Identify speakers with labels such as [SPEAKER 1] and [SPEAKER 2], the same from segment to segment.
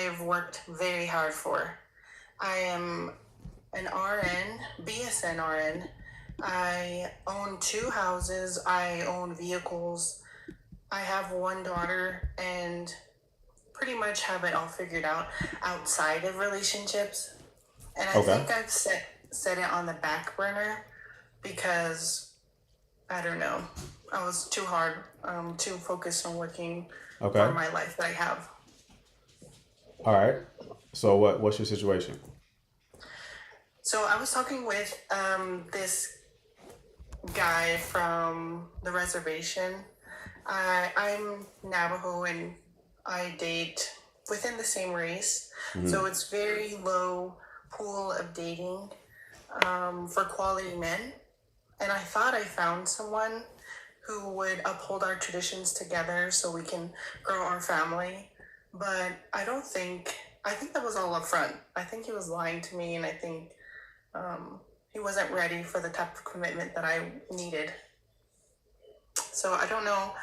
[SPEAKER 1] I've worked very hard for. I am an RN, BSN RN. I own 2 houses. I own vehicles. I have one daughter and pretty much have it all figured out outside of relationships. And I
[SPEAKER 2] Okay.
[SPEAKER 1] think I've set it on the back burner because I don't know. I was too focused on working for
[SPEAKER 2] Okay.
[SPEAKER 1] my life that I have.
[SPEAKER 2] All right. So what's your situation?
[SPEAKER 1] So I was talking with this guy from the reservation. I'm Navajo and I date within the same race.
[SPEAKER 2] Hmm.
[SPEAKER 1] So it's very low pool of dating for quality men. And I thought I found someone who would uphold our traditions together so we can grow our family. But I think that was all up front. I think he was lying to me, and I think he wasn't ready for the type of commitment that I needed. So I don't know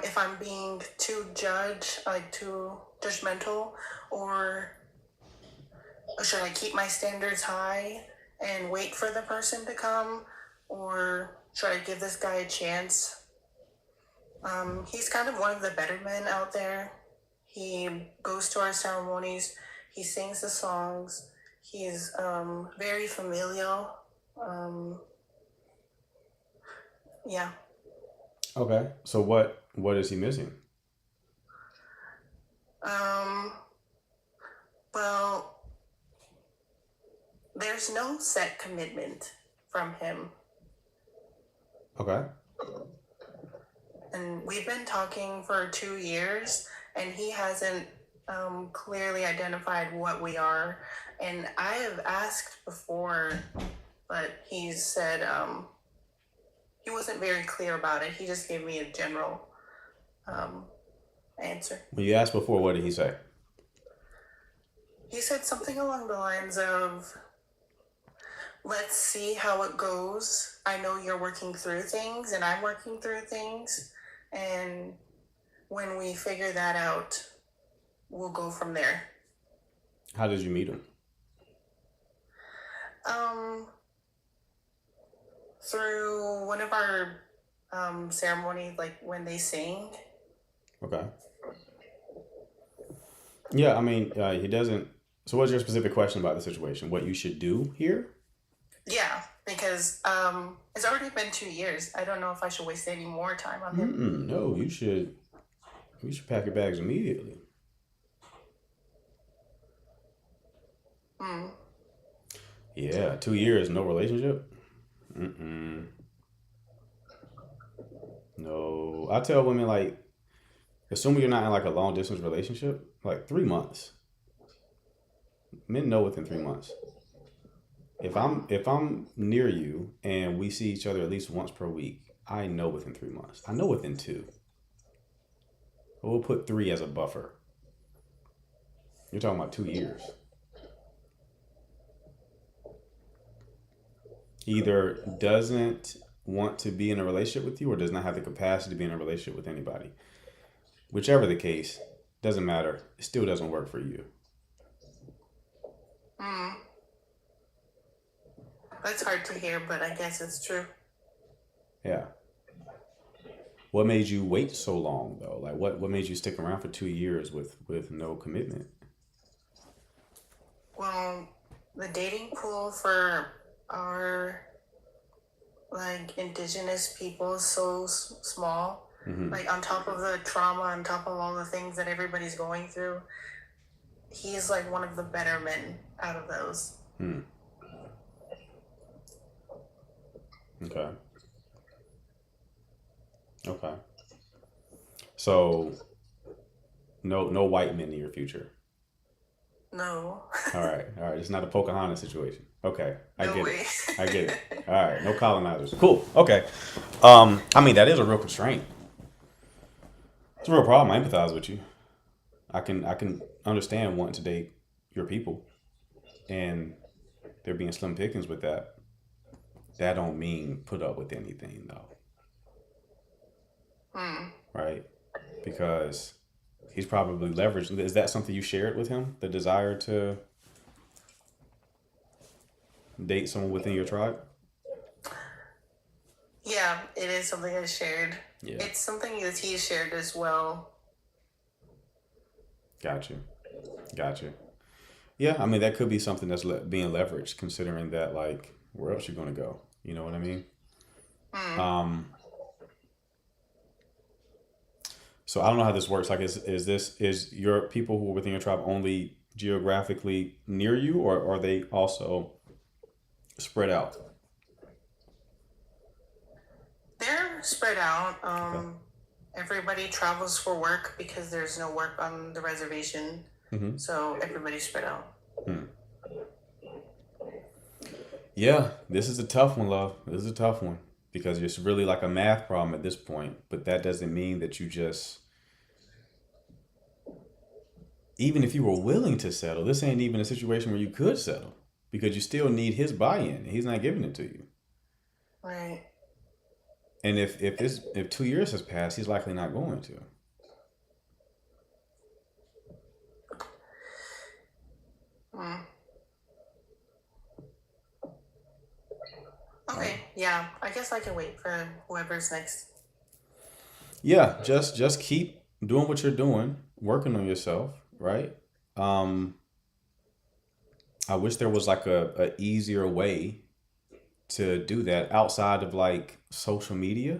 [SPEAKER 1] if I'm being too judgmental, or should I keep my standards high and wait for the person to come, or should I give this guy a chance? He's kind of one of the better men out there. He goes to our ceremonies. He sings the songs. He's very familial. Um, yeah.
[SPEAKER 2] Okay. So what is he missing?
[SPEAKER 1] Um, well, there's no set commitment from him.
[SPEAKER 2] Okay.
[SPEAKER 1] And we've been talking for 2 years, and he hasn't clearly identified what we are. And I have asked before, but he said he wasn't very clear about it. He just gave me a general um, answer.
[SPEAKER 2] When you asked before, what did he say?
[SPEAKER 1] He said something along the lines of, let's see how it goes. I know you're working through things, and I'm working through things. And when we figure that out, we'll go from there.
[SPEAKER 2] How did you meet him?
[SPEAKER 1] Um, through one of our ceremonies, like when they sing.
[SPEAKER 2] Okay. Yeah, I mean, he doesn't. So, what's your specific question about the situation? What you should do here?
[SPEAKER 1] Yeah, because it's already been 2 years. I don't know if I should waste any more time on him.
[SPEAKER 2] Mm-mm, no, you should. You should pack your bags immediately.
[SPEAKER 1] Hmm.
[SPEAKER 2] Yeah, 2 years, no relationship. Mm-mm. No, I tell women like, assuming you're not in like a long distance relationship, like 3 months. Men know within 3 months. If I'm near you and we see each other at least once per week, I know within 3 months. I know within two. But we'll put three as a buffer. You're talking about 2 years. Either doesn't want to be in a relationship with you or does not have the capacity to be in a relationship with anybody. Whichever the case, doesn't matter. It still doesn't work for you.
[SPEAKER 1] Hmm. That's hard to hear, but I guess it's true.
[SPEAKER 2] Yeah. What made you wait so long though? Like what made you stick around for 2 years with no commitment?
[SPEAKER 1] Well, the dating pool for our like indigenous people is so small.
[SPEAKER 2] Mm-hmm.
[SPEAKER 1] Like on top of the trauma, on top of all the things that everybody's going through, he's like one of the better men out of those.
[SPEAKER 2] Hmm. Okay. Okay. So no white men in your future.
[SPEAKER 1] No,
[SPEAKER 2] All right. All right. It's not a Pocahontas situation. Okay. I
[SPEAKER 1] no
[SPEAKER 2] get it.
[SPEAKER 1] way.
[SPEAKER 2] I get it. All right. No colonizers. Cool. Okay. I mean that is a real constraint. It's a real problem. I empathize with you. I can understand wanting to date your people and there being slim pickings with that. That don't mean put up with anything though,
[SPEAKER 1] Hmm.
[SPEAKER 2] right? Because he's probably leveraged. Is that something you shared with him? The desire to date someone within your tribe?
[SPEAKER 1] Yeah, it is something I shared.
[SPEAKER 2] Yeah,
[SPEAKER 1] It's something that he shared as well.
[SPEAKER 2] got you, got you. Yeah, I mean that could be something that's being leveraged, considering that like where else you gonna go? You know what I mean?
[SPEAKER 1] Mm.
[SPEAKER 2] Um, so I don't know how this works. Like, is your people who are within your tribe only geographically near you, or are they also spread out?
[SPEAKER 1] They're spread out.
[SPEAKER 2] Okay.
[SPEAKER 1] Everybody travels for work because there's no work on the reservation.
[SPEAKER 2] Mm-hmm.
[SPEAKER 1] So everybody's spread out.
[SPEAKER 2] Hmm. Yeah, this is a tough one, love. This is a tough one because it's really like a math problem at this point. But that doesn't mean that you just, even if you were willing to settle, this ain't even a situation where you could settle because you still need his buy-in. He's not giving it to you.
[SPEAKER 1] Right.
[SPEAKER 2] And if 2 years has passed, he's likely not going to.
[SPEAKER 1] Mm.
[SPEAKER 2] Right?
[SPEAKER 1] Okay. Yeah. I guess I can wait for whoever's next.
[SPEAKER 2] Yeah, just keep doing what you're doing, working on yourself, right? Um, I wish there was like a easier way to do that outside of like social media.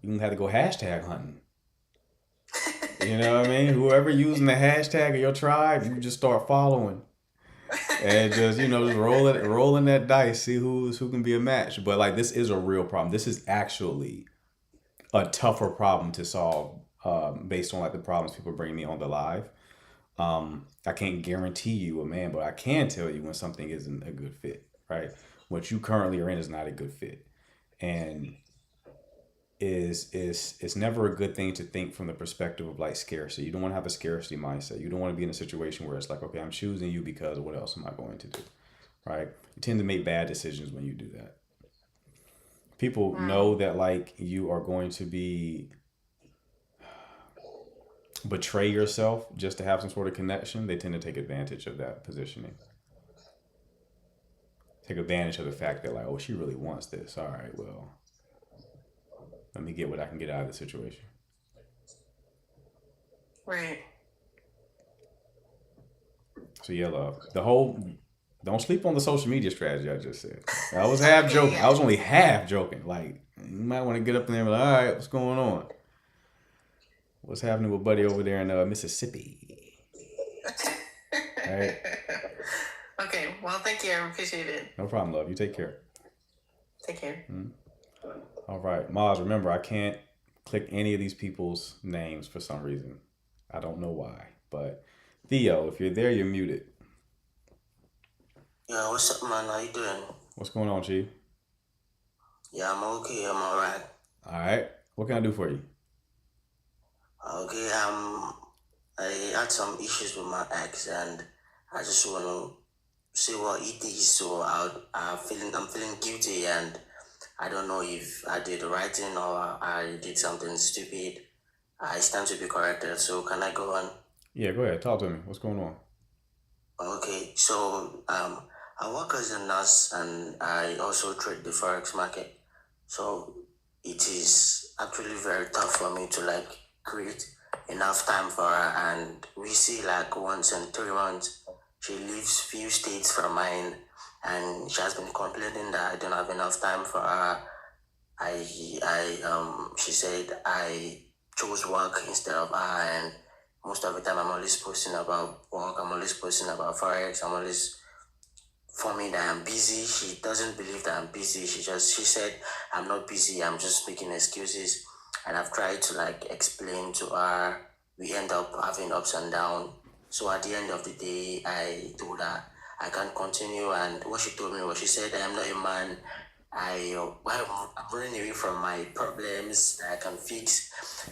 [SPEAKER 2] You can have to go hashtag hunting. You know what I mean? Whoever using the hashtag of your tribe, you just start following and just just rolling that dice, see who can be a match. But like this is a real problem. This is actually a tougher problem to solve based on like the problems people bring me on the live. I can't guarantee you a man, but I can tell you when something isn't a good fit, right? What you currently are in is not a good fit, and is it's never a good thing to think from the perspective of like scarcity. You don't want to have a scarcity mindset. You don't want to be in a situation where it's like, okay, I'm choosing you because what else am I going to do, right? You tend to make bad decisions when you do that. People
[SPEAKER 1] Mm.
[SPEAKER 2] know that like you are going to be betray yourself just to have some sort of connection. They tend to take advantage of that positioning. Take advantage of the fact that like, oh, she really wants this. All right, well, let me get what I can get out of the situation.
[SPEAKER 1] Right.
[SPEAKER 2] So yeah, love. The whole don't sleep on the social media strategy I just said. I was half
[SPEAKER 1] Okay.
[SPEAKER 2] joking. I
[SPEAKER 1] Yeah.
[SPEAKER 2] was only half joking. Like you might want to get up in there and be like, all right, what's going on? What's happening with Buddy over there in Mississippi? Right?
[SPEAKER 1] Okay. Well, thank you. I appreciate it.
[SPEAKER 2] No problem, love. You take care.
[SPEAKER 1] Take care.
[SPEAKER 2] All right, Maz. Remember, I can't click any of these people's names for some reason. I don't know why, but Theo, if you're there, you're muted.
[SPEAKER 3] Yeah, what's up, man? How you doing?
[SPEAKER 2] What's going on, Chief?
[SPEAKER 3] Yeah, I'm okay. I'm alright.
[SPEAKER 2] All right. What can I do for you?
[SPEAKER 3] Okay. I had some issues with my ex, and I just want to see what it is. So I'm feeling guilty, and I don't know if I did the right thing or I did something stupid. I stand to be corrected. So can I go on?
[SPEAKER 2] Yeah, go ahead. Talk to me. What's going on?
[SPEAKER 3] Okay. So I work as a nurse, and I also trade the forex market. So it is actually very tough for me to like create enough time for her, and we see like once in 3 months she leaves few states from mine, and she has been complaining that I don't have enough time for her. She said I chose work instead of her, and most of the time I'm always posting about work, I'm always posting about forex, I'm always for me that I'm busy. She doesn't believe that I'm busy. She said I'm not busy. I'm just making excuses. And I've tried to like explain to her. We end up having ups and downs. So at the end of the day, I told her I can't continue. And what she told me was she said I'm not a man. I'm running away from my problems that I can fix.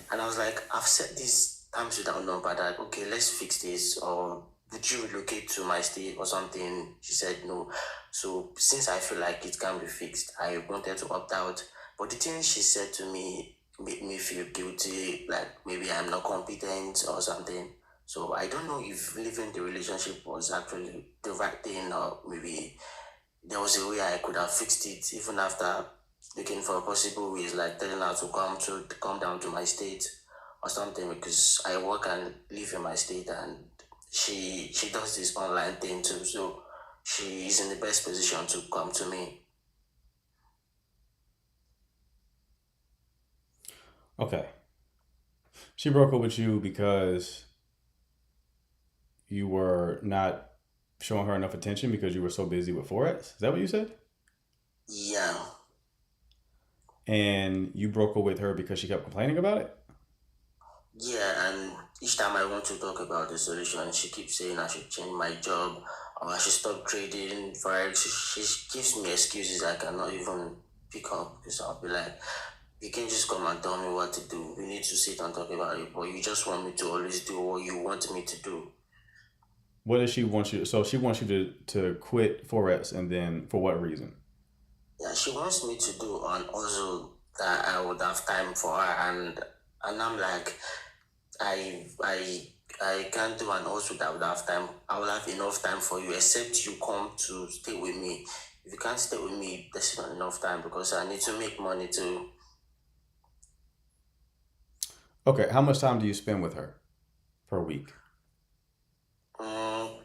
[SPEAKER 3] And I was like, I've said this times without number that okay, let's fix this, or would you relocate to my state or something? She said no. So since I feel like it can be fixed, I wanted to opt out. But the thing she said to me make me feel guilty, like maybe I'm not competent or something. So I don't know if leaving the relationship was actually the right thing, or maybe there was a way I could have fixed it even after looking for possible ways, like telling her to come down to my state or something, because I work and live in my state, and she does this online thing too, so she is in the best position to come to me.
[SPEAKER 2] Okay. She broke up with you because you were not showing her enough attention because you were so busy with Forex. Is that what you said?
[SPEAKER 3] Yeah.
[SPEAKER 2] And you broke up with her because she kept complaining about it?
[SPEAKER 3] Yeah, and each time I want to talk about the solution, she keeps saying I should change my job or I should stop trading forex. She gives me excuses I cannot even pick up, because I'll be like, you can just come and tell me what to do. We need to sit and talk about it, but you just want me to always do what you want me to do.
[SPEAKER 2] What does she want you to? So she wants you to quit Forex, and then for what reason?
[SPEAKER 3] Yeah, she wants me to do an also that I would have time for her, and I'm like, I can't do an also that would have time. I will have enough time for you, except you come to stay with me. If you can't stay with me, there's not enough time because I need to make money too.
[SPEAKER 2] Okay, how much time do you spend with her per week?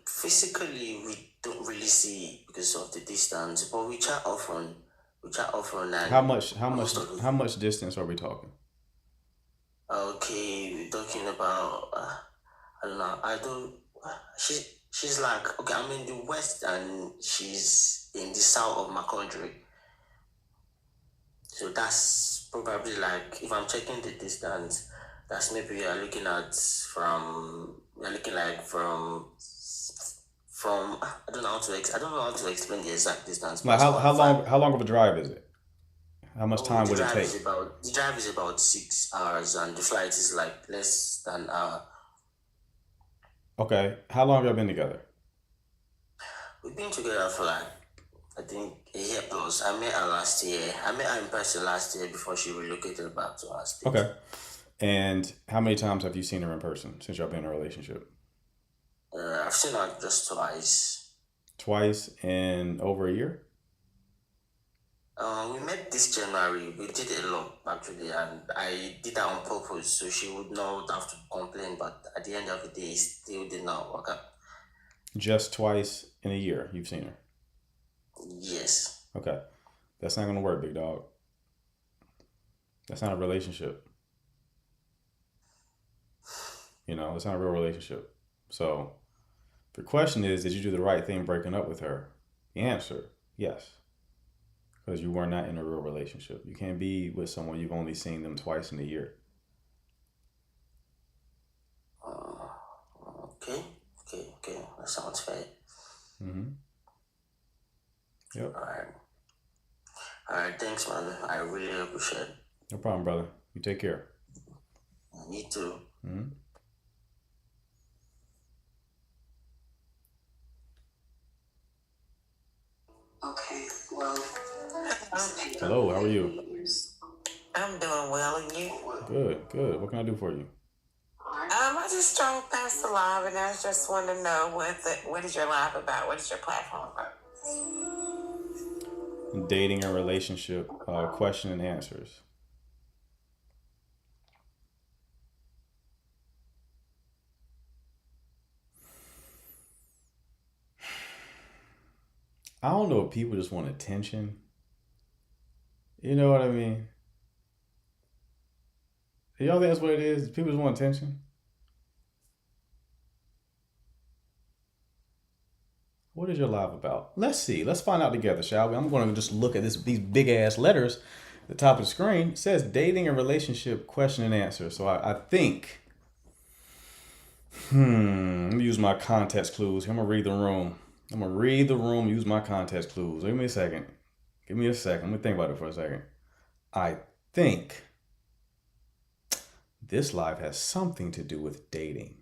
[SPEAKER 3] Physically, we don't really see because of the distance, but we chat often. We chat often,
[SPEAKER 2] How
[SPEAKER 3] and
[SPEAKER 2] much? How much?
[SPEAKER 3] most of the
[SPEAKER 2] How much distance are we talking?
[SPEAKER 3] okay, we're talking about I don't know. I don't. She she's like, okay, I'm in the west and she's in the south of my country. So that's probably like, if I'm checking the distance, that's maybe you're looking like from I don't know how to I don't know how to explain the exact distance, but
[SPEAKER 2] Like
[SPEAKER 3] it's quite far.
[SPEAKER 2] how long of a drive is it? How much
[SPEAKER 3] Oh,
[SPEAKER 2] time would it take?
[SPEAKER 3] the drive is about 6 hours and the flight is like less than an hour.
[SPEAKER 2] Okay, how long have y'all been together?
[SPEAKER 3] We've been together for like I think a year plus. I met her last year. I met her in person last year before she relocated back to our state.
[SPEAKER 2] Okay, and how many times have you seen her in person since y'all been in a relationship?
[SPEAKER 3] I've seen her just twice.
[SPEAKER 2] Twice in over a year.
[SPEAKER 3] We met this January. We did a lot actually, and I did that on purpose so she would not have to complain. But at the end of the day, it still did not work out.
[SPEAKER 2] Just twice in a year you've seen her.
[SPEAKER 3] Yes.
[SPEAKER 2] Okay, that's not gonna work, big dog. That's not a relationship. You know, it's not a real relationship. So the question is, did you do the right thing breaking up with her? The answer, yes, because you were not in a real relationship. You can't be with someone you've only seen them twice in a year.
[SPEAKER 3] Uh, okay. Okay. That sounds fair.
[SPEAKER 2] Mm-hmm. Yep.
[SPEAKER 3] All right. All right. Thanks, man. I really appreciate it.
[SPEAKER 2] No problem, brother. You take care.
[SPEAKER 3] Me too.
[SPEAKER 2] Mm-hmm.
[SPEAKER 4] Okay, well,
[SPEAKER 2] Hello, how are you?
[SPEAKER 4] I'm doing well, and you?
[SPEAKER 2] Good, good. What can I do for you?
[SPEAKER 4] I just strolled past the live, and I just want to know what is your live about? What is your platform about?
[SPEAKER 2] Dating and relationship, question and answers. I don't know if people just want attention. You know what I mean? Do y'all think that's what it is? People just want attention? What is your live about? Let's see. Let's find out together, shall we? I'm going to just look at these big ass letters at the top of the screen. It says dating and relationship question and answer. So I think, let me use my context clues. I'm going to read the room. I'm going to read the room, use my context clues. Give me a second. Give me a second. Let me think about it for a second. I think this live has something to do with dating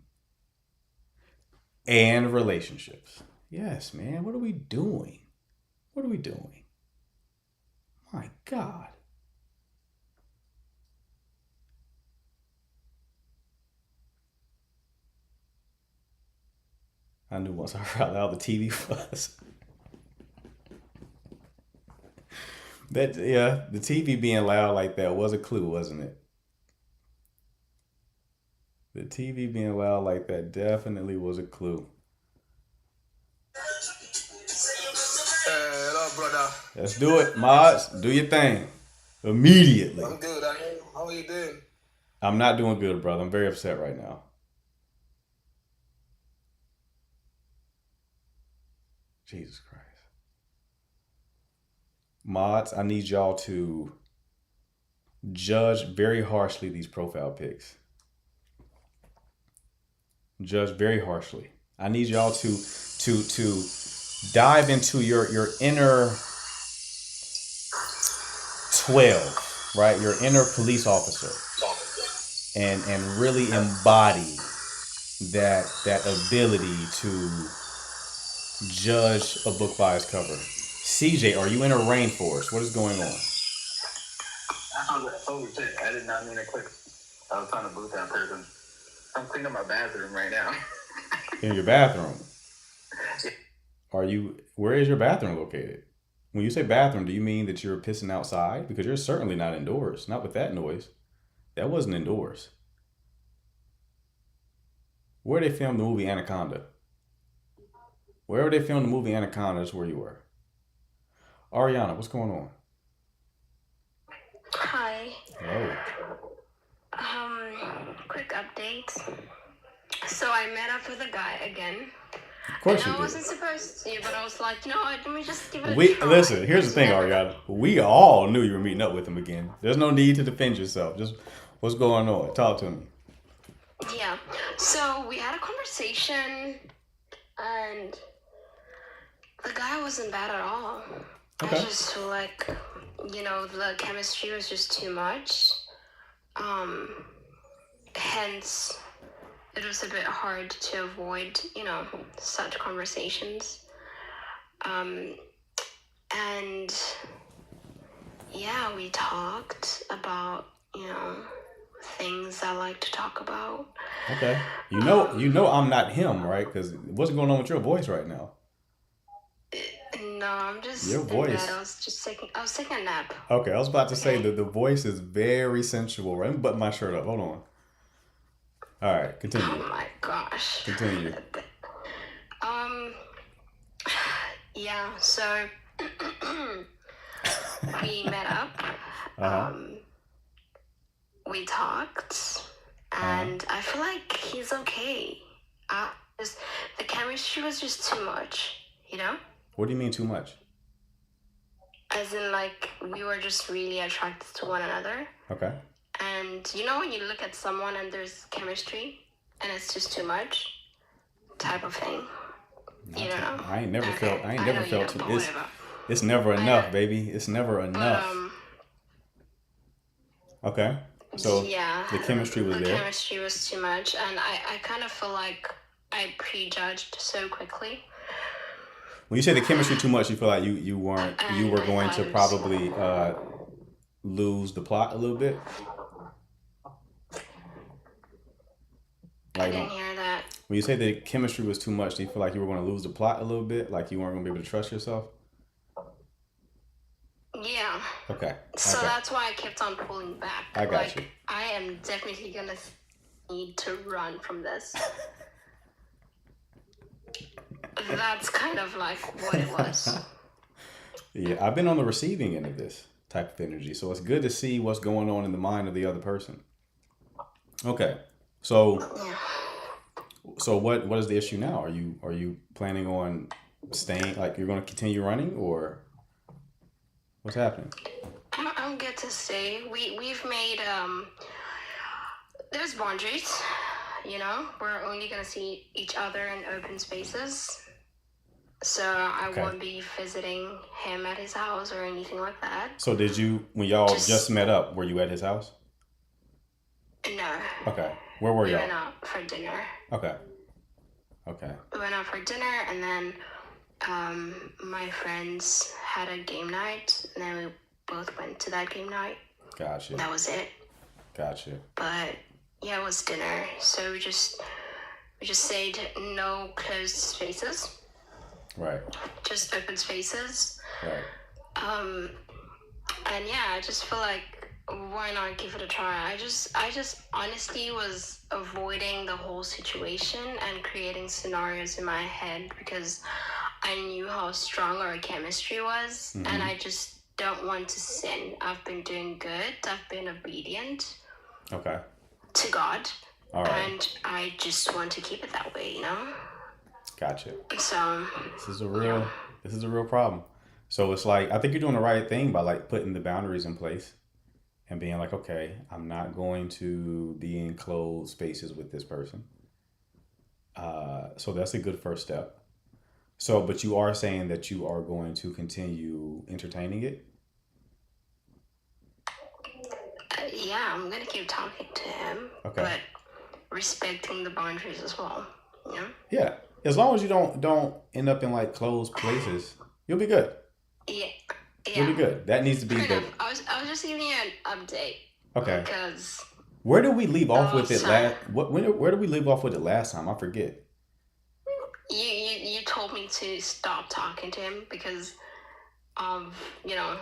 [SPEAKER 2] and relationships. Yes, man. What are we doing? What are we doing? My God. I knew once I heard how loud the TV was. That yeah, the TV being loud like that was a clue, wasn't it? The TV being loud like that definitely was a clue.
[SPEAKER 5] Hello, brother.
[SPEAKER 2] Let's do it, mods. Do your thing immediately.
[SPEAKER 5] I'm good. How are you doing?
[SPEAKER 2] I'm not doing good, brother. I'm very upset right now. Jesus Christ. Mods, I need y'all to judge very harshly these profile pics. Judge very harshly. I need y'all to dive into your inner 12, right? Your inner police officer, and really embody that ability to judge a book by its cover. CJ, are you in a rainforest? What is going on?
[SPEAKER 6] Holy shit, I did not mean to click. I was trying to boot that person. I'm cleaning up my bathroom right now.
[SPEAKER 2] In your bathroom? Where is your bathroom located? When you say bathroom, do you mean that you're pissing outside? Because you're certainly not indoors. Not with that noise. That wasn't indoors. Where they filmed the movie Anaconda? Wherever they filmed the movie Anaconda is where you were. Ariana, what's going on?
[SPEAKER 7] Hi.
[SPEAKER 2] Hello.
[SPEAKER 7] Quick update. So I met up with a guy again.
[SPEAKER 2] Of course you
[SPEAKER 7] I
[SPEAKER 2] did.
[SPEAKER 7] wasn't supposed to, but I was like, you know what, let me just give it a try.
[SPEAKER 2] Listen, here's the thing, Ariana. We all knew you were meeting up with him again. There's no need to defend yourself. Just what's going on? Talk to me.
[SPEAKER 7] Yeah. So we had a conversation, and the guy wasn't bad at all.
[SPEAKER 2] Okay.
[SPEAKER 7] I just feel like, the chemistry was just too much. Hence, it was a bit hard to avoid, such conversations. And yeah, we talked about, things I like to talk about.
[SPEAKER 2] Okay. You know I'm not him, right? Because what's going on with your voice right now?
[SPEAKER 7] No, I'm just
[SPEAKER 2] Your
[SPEAKER 7] in
[SPEAKER 2] voice.
[SPEAKER 7] bed. I was taking a nap.
[SPEAKER 2] Okay, I was about to say that the voice is very sensual. Right? Let me button my shirt up. Hold on. All right, continue.
[SPEAKER 7] Oh my gosh.
[SPEAKER 2] Continue.
[SPEAKER 7] Yeah, so we met up.
[SPEAKER 2] Uh-huh.
[SPEAKER 7] We talked, and I feel like he's okay. The chemistry was just too much,
[SPEAKER 2] What do you mean too much?
[SPEAKER 7] As in, like, we were just really attracted to one another.
[SPEAKER 2] Okay.
[SPEAKER 7] And when you look at someone and there's chemistry and it's just too much type of thing. You don't know?
[SPEAKER 2] I ain't never
[SPEAKER 7] Okay.
[SPEAKER 2] felt. I ain't
[SPEAKER 7] I
[SPEAKER 2] never
[SPEAKER 7] know you
[SPEAKER 2] felt.
[SPEAKER 7] don't, but
[SPEAKER 2] It's
[SPEAKER 7] whatever.
[SPEAKER 2] it's never
[SPEAKER 7] I
[SPEAKER 2] enough,
[SPEAKER 7] know.
[SPEAKER 2] baby. It's never enough. Okay. So
[SPEAKER 7] yeah,
[SPEAKER 2] the chemistry was
[SPEAKER 7] the
[SPEAKER 2] there.
[SPEAKER 7] chemistry was too much, and I kind of feel like I prejudged so quickly.
[SPEAKER 2] When you say the chemistry too much, you feel like you were going to probably lose the plot a little bit.
[SPEAKER 7] I didn't hear that.
[SPEAKER 2] When you say the chemistry was too much, do you feel like you were going to lose the plot a little bit? Like you weren't going to be able to trust yourself?
[SPEAKER 7] Yeah.
[SPEAKER 2] Okay.
[SPEAKER 7] So
[SPEAKER 2] Okay.
[SPEAKER 7] that's why I kept on pulling back.
[SPEAKER 2] I got
[SPEAKER 7] like,
[SPEAKER 2] you.
[SPEAKER 7] I am definitely gonna need to run from this. That's kind of like what it was.
[SPEAKER 2] Yeah, I've been on the receiving end of this type of energy, so it's good to see what's going on in the mind of the other person. Okay. So what is the issue now? Are you planning on staying, like you're going to continue running, or what's happening?
[SPEAKER 7] I'm good to say. We've made there's boundaries, We're only gonna see each other in open spaces. So I
[SPEAKER 2] Okay.
[SPEAKER 7] won't be visiting him at his house or anything like that.
[SPEAKER 2] So did you, when y'all
[SPEAKER 7] Just-
[SPEAKER 2] just met up, were you at his house?
[SPEAKER 7] No.
[SPEAKER 2] Okay. Where were
[SPEAKER 7] We went
[SPEAKER 2] y'all?
[SPEAKER 7] out for dinner.
[SPEAKER 2] Okay. Okay.
[SPEAKER 7] We went out for dinner, and then my friends had a game night, and then we both went to that game night.
[SPEAKER 2] Gotcha.
[SPEAKER 7] That was it.
[SPEAKER 2] Gotcha.
[SPEAKER 7] But yeah, it was dinner, so we just We just said no closed spaces,
[SPEAKER 2] Right.
[SPEAKER 7] just open spaces.
[SPEAKER 2] Right.
[SPEAKER 7] And yeah, I just feel like why not give it a try? I just honestly was avoiding the whole situation and creating scenarios in my head because I knew how strong our chemistry was, and I just don't want to sin. I've been doing good. I've been obedient
[SPEAKER 2] Okay.
[SPEAKER 7] to God,
[SPEAKER 2] All right.
[SPEAKER 7] and I just want to keep it that way, you know?
[SPEAKER 2] Gotcha.
[SPEAKER 7] So,
[SPEAKER 2] This is a real problem. So it's like I think you're doing the right thing by like putting the boundaries in place and being like, okay, I'm not going to be in closed spaces with this person. So that's a good first step. So, but you are saying that you are going to continue entertaining it.
[SPEAKER 7] yeah, I'm gonna keep talking to him,
[SPEAKER 2] Okay.
[SPEAKER 7] but respecting the boundaries as well, you know?
[SPEAKER 2] Yeah. As long as you don't end up in like closed places, you'll be good.
[SPEAKER 7] Yeah.
[SPEAKER 2] You'll be
[SPEAKER 7] Yeah.
[SPEAKER 2] good. That needs to be
[SPEAKER 7] Fair
[SPEAKER 2] the
[SPEAKER 7] enough. I was just giving you an update
[SPEAKER 2] okay.
[SPEAKER 7] because
[SPEAKER 2] Where did we leave off
[SPEAKER 7] Oh,
[SPEAKER 2] with it
[SPEAKER 7] sorry.
[SPEAKER 2] last? Where did we leave off with it last time? I forget.
[SPEAKER 7] you told me to stop talking to him because you know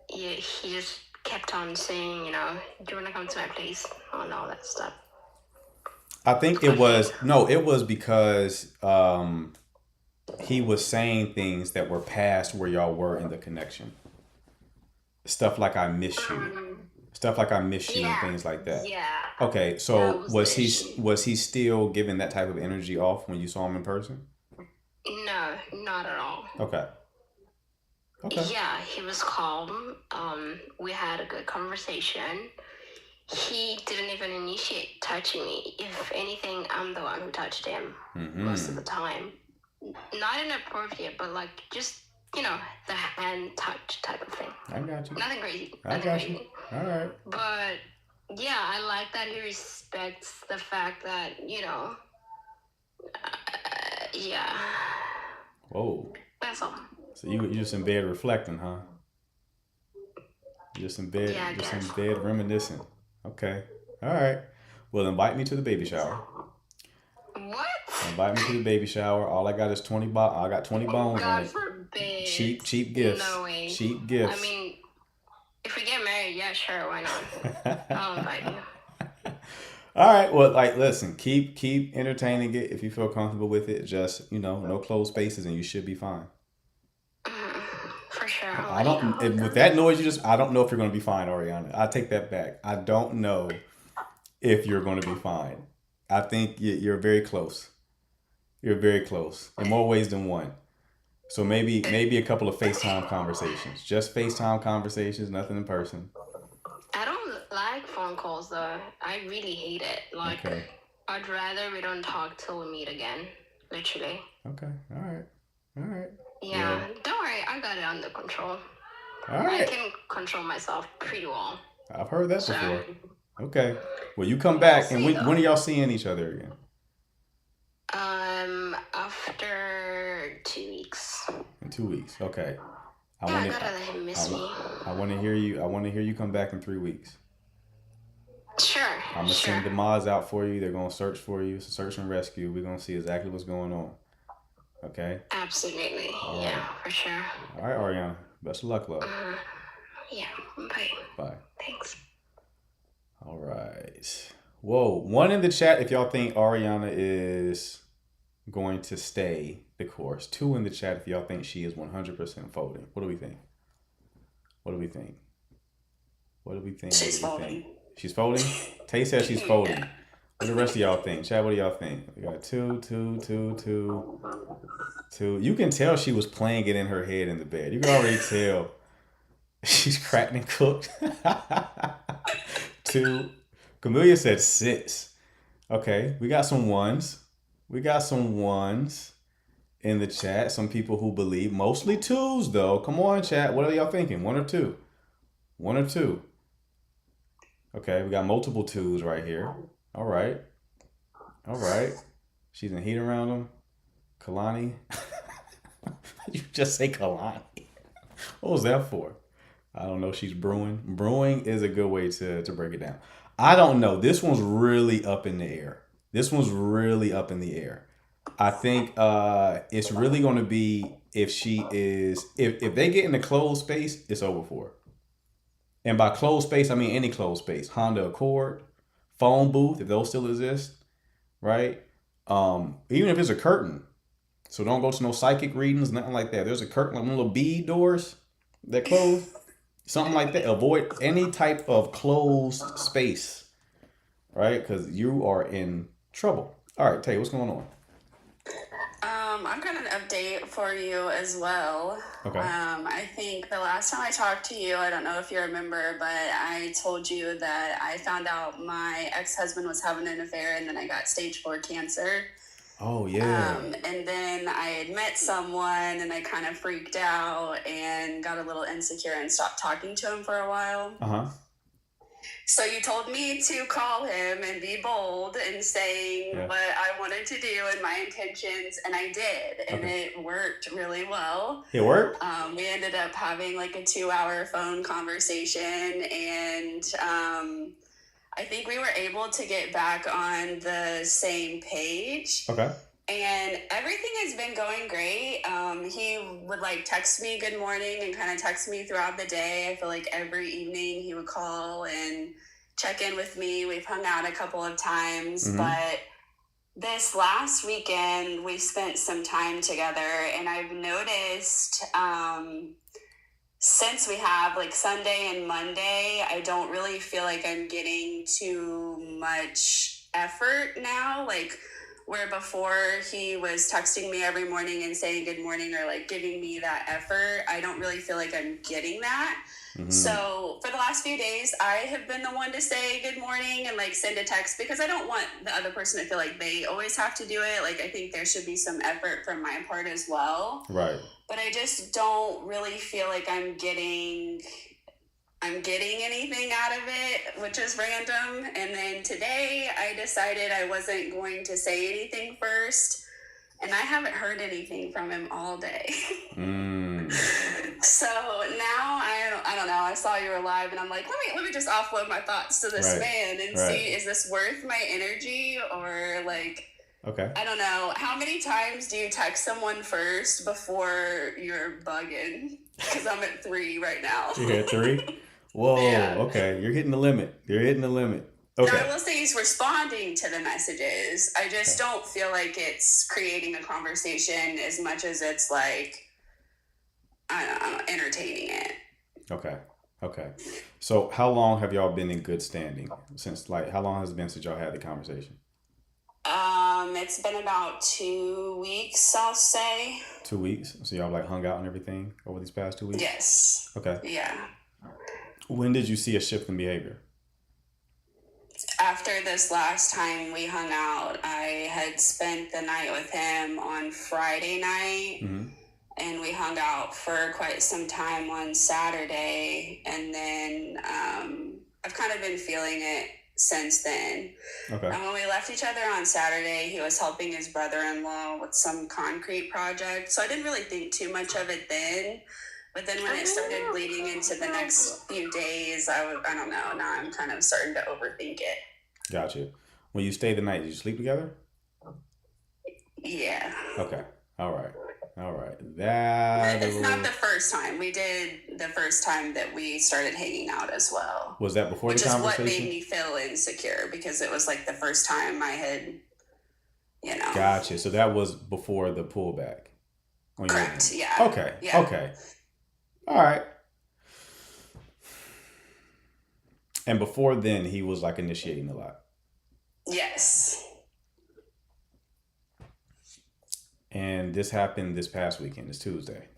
[SPEAKER 7] he just kept on saying, you know, do you want to come to my place and all that stuff.
[SPEAKER 2] I think it was because he was saying things that were past where y'all were in the connection. Stuff like I miss you. Stuff like I miss you and
[SPEAKER 7] Yeah.
[SPEAKER 2] things like that.
[SPEAKER 7] Yeah.
[SPEAKER 2] Okay,
[SPEAKER 7] That
[SPEAKER 2] so
[SPEAKER 7] was
[SPEAKER 2] was
[SPEAKER 7] the
[SPEAKER 2] he
[SPEAKER 7] issue.
[SPEAKER 2] was he still giving that type of energy off when you saw him in person?
[SPEAKER 7] No, not at all.
[SPEAKER 2] Okay. Okay.
[SPEAKER 7] Yeah, he was calm. We had a good conversation. He didn't even initiate touching me. If anything, I'm the one who touched him most of the time. Not inappropriate, but like just, you know, the hand touch type of thing.
[SPEAKER 2] I got you.
[SPEAKER 7] Nothing crazy.
[SPEAKER 2] I
[SPEAKER 7] Nothing
[SPEAKER 2] got you.
[SPEAKER 7] crazy.
[SPEAKER 2] All right.
[SPEAKER 7] But yeah, I like that he respects the fact that, you know, yeah,
[SPEAKER 2] Whoa.
[SPEAKER 7] that's all.
[SPEAKER 2] So you just in bed reflecting, huh? Just in bed,
[SPEAKER 7] Yeah, I
[SPEAKER 2] just in
[SPEAKER 7] guess.
[SPEAKER 2] bed reminiscing. Okay. All right. Well, invite me to the baby shower.
[SPEAKER 7] What?
[SPEAKER 2] Invite me to the baby shower. All I got is 20 I got 20 bones on
[SPEAKER 7] God
[SPEAKER 2] it.
[SPEAKER 7] forbid.
[SPEAKER 2] Cheap gifts.
[SPEAKER 7] No way.
[SPEAKER 2] Cheap gifts.
[SPEAKER 7] I mean, if we get married, yeah, sure, why not? I'll invite you.
[SPEAKER 2] All right. Well, like, listen, keep entertaining it if you feel comfortable with it. Just, no closed spaces and you should be fine.
[SPEAKER 7] For sure. I'll
[SPEAKER 2] I
[SPEAKER 7] let you
[SPEAKER 2] don't,
[SPEAKER 7] know.
[SPEAKER 2] with that noise, I don't know if you're going to be fine, Ariana. I take that back. I don't know if you're going to be fine. I think you're very close. You're very close in more ways than one. So maybe a couple of FaceTime conversations. Just FaceTime conversations, nothing in person.
[SPEAKER 7] I don't like phone calls though. I really hate it. Like,
[SPEAKER 2] Okay.
[SPEAKER 7] I'd rather we don't talk till we meet again. Literally.
[SPEAKER 2] Okay. All right. All right.
[SPEAKER 7] Yeah. Don't worry, I got it under control.
[SPEAKER 2] All
[SPEAKER 7] I
[SPEAKER 2] right.
[SPEAKER 7] can control myself pretty well.
[SPEAKER 2] I've heard that
[SPEAKER 7] So,
[SPEAKER 2] before. Okay. Well, you come back, and
[SPEAKER 7] see,
[SPEAKER 2] when are y'all seeing each other again?
[SPEAKER 7] after 2 weeks.
[SPEAKER 2] In 2 weeks. Okay. I
[SPEAKER 7] Yeah, I
[SPEAKER 2] want
[SPEAKER 7] gotta let him miss me.
[SPEAKER 2] I want to hear you. I want to hear you come back in 3 weeks.
[SPEAKER 7] Sure.
[SPEAKER 2] I'm gonna send the mods out for you. They're gonna search for you. It's a search and rescue. We're gonna see exactly what's going on. Okay.
[SPEAKER 7] Absolutely.
[SPEAKER 2] All
[SPEAKER 7] Yeah,
[SPEAKER 2] right.
[SPEAKER 7] for sure.
[SPEAKER 2] All right, Ariana. Best of luck, love.
[SPEAKER 7] Yeah. Bye.
[SPEAKER 2] Bye.
[SPEAKER 7] Thanks.
[SPEAKER 2] All right. Whoa. One in the chat if y'all think Ariana is going to stay the course. 2 in the chat if y'all think she is 100% folding. What do we think? What do we think? What do we think?
[SPEAKER 1] She's
[SPEAKER 2] What do we
[SPEAKER 1] folding.
[SPEAKER 2] think? She's folding? Tay says she's folding. What do the rest of y'all think? Chad, what do y'all think? We got 2, 2, 2, 2, 2. You can tell she was playing it in her head in the bed. You can already tell. She's cracked and cooked. 2. Camellia said 6. Okay, we got some ones. We got some ones in the chat. Some people who believe. Mostly 2s, though. Come on, chat. What are y'all thinking? 1 or 2? 1 or 2? Okay, we got multiple 2s right here. All right. All right. She's in heat around them. Kalani. You just say Kalani. What was that for? I don't know. She's brewing. Brewing is a good way to break it down. I don't know. This one's really up in the air. This one's really up in the air. I think it's really going to be if she is if they get in the closed space, it's over for her. And by closed space, I mean any closed space. Honda Accord, phone booth, if those still exist, right? Even if it's a curtain. So don't go to no psychic readings, nothing like that. There's a curtain, like one little bead doors that close. Something like that. Avoid any type of closed space, right? Because you are in trouble. All right, Tay, what's going on?
[SPEAKER 8] I've got an update for you as well.
[SPEAKER 2] Okay.
[SPEAKER 8] I think the last time I talked to you, I don't know if you remember, but I told you that I found out my ex-husband was having an affair and then I got stage 4 cancer.
[SPEAKER 2] Oh, yeah.
[SPEAKER 8] And then I had met someone and I kind of freaked out and got a little insecure and stopped talking to him for a while.
[SPEAKER 2] Uh-huh.
[SPEAKER 8] So you told me to call him and be bold in saying what I wanted to do and my intentions, and I did, and it worked really well.
[SPEAKER 2] It worked?
[SPEAKER 8] We ended up having like a 2-hour phone conversation, and I think we were able to get back on the same page.
[SPEAKER 2] Okay.
[SPEAKER 8] And everything has been going great. He would like text me good morning and kind of text me throughout the day. I feel like every evening he would call and check in with me. We've hung out a couple of times, but this last weekend we spent some time together, and I've noticed since we have like Sunday and Monday, I don't really feel like I'm getting too much effort now. Like, where before he was texting me every morning and saying good morning or like giving me that effort, I don't really feel like I'm getting that. So for the last few days, I have been the one to say good morning and like send a text, because I don't want the other person to feel like they always have to do it. Like, I think there should be some effort from my part as well.
[SPEAKER 2] Right.
[SPEAKER 8] But I just don't really feel like I'm getting anything out of it, which is random. And then today I decided I wasn't going to say anything first, and I haven't heard anything from him all day. So now I don't know. I saw you were live, and I'm like, let me just offload my thoughts to this man and see, is this worth my energy, or like,
[SPEAKER 2] okay,
[SPEAKER 8] I don't know. How many times do you text someone first before you're bugging? Because I'm at 3 right now.
[SPEAKER 2] You're at 3? Whoa,
[SPEAKER 8] Yeah.
[SPEAKER 2] Okay. You're hitting the limit. Okay.
[SPEAKER 8] Now, I will say he's responding to the messages. I just don't feel like it's creating a conversation as much as it's like, I don't know, entertaining it.
[SPEAKER 2] Okay. So how long have y'all been in good standing? How long has it been since y'all had the conversation?
[SPEAKER 8] It's been about 2 weeks, I'll say.
[SPEAKER 2] 2 weeks? So y'all like hung out and everything over these past 2 weeks?
[SPEAKER 8] Yes.
[SPEAKER 2] Okay.
[SPEAKER 8] Yeah.
[SPEAKER 2] When did you see a shift in behavior?
[SPEAKER 8] After this last time we hung out, I had spent the night with him on Friday night, and we hung out for quite some time on Saturday, and then I've kind of been feeling it since then.
[SPEAKER 2] Okay.
[SPEAKER 8] And when we left each other on Saturday, he was helping his brother-in-law with some concrete project, so I didn't really think too much of it then. But then when it started bleeding into the next few days, I don't know. Now I'm kind of starting to overthink it.
[SPEAKER 2] Gotcha. When you stayed the night, did you sleep together?
[SPEAKER 8] Yeah.
[SPEAKER 2] Okay. All right.
[SPEAKER 8] It's not the first time. We did the first time that we started hanging out as well.
[SPEAKER 2] Was that before
[SPEAKER 8] Which
[SPEAKER 2] the
[SPEAKER 8] is
[SPEAKER 2] conversation?
[SPEAKER 8] what made me feel insecure, because it was like the first time I had,
[SPEAKER 2] Gotcha. So that was before the pullback.
[SPEAKER 8] Correct. Yeah.
[SPEAKER 2] Okay.
[SPEAKER 8] Yeah.
[SPEAKER 2] Okay. All right. And before then, he was like initiating a lot.
[SPEAKER 8] Yes.
[SPEAKER 2] And this happened this past weekend. It's Tuesday.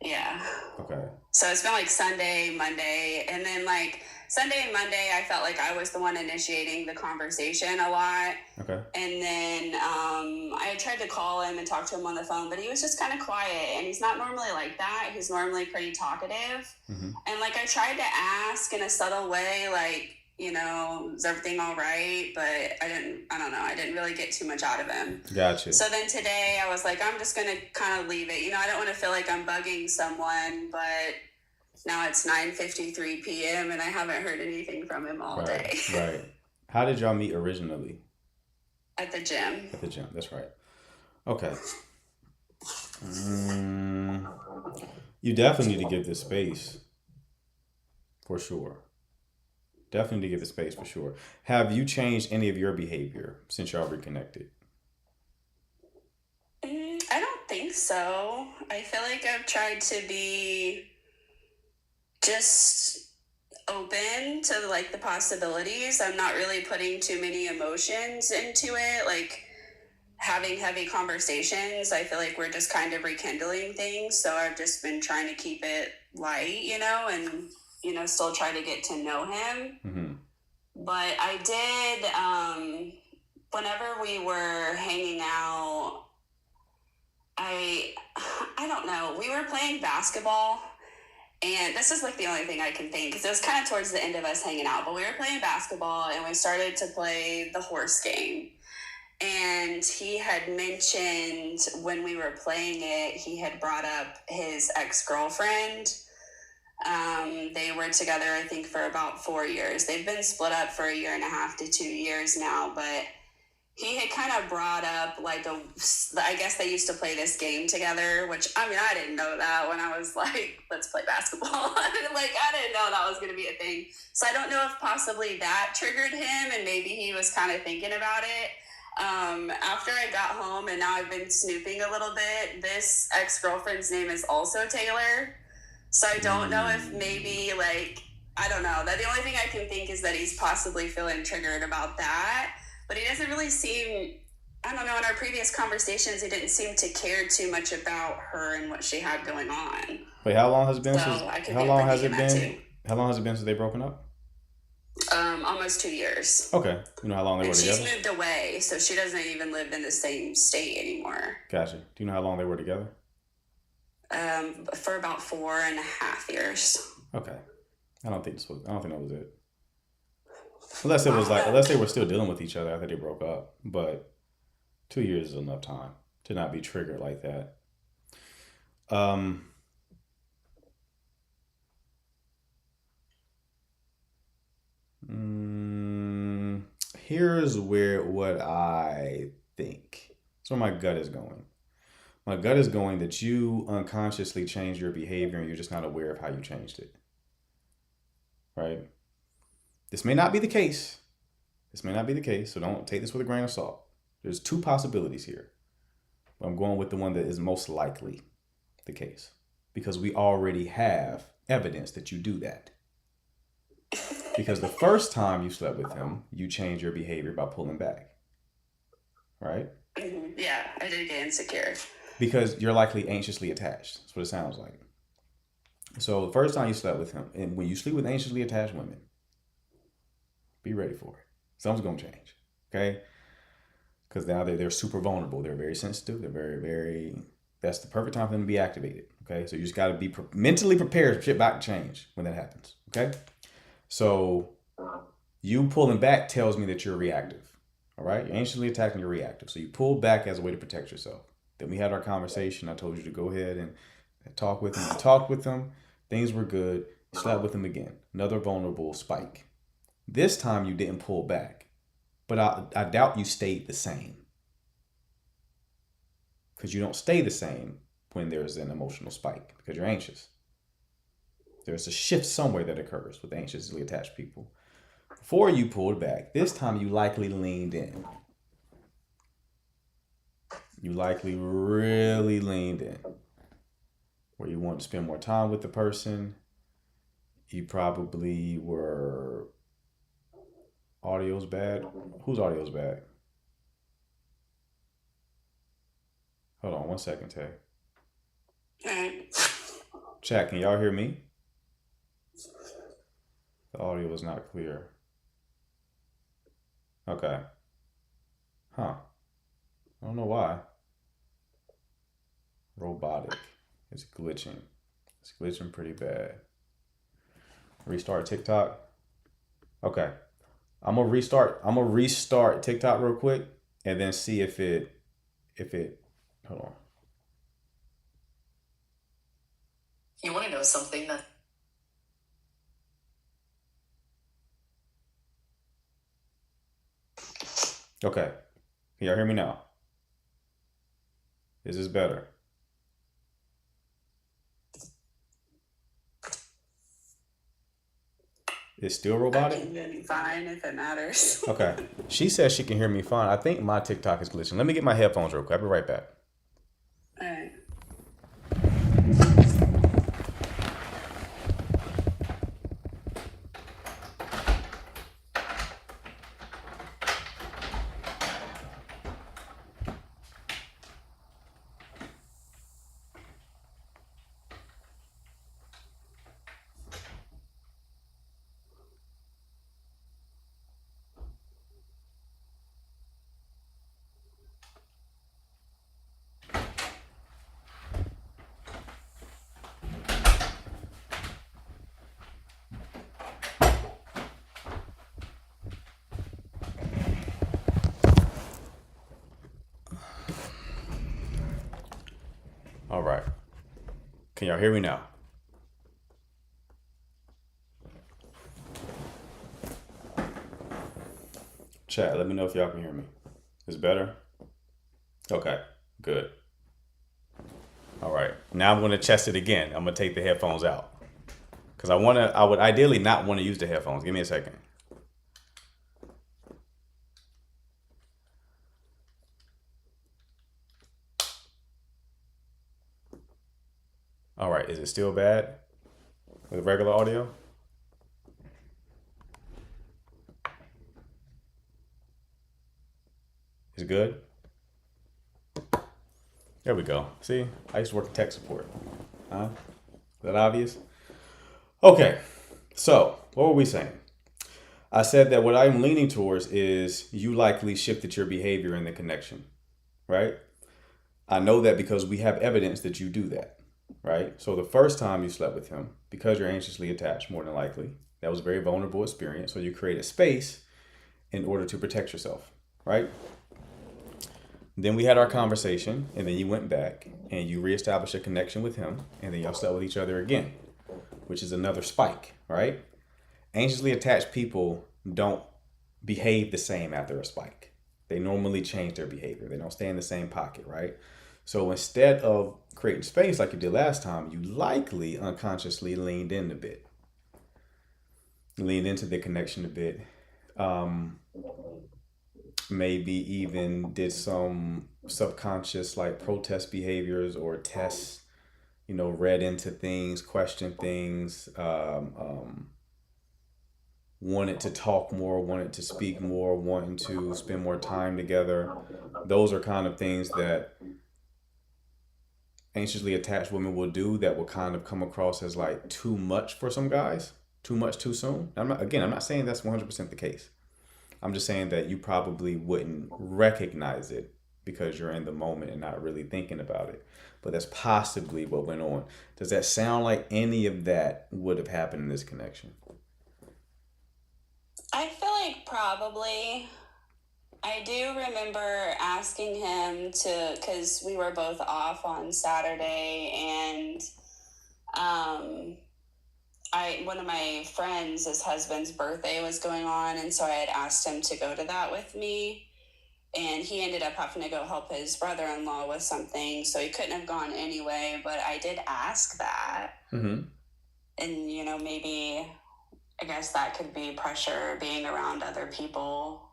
[SPEAKER 8] Yeah.
[SPEAKER 2] Okay.
[SPEAKER 8] So it's been like Sunday, Monday, and then like Sunday and Monday, I felt like I was the one initiating the conversation a lot.
[SPEAKER 2] Okay.
[SPEAKER 8] And then I tried to call him and talk to him on the phone, but he was just kind of quiet, and he's not normally like that. He's normally pretty talkative. And like I tried to ask in a subtle way, like, is everything all right? But I didn't really get too much out of him.
[SPEAKER 2] Gotcha.
[SPEAKER 8] So then today I was like, I'm just going to kind of leave it. I don't want to feel like I'm bugging someone, but now it's 9:53 p.m. and I haven't heard anything from him all day.
[SPEAKER 2] Right. How did y'all meet originally?
[SPEAKER 8] At the gym.
[SPEAKER 2] At the gym. That's right. Okay. You definitely need to give this space for sure. Definitely need to give it space for sure. Have you changed any of your behavior since y'all reconnected?
[SPEAKER 8] I don't think so. I feel like I've tried to be just open to like the possibilities. I'm not really putting too many emotions into it. Like having heavy conversations, I feel like we're just kind of rekindling things. So I've just been trying to keep it light, and still try to get to know him.
[SPEAKER 2] Mm-hmm.
[SPEAKER 8] But I did, whenever we were hanging out, I don't know, we were playing basketball, and this is like the only thing I can think, because it was kind of towards the end of us hanging out, but we were playing basketball and we started to play the horse game. And he had mentioned when we were playing it, he had brought up his ex-girlfriend. They were together, I think, for about 4 years. They've been split up for 1.5 to 2 years now, but he had kind of brought up like I guess they used to play this game together, which I didn't know that when I was like, let's play basketball. I didn't know that was going to be a thing. So I don't know if possibly that triggered him and maybe he was kind of thinking about it. After I got home and now I've been snooping a little bit, this ex-girlfriend's name is also Taylor. So I don't know if maybe I don't know. That the only thing I can think is that he's possibly feeling triggered about that. But he doesn't really seem, I don't know, in our previous conversations, he didn't seem to care too much about her and what she had going on.
[SPEAKER 2] Wait, how long has it been
[SPEAKER 8] How long has it
[SPEAKER 2] been since they broken up?
[SPEAKER 8] Almost 2 years.
[SPEAKER 2] Okay. You know how long they were together?
[SPEAKER 8] She's moved away, so she doesn't even live in the same state anymore.
[SPEAKER 2] Gotcha. Do you know how long they were together?
[SPEAKER 8] For about 4.5 years.
[SPEAKER 2] Okay. I don't think that was it. Unless they were still dealing with each other after they broke up. But 2 years is enough time to not be triggered like that. Here's what I think. That's where my gut is going. My gut is going that you unconsciously changed your behavior and you're just not aware of how you changed it. Right? This may not be the case. So don't take this with a grain of salt. There's 2 possibilities here. But I'm going with the one that is most likely the case. Because we already have evidence that you do that. Because the first time you slept with him, you changed your behavior by pulling back. Right?
[SPEAKER 8] Yeah, I did get insecure.
[SPEAKER 2] Because you're likely anxiously attached. That's what it sounds like. So the first time you slept with him, and when you sleep with anxiously attached women, be ready for it. Something's going to change. Okay? Because now they're super vulnerable. They're very sensitive. They're very, very... That's the perfect time for them to be activated. Okay? So you just got to be mentally prepared for shit about to change when that happens. Okay? So you pulling back tells me that you're reactive. All right? You're anxiously attached and you're reactive. So you pull back as a way to protect yourself. Then we had our conversation. I told you to go ahead and talk with him. You talked with him. Things were good. You slept with him again. Another vulnerable spike. This time you didn't pull back. But I doubt you stayed the same. Because you don't stay the same when there's an emotional spike. Because you're anxious. There's a shift somewhere that occurs with anxiously attached people. Before you pulled back, this time you likely leaned in. You likely really leaned in. Where you want to spend more time with the person. You probably were... Audio's bad. Whose audio's bad? Hold on 1 second, Tay. Chat, can y'all hear me? The audio is not clear. Okay. Huh. I don't know why. Robotic. It's glitching. It's glitching pretty bad. Restart TikTok. Okay. I'm gonna restart TikTok real quick and then see if it hold on.
[SPEAKER 9] You want to know something that
[SPEAKER 2] Okay. Can y'all hear me now? Is this better? It's still
[SPEAKER 8] I
[SPEAKER 2] robotic?
[SPEAKER 8] can hear you fine if it matters.
[SPEAKER 2] Okay. She says she can hear me fine. I think my TikTok is glitching. Let me get my headphones real quick. I'll be right back.
[SPEAKER 8] All right.
[SPEAKER 2] All right. Can y'all hear me now? Chat, let me know if y'all can hear me. Is better? Okay, good. All right. Now I'm going to test it again. I'm going to take the headphones out. Because I would ideally not want to use the headphones. Give me a second. All right, is it still bad with regular audio? Is it good? There we go. See, I used to work in tech support. Huh? Is that obvious? Okay, so what were we saying? I said that what I'm leaning towards is you likely shifted your behavior in the connection, right? I know that because we have evidence that you do that. Right? So the first time you slept with him, because you're anxiously attached, more than likely, that was a very vulnerable experience. So you created space in order to protect yourself, right? Then we had our conversation, and then you went back and you reestablished a connection with him, and then y'all slept with each other again, which is another spike, right? Anxiously attached people don't behave the same after a spike. They normally change their behavior. They don't stay in the same pocket, right? So instead of creating space like you did last time, you likely unconsciously leaned in a bit. Leaned into the connection a bit. Maybe even did some subconscious like protest behaviors or tests, read into things, questioned things, wanted to talk more, wanted to speak more, wanting to spend more time together. Those are kind of things that anxiously attached women will do that will kind of come across as like too much for some guys, too much too soon. I'm not saying that's 100% the case. I'm just saying that you probably wouldn't recognize it because you're in the moment and not really thinking about it. But that's possibly what went on. Does that sound like any of that would have happened in this connection?
[SPEAKER 8] I feel like probably. I do remember asking him to, because we were both off on Saturday, and one of my friends, his husband's birthday was going on, and so I had asked him to go to that with me, and he ended up having to go help his brother-in-law with something, so he couldn't have gone anyway, but I did ask that.
[SPEAKER 2] Mm-hmm.
[SPEAKER 8] And, maybe, I guess that could be pressure being around other people.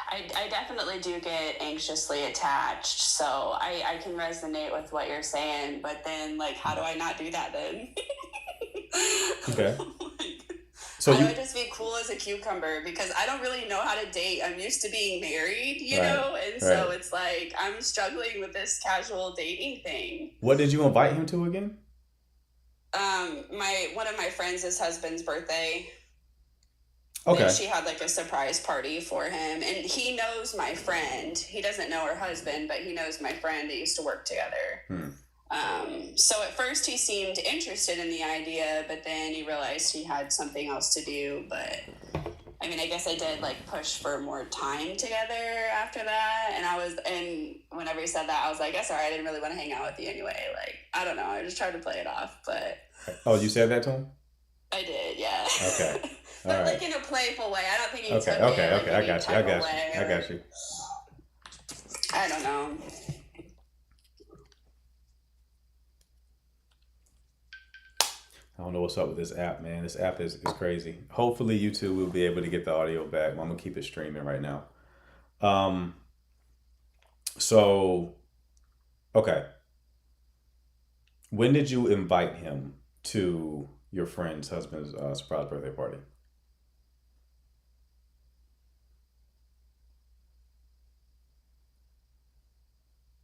[SPEAKER 8] I definitely do get anxiously attached, so I can resonate with what you're saying, but then, like, how do I not do that then?
[SPEAKER 2] Okay.
[SPEAKER 8] So how do I just be cool as a cucumber? Because I don't really know how to date. I'm used to being married, you know? And so it's like, I'm struggling with this casual dating thing.
[SPEAKER 2] What did you invite him to again?
[SPEAKER 8] One of my friends' husband's birthday.
[SPEAKER 2] Okay.
[SPEAKER 8] And she had like a surprise party for him, and he knows my friend. He doesn't know her husband, but he knows my friend. They used to work together. So at first he seemed interested in the idea, but then he realized he had something else to do. But I mean, I guess I did like push for more time together after that. And whenever he said that, I was like, sorry, I didn't really want to hang out with you anyway. Like, I don't know. I just tried to play it off, but.
[SPEAKER 2] Oh, you said that to him?
[SPEAKER 8] I did, yeah.
[SPEAKER 2] Okay.
[SPEAKER 8] But
[SPEAKER 2] right.
[SPEAKER 8] like in a playful way. I don't think he took
[SPEAKER 2] Okay.
[SPEAKER 8] it.
[SPEAKER 2] I got you.
[SPEAKER 8] I don't know.
[SPEAKER 2] I don't know what's up with this app, man. This app is crazy. Hopefully, you two will be able to get the audio back. I'm gonna keep it streaming right now. Um. So, okay. When did you invite him to your friend's husband's surprise birthday party?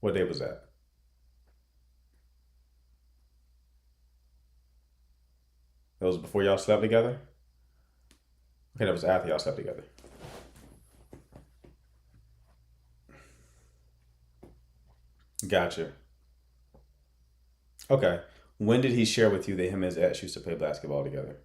[SPEAKER 2] What day was that? That was before y'all slept together? Okay, that was after y'all slept together. Gotcha. Okay. When did he share with you that him and his ex used to play basketball together?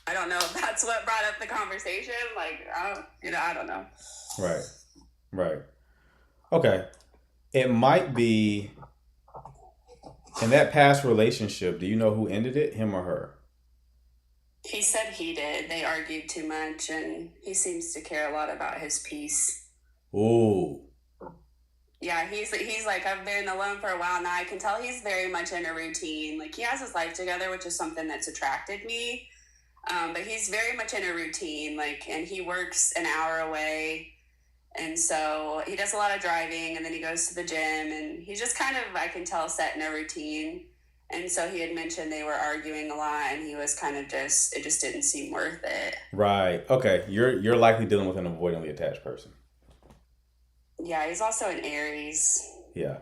[SPEAKER 8] I don't know if that's what brought up the conversation. Like, I don't know.
[SPEAKER 2] Right. Right. Okay. It might be in that past relationship. Do you know who ended it, him or her?
[SPEAKER 8] He said he did. They argued too much, and he seems to care a lot about his peace.
[SPEAKER 2] Ooh.
[SPEAKER 8] Yeah, he's like, I've been alone for a while now. I can tell he's very much in a routine. Like, he has his life together, which is something that's attracted me. But he's very much in a routine, like, and he works an hour away. And so he does a lot of driving, and then he goes to the gym, and he's just kind of, I can tell, set in a routine. And so he had mentioned they were arguing a lot, and he was kind of it just didn't seem worth it.
[SPEAKER 2] Right. Okay. You're likely dealing with an avoidantly attached person.
[SPEAKER 8] Yeah, he's also an Aries.
[SPEAKER 2] Yeah.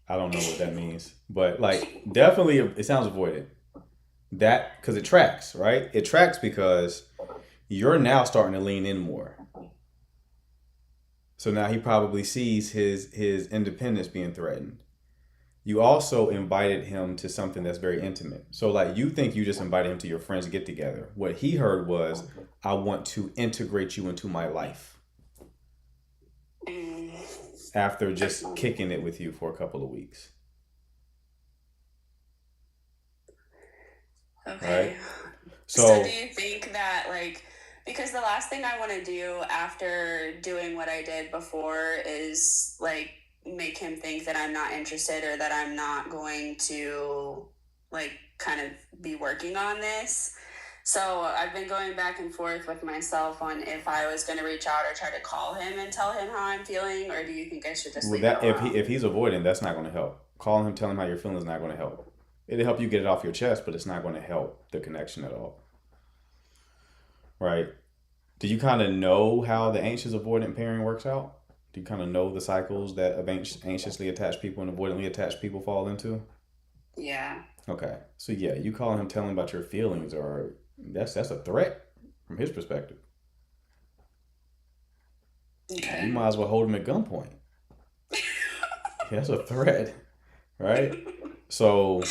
[SPEAKER 2] I don't know what that means, but like definitely it sounds avoidant. That because it tracks, right? It tracks because you're now starting to lean in more. So now he probably sees his independence being threatened. You also invited him to something that's very intimate. So like you think you just invited him to your friends get together. What he heard was, I want to integrate you into my life. After just kicking it with you for a couple of weeks.
[SPEAKER 8] Okay.
[SPEAKER 2] Right?
[SPEAKER 8] So do you think that, like, because the last thing I want to do after doing what I did before is, like, make him think that I'm not interested or that I'm not going to, like, kind of be working on this. So I've been going back and forth with myself on if I was going to reach out or try to call him and tell him how I'm feeling, or do you think I should just leave it alone?
[SPEAKER 2] If he's avoiding, that's not going to help. Calling him, telling him how you're feeling is not going to help. It'll help you get it off your chest, but it's not going to help the connection at all. Right? Do you kind of know how the anxious avoidant pairing works out? Do you kind of know the cycles that of anxiously attached people and avoidantly attached people fall into?
[SPEAKER 8] Yeah.
[SPEAKER 2] Okay. So yeah, you calling him, telling him about your feelings, or that's a threat from his perspective.
[SPEAKER 8] Okay.
[SPEAKER 2] You might as well hold him at gunpoint. That's a threat, right? So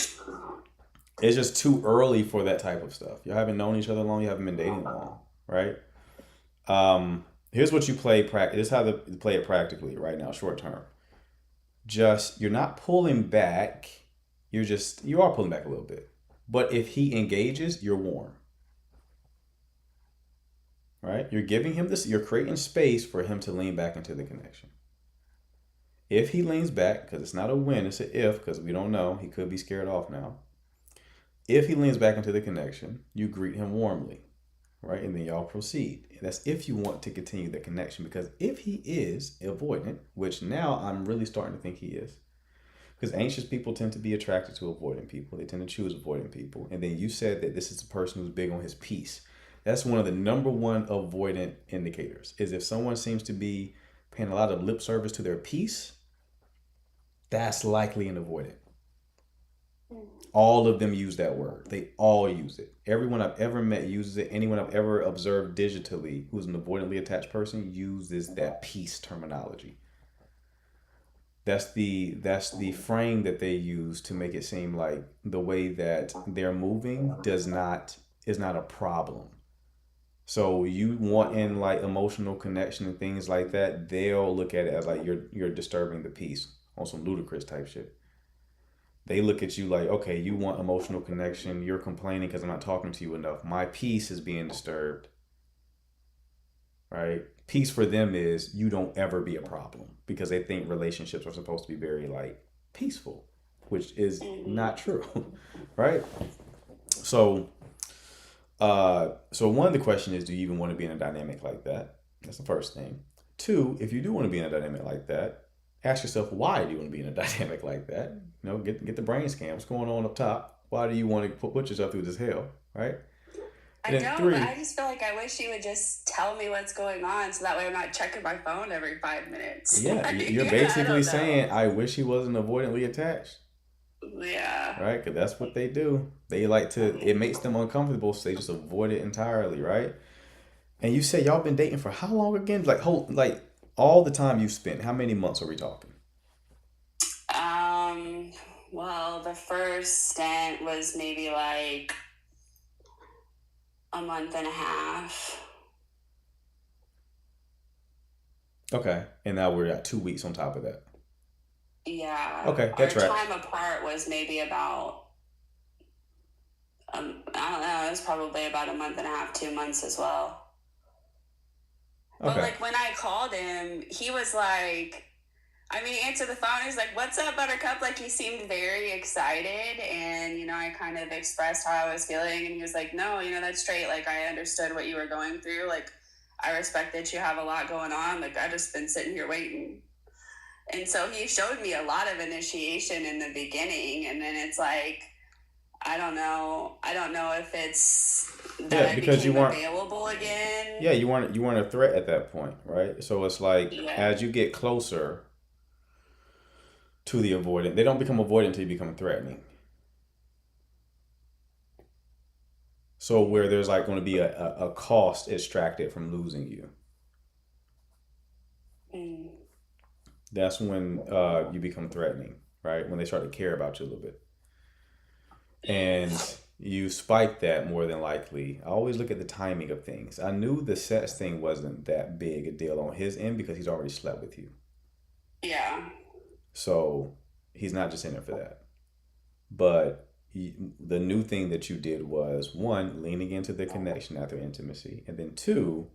[SPEAKER 2] it's just too early for that type of stuff. You haven't known each other long. You haven't been dating long, right? Here's what you play. This is how to play it practically right now, short term. Just you're not pulling back. You are pulling back a little bit. But if he engages, you're warm. Right? You're giving him this. You're creating space for him to lean back into the connection. If he leans back, because it's not a when, it's an if, because we don't know. He could be scared off now. If he leans back into the connection, you greet him warmly, right? And then y'all proceed. And that's if you want to continue the connection, because if he is avoidant, which now I'm really starting to think he is, because anxious people tend to be attracted to avoidant people. They tend to choose avoidant people. And then you said that this is a person who's big on his peace. That's one of the number one avoidant indicators, is if someone seems to be paying a lot of lip service to their peace, that's likely an avoidant. All of them use that word. They all use it. Everyone I've ever met uses it. Anyone I've ever observed digitally who's an avoidantly attached person uses that peace terminology. That's the frame that they use to make it seem like the way that they're moving is not a problem. So you want in like emotional connection and things like that, they'll look at it as like you're disturbing the peace on some ludicrous type shit. They look at you like, okay, you want emotional connection. You're complaining because I'm not talking to you enough. My peace is being disturbed, right? Peace for them is you don't ever be a problem because they think relationships are supposed to be very like peaceful, which is not true, right? So, so one of the question is, do you even want to be in a dynamic like that? That's the first thing. Two, if you do want to be in a dynamic like that, ask yourself, why do you want to be in a dynamic like that? You know, get the brain scan. What's going on up top? Why do you want to put yourself through this hell, right?
[SPEAKER 8] I
[SPEAKER 2] And
[SPEAKER 8] know,
[SPEAKER 2] then three,
[SPEAKER 8] but I just feel like I wish he would just tell me what's going on so that way I'm not checking my phone every 5 minutes.
[SPEAKER 2] yeah,
[SPEAKER 8] Like,
[SPEAKER 2] you're
[SPEAKER 8] I
[SPEAKER 2] basically
[SPEAKER 8] don't know.
[SPEAKER 2] saying, I wish he wasn't avoidantly attached,
[SPEAKER 8] Yeah.
[SPEAKER 2] right? Because that's what they do. They like to, it makes them uncomfortable, so they just avoid it entirely, right? And you said y'all been dating for how long again? Like, all the time you spent, how many months are we talking?
[SPEAKER 8] Well, the first stint was maybe like a month and a half.
[SPEAKER 2] Okay. And now we're at 2 weeks on top of that.
[SPEAKER 8] Yeah.
[SPEAKER 2] Okay,
[SPEAKER 8] Our
[SPEAKER 2] that tracks.
[SPEAKER 8] time apart was maybe about, I don't know, it was probably about a month and a half, 2 months as well. But
[SPEAKER 2] Okay.
[SPEAKER 8] like when I called him, he was like, I mean, he answered the phone. He's like, "What's up, Buttercup?" Like he seemed very excited, and I kind of expressed how I was feeling, and he was like, "No, that's straight. Like I understood what you were going through. Like I respect that you have a lot going on. Like I just been sitting here waiting." And so he showed me a lot of initiation in the beginning, and then it's like, I don't know if it's that
[SPEAKER 2] Yeah,
[SPEAKER 8] I
[SPEAKER 2] because you
[SPEAKER 8] became
[SPEAKER 2] weren't,
[SPEAKER 8] available again.
[SPEAKER 2] yeah, you weren't a threat at that point, right? So it's like,
[SPEAKER 8] Yeah.
[SPEAKER 2] as you get closer to the avoidant, they don't become avoidant until you become threatening. So where there's like going to be a cost extracted from losing you,
[SPEAKER 8] Mm.
[SPEAKER 2] that's when you become threatening, right? When they start to care about you a little bit. And you spike that more than likely. I always look at the timing of things. I knew the sex thing wasn't that big a deal on his end because he's already slept with you.
[SPEAKER 8] Yeah.
[SPEAKER 2] So he's not just in it for that. But the new thing that you did was, one, leaning into the connection after intimacy. And then two,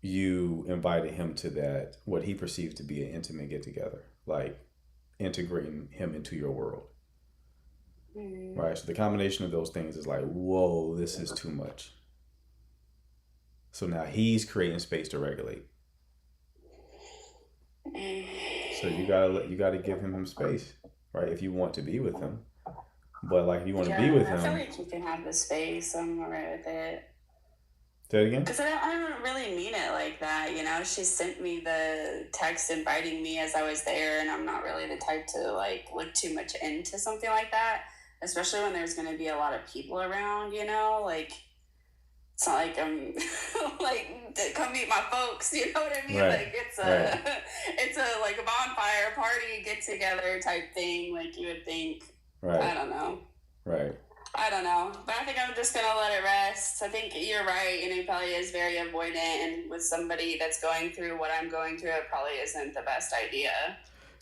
[SPEAKER 2] you invited him to that, what he perceives to be an intimate get together, like integrating him into your world.
[SPEAKER 8] Mm.
[SPEAKER 2] Right? So the combination of those things is like, whoa, this is too much. So now he's creating space to regulate. So you gotta give him space, right? If you want to be with him. But like if you want to be with
[SPEAKER 8] I feel
[SPEAKER 2] him,
[SPEAKER 8] like you can have the space. I'm alright with it.
[SPEAKER 2] say it again?
[SPEAKER 8] Because I don't really mean it like that, She sent me the text inviting me as I was there, and I'm not really the type to like look too much into something like that, especially when there's going to be a lot of people around. Like it's not like I'm like come meet my folks. You know what I mean?
[SPEAKER 2] Right.
[SPEAKER 8] Like it's a like a bonfire party get together type thing. Like you would think. I
[SPEAKER 2] Right,
[SPEAKER 8] don't know.
[SPEAKER 2] right.
[SPEAKER 8] I don't know, but I think I'm just gonna let it rest. I think you're right, and it probably is very avoidant. And with somebody that's going through what I'm going through, it probably isn't the best idea.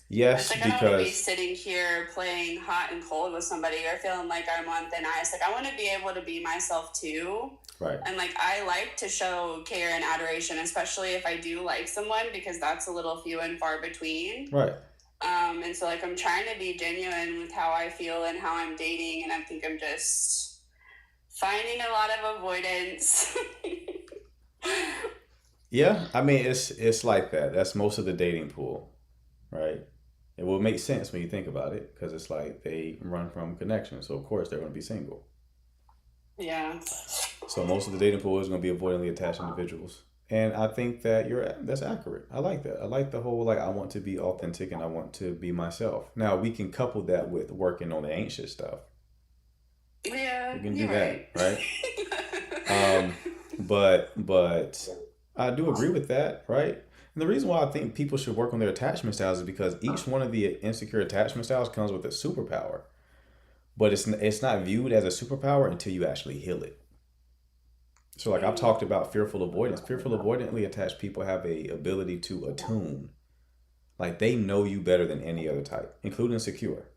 [SPEAKER 2] Yes,
[SPEAKER 8] It's like I don't want to be
[SPEAKER 2] because
[SPEAKER 8] sitting here playing hot and cold with somebody or feeling like I'm on thin ice. Like I want to be able to be myself too,
[SPEAKER 2] right,
[SPEAKER 8] and like I like to show care and adoration, especially if I do like someone, because that's a little few and far between.
[SPEAKER 2] right.
[SPEAKER 8] And so like I'm trying to be genuine with how I feel and how I'm dating, and I think I'm just finding a lot of avoidance.
[SPEAKER 2] Yeah, I mean it's like that. That's most of the dating pool, right? It will make sense when you think about it because it's like they run from connection, so of course they're going to be single.
[SPEAKER 8] Yeah.
[SPEAKER 2] So most of the dating pool is going to be avoidantly attached individuals, and I think that that's accurate. I like that. I like the whole like I want to be authentic and I want to be myself. Now we can couple that with working on the anxious stuff.
[SPEAKER 8] Yeah.
[SPEAKER 2] We can do
[SPEAKER 8] you're
[SPEAKER 2] that, right?
[SPEAKER 8] right?
[SPEAKER 2] But I do agree with that, right? And the reason why I think people should work on their attachment styles is because each one of the insecure attachment styles comes with a superpower. but it's not viewed as a superpower until you actually heal it. So like I've talked about fearful avoidance. Fearful avoidantly attached people have a ability to attune. Like they know you better than any other type, including secure.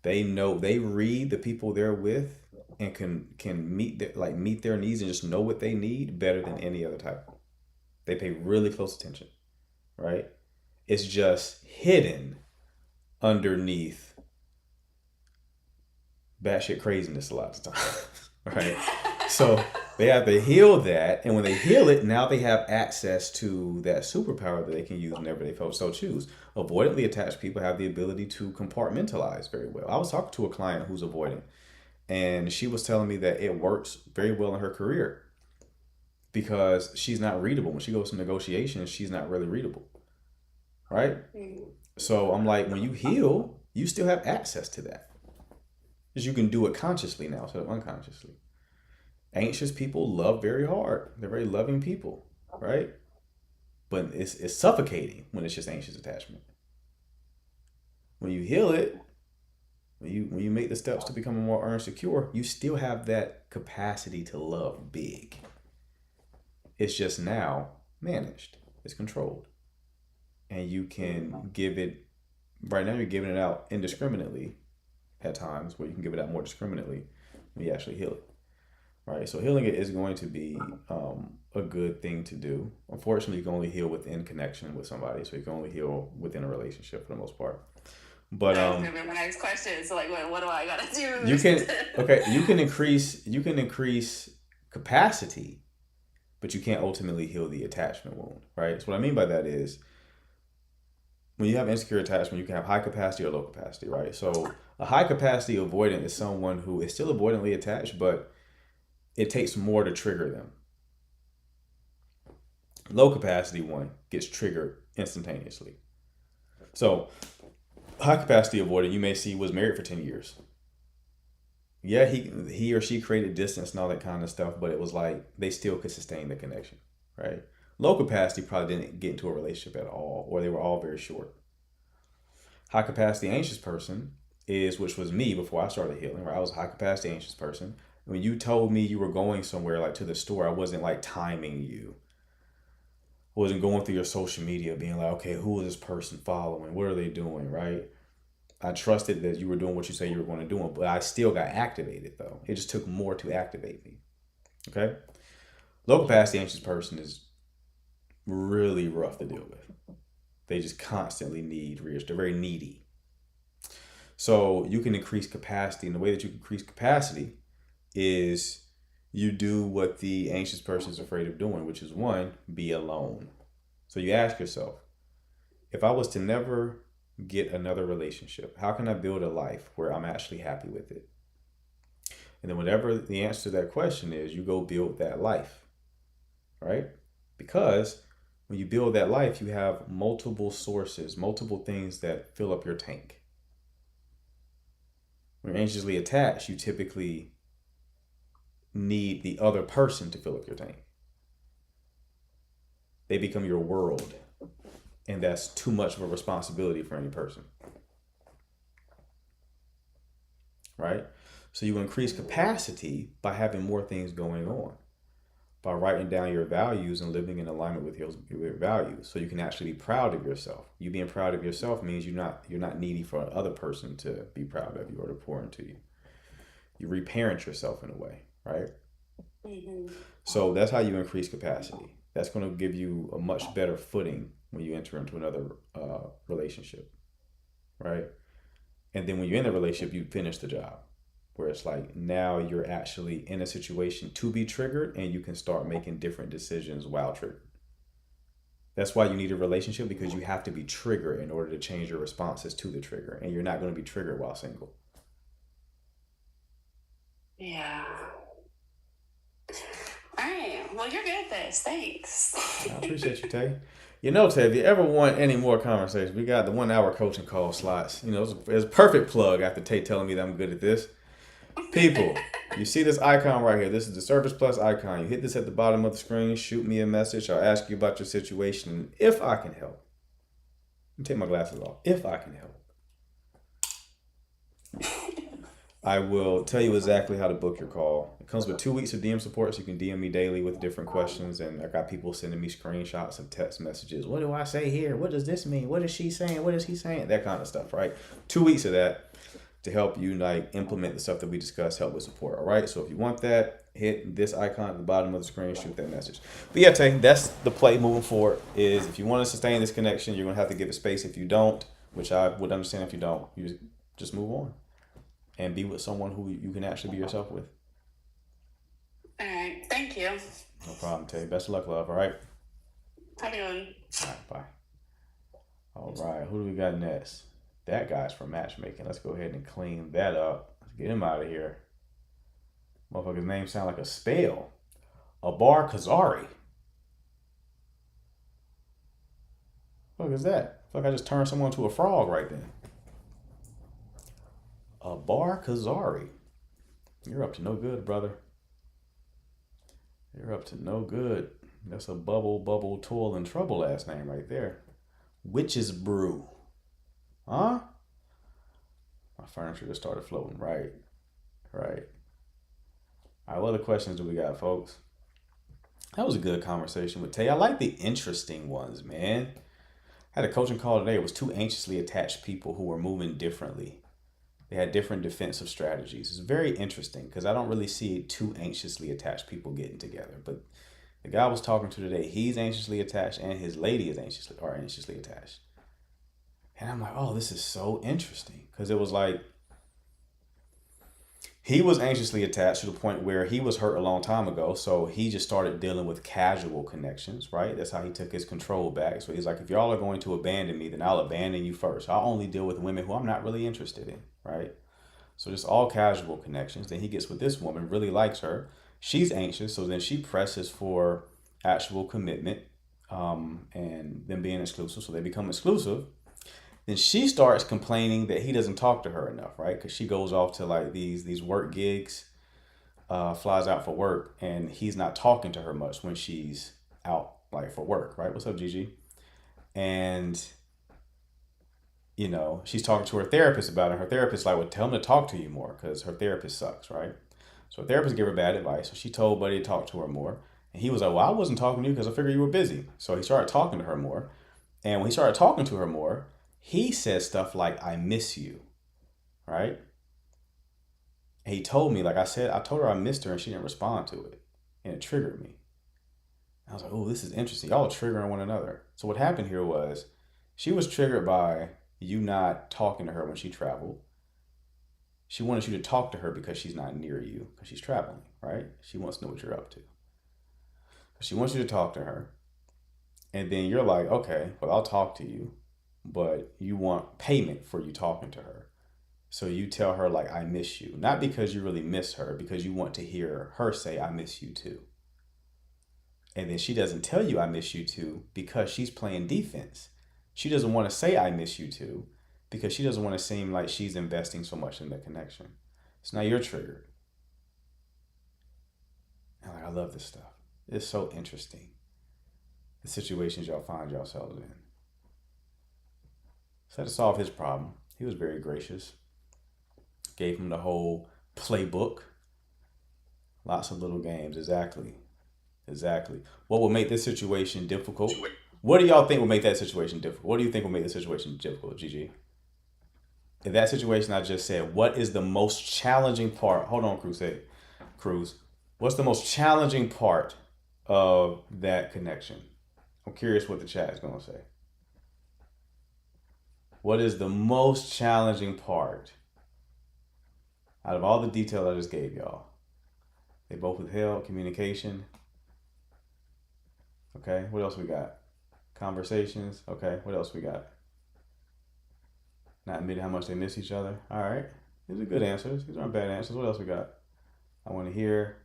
[SPEAKER 2] They read the people they're with and can meet their needs and just know what they need better than any other type. They pay really close attention, right? It's just hidden underneath batshit craziness a lot of the time, right? So they have to heal that, and when they heal it, now they have access to that superpower that they can use whenever they so choose. Avoidantly attached people have the ability to compartmentalize very well. I was talking to a client who's avoidant, and she was telling me that it works very well in her career because she's not readable. When she goes to negotiations, she's not really readable, right? So I'm like, when you heal, you still have access to that because you can do it consciously now instead of unconsciously. Anxious people love very hard. They're very loving people, right? But it's suffocating when it's just anxious attachment. When you heal it, when you make the steps to become more earned secure, you still have that capacity to love big. It's just now managed. It's controlled. And you can give it, right now you're giving it out indiscriminately at times, where you can give it out more discriminately when you actually heal it. Right, so healing it is going to be a good thing to do. Unfortunately, you can only heal within connection with somebody, so you can only heal within a relationship for the most part. But
[SPEAKER 8] that was gonna be my next question. So like, what do I gotta do?
[SPEAKER 2] You can increase capacity, but you can't ultimately heal the attachment wound. Right. So what I mean by that is, when you have insecure attachment, you can have high capacity or low capacity. Right. So a high capacity avoidant is someone who is still avoidantly attached, but it takes more to trigger them. Low capacity one gets triggered instantaneously. So high capacity avoidant, you may see, was married for 10 years. Yeah, he or she created distance and all that kind of stuff, but it was like they still could sustain the connection, right? Low capacity probably didn't get into a relationship at all, or they were all very short. High capacity anxious person which was me before I started healing, right? I was a high capacity anxious person. When you told me you were going somewhere like to the store, I wasn't like timing you. I wasn't going through your social media being like, okay, who is this person following? What are they doing, right? I trusted that you were doing what you say you were going to do, but I still got activated though. It just took more to activate me. Okay? Low capacity anxious person is really rough to deal with. They just constantly need reassurance. They're very needy. So you can increase capacity, and the way that you increase capacity is you do what the anxious person is afraid of doing, which is one, be alone. So you ask yourself, if I was to never get another relationship, how can I build a life where I'm actually happy with it? And then whatever the answer to that question is, you go build that life, right? Because when you build that life, you have multiple sources, multiple things that fill up your tank. When you're anxiously attached, you typically need the other person to fill up your tank. They become your world, and that's too much of a responsibility for any person, right? So you increase capacity by having more things going on, by writing down your values and living in alignment with your values, so you can actually be proud of yourself. You being proud of yourself means you're not needy for another person to be proud of you or to pour into you. You reparent yourself in a way, right? Mm-hmm. So that's how you increase capacity. That's going to give you a much better footing when you enter into another relationship, right? And then when you're in the relationship, you finish the job, where it's like now you're actually in a situation to be triggered, and you can start making different decisions while triggered. That's why you need a relationship, because you have to be triggered in order to change your responses to the trigger, and you're not going to be triggered while single.
[SPEAKER 8] Yeah. All right. Well, you're good at this. Thanks.
[SPEAKER 2] I appreciate you, Tay. You know, Tay, if you ever want any more conversations, we got the 1 hour coaching call slots. You know, it's a perfect plug after Tay telling me that I'm good at this. People, you see this icon right here. This is the Service Plus icon. You hit this at the bottom of the screen. Shoot me a message. I'll ask you about your situation. And if I can help, let me take my glasses off. If I can help, I will tell you exactly how to book your call. It comes with 2 weeks of DM support, so you can DM me daily with different questions. And I got people sending me screenshots of text messages. What do I say here? What does this mean? What is she saying? What is he saying? That kind of stuff, right? 2 weeks of that to help you like implement the stuff that we discussed, help with support. All right. So if you want that, hit this icon at the bottom of the screen, shoot that message. But yeah, Tay, that's the play moving forward. Is if you want to sustain this connection, you're gonna have to give it space. If you don't, which I would understand if you don't, you just move on and be with someone who you can actually be yourself with.
[SPEAKER 8] All right. Thank you.
[SPEAKER 2] No problem, Tay. Best of luck, love. All right.
[SPEAKER 8] Have a good one.
[SPEAKER 2] All right. Bye. All right. Who do we got next? That guy's from matchmaking. Let's go ahead and clean that up. Let's get him out of here. Motherfucker's name sound like a spell. Abar Kazari. What is that? I feel like I just turned someone to a frog right then. Abar Kazari. You're up to no good, brother. You're up to no good. That's a bubble, toil, and trouble last name right there. Witch's Brew. Huh? My furniture just started floating. Right. All right, what other questions do we got, folks? That was a good conversation with Tay. I like the interesting ones, man. I had a coaching call today. It was 2 anxiously attached people who were moving differently. They had different defensive strategies. It's very interesting because I don't really see 2 anxiously attached people getting together. But the guy I was talking to today, he's anxiously attached and his lady is anxiously attached. And I'm like, oh, this is so interesting. Because it was like, he was anxiously attached to the point where he was hurt a long time ago. So he just started dealing with casual connections, right? That's how he took his control back. So he's like, if y'all are going to abandon me, then I'll abandon you first. I'll only deal with women who I'm not really interested in, right? So just all casual connections. Then he gets with this woman, really likes her. She's anxious. So then she presses for actual commitment and them being exclusive. So they become exclusive. Then she starts complaining that he doesn't talk to her enough, right? Because she goes off to like these work gigs, flies out for work, and he's not talking to her much when she's out like for work, right? What's up, Gigi? And you know, she's talking to her therapist about it. Her therapist like, well, tell him to talk to you more because her therapist sucks, right? So her therapist gave her bad advice. So she told Buddy to talk to her more. And he was like, well, I wasn't talking to you because I figured you were busy. So he started talking to her more. And when he started talking to her more, he said stuff like, I miss you, right? And he told me, like I said, I told her I missed her and she didn't respond to it. And it triggered me. I was like, oh, this is interesting. Y'all are triggering one another. So what happened here was she was triggered by you not talking to her when she traveled. She wanted you to talk to her because she's not near you, because she's traveling, right? She wants to know what you're up to. She wants you to talk to her. And then you're like, okay, well, I'll talk to you. But you want payment for you talking to her. So you tell her like, I miss you. Not because you really miss her, because you want to hear her say, I miss you too. And then she doesn't tell you I miss you too because she's playing defense. She doesn't want to say I miss you too because she doesn't want to seem like she's investing so much in the connection. So now you're triggered. And like, I love this stuff. It's so interesting. The situations y'all find yourselves in. So to solve his problem, he was very gracious. Gave him the whole playbook. Lots of little games. Exactly. What will make this situation difficult? What do y'all think will make that situation difficult? What do you think will make the situation difficult, Gigi? In that situation I just said, what is the most challenging part? Hold on, Cruz. What's the most challenging part of that connection? I'm curious what the chat is going to say. What is the most challenging part out of all the detail I just gave y'all? They both withheld communication. Okay, what else we got? Conversations. Okay, what else we got? Not admitting how much they miss each other. All right, these are good answers. These aren't bad answers. What else we got? I want to hear.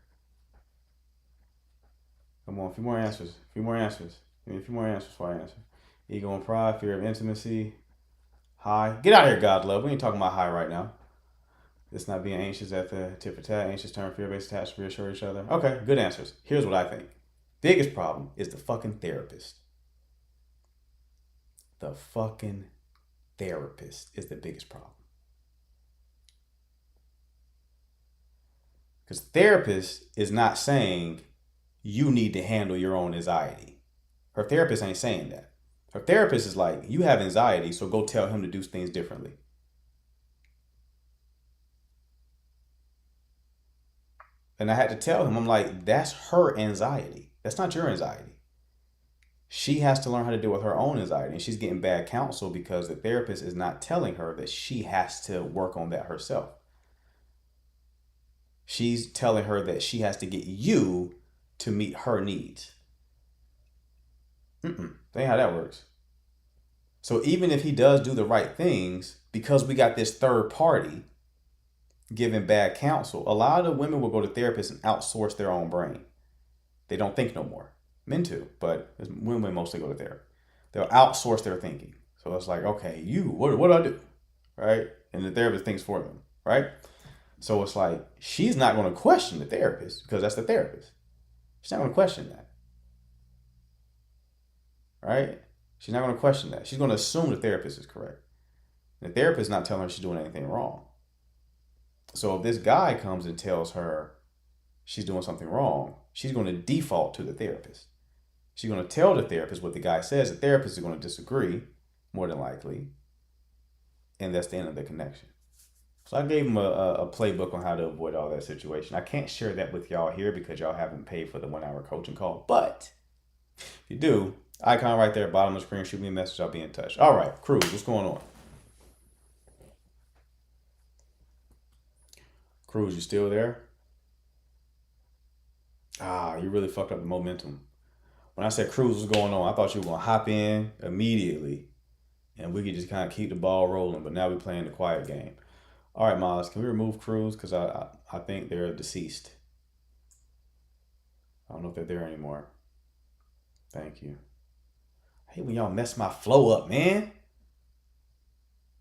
[SPEAKER 2] Come on, a few more answers. Give me a few more answers before I answer. Ego and pride, fear of intimacy. High. Get out of here, God love. We ain't talking about high right now. It's not being anxious at the tit for tat. Anxious term, fear-based attached, reassure each other. Okay, good answers. Here's what I think. Biggest problem is the fucking therapist. The fucking therapist is the biggest problem. Because the therapist is not saying you need to handle your own anxiety. Her therapist ain't saying that. Her therapist is like, you have anxiety, so go tell him to do things differently. And I had to tell him, I'm like, that's her anxiety. That's not your anxiety. She has to learn how to deal with her own anxiety. And she's getting bad counsel because the therapist is not telling her that she has to work on that herself. She's telling her that she has to get you to meet her needs. That ain't how that works. So even if he does do the right things, because we got this third party giving bad counsel, a lot of women will go to therapists and outsource their own brain. They don't think no more. Men too, but women mostly go to therapy. They'll outsource their thinking. So it's like, okay, what do I do? Right? And the therapist thinks for them, right? So it's like, she's not going to question the therapist because that's the therapist. She's not going to question that. Right? She's not going to question that. She's going to assume the therapist is correct. The therapist is not telling her she's doing anything wrong. So if this guy comes and tells her she's doing something wrong, she's going to default to the therapist. She's going to tell the therapist what the guy says. The therapist is going to disagree, more than likely. And that's the end of the connection. So I gave him a playbook on how to avoid all that situation. I can't share that with y'all here because y'all haven't paid for the 1-hour coaching call. But if you do, icon right there, bottom of the screen, shoot me a message. I'll be in touch. All right, Cruz, what's going on? Cruz, you still there? You really fucked up the momentum. When I said Cruz was going on, I thought you were going to hop in immediately and we could just kind of keep the ball rolling. But now we're playing the quiet game. All right, Miles, can we remove Cruz? Because I think they're deceased. I don't know if they're there anymore. Thank you. I hate when y'all mess my flow up, man.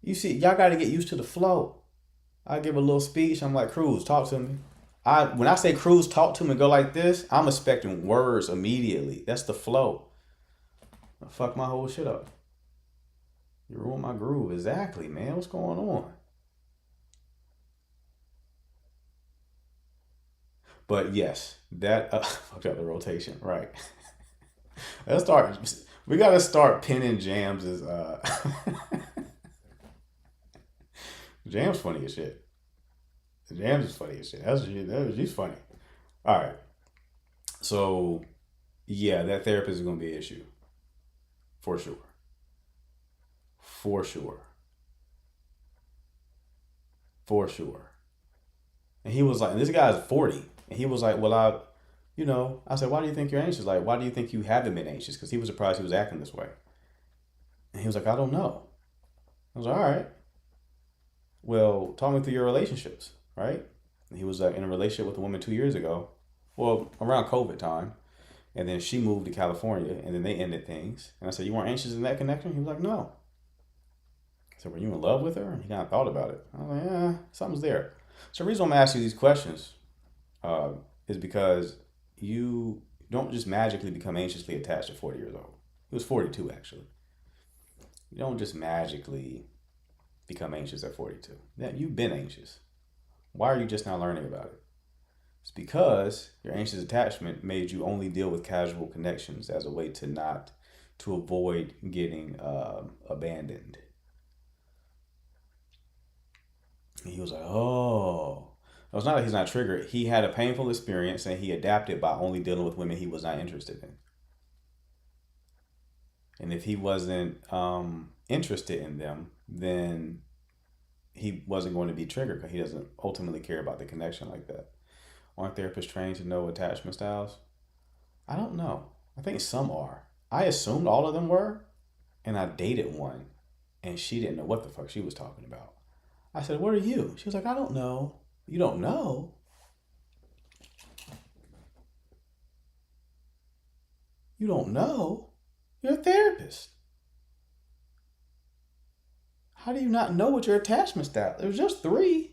[SPEAKER 2] You see, y'all got to get used to the flow. I give a little speech. I'm like, Cruz, talk to me. When I say Cruz, talk to me, go like this, I'm expecting words immediately. That's the flow. I fuck my whole shit up. You ruined my groove. Exactly, man. What's going on? But yes, that fucked up the rotation, right? Let's start. We gotta start pinning Jams as Jams funny as shit. Jams is funny as shit. She's funny. All right. So yeah, that therapist is gonna be an issue. For sure. For sure. For sure. And he was like, and this guy's 40. And he was like, well, I said, why do you think you're anxious? Like, why do you think you haven't been anxious? Because he was surprised he was acting this way. And he was like, I don't know. I was like, all right. Well, talk me through your relationships, right? And he was in a relationship with a woman 2 years ago. Well, around COVID time. And then she moved to California and then they ended things. And I said, you weren't anxious in that connection? He was like, no. I said, were you in love with her? And he kind of thought about it. I was like, yeah, something's there. So the reason I'm asking you these questions is because you don't just magically become anxiously attached at 40 years old. He was 42, actually. You don't just magically become anxious at 42. Yeah, you've been anxious. Why are you just now learning about it? It's because your anxious attachment made you only deal with casual connections as a way to avoid getting abandoned. And he was like, oh. It was not that he's not triggered. He had a painful experience and he adapted by only dealing with women he was not interested in. And if he wasn't interested in them, then he wasn't going to be triggered because he doesn't ultimately care about the connection like that. Aren't therapists trained to know attachment styles? I don't know. I think some are. I assumed all of them were, and I dated one, and she didn't know what the fuck she was talking about. I said, what are you? She was like, I don't know. You don't know? You don't know? You're a therapist. How do you not know what your attachment style? There's just 3.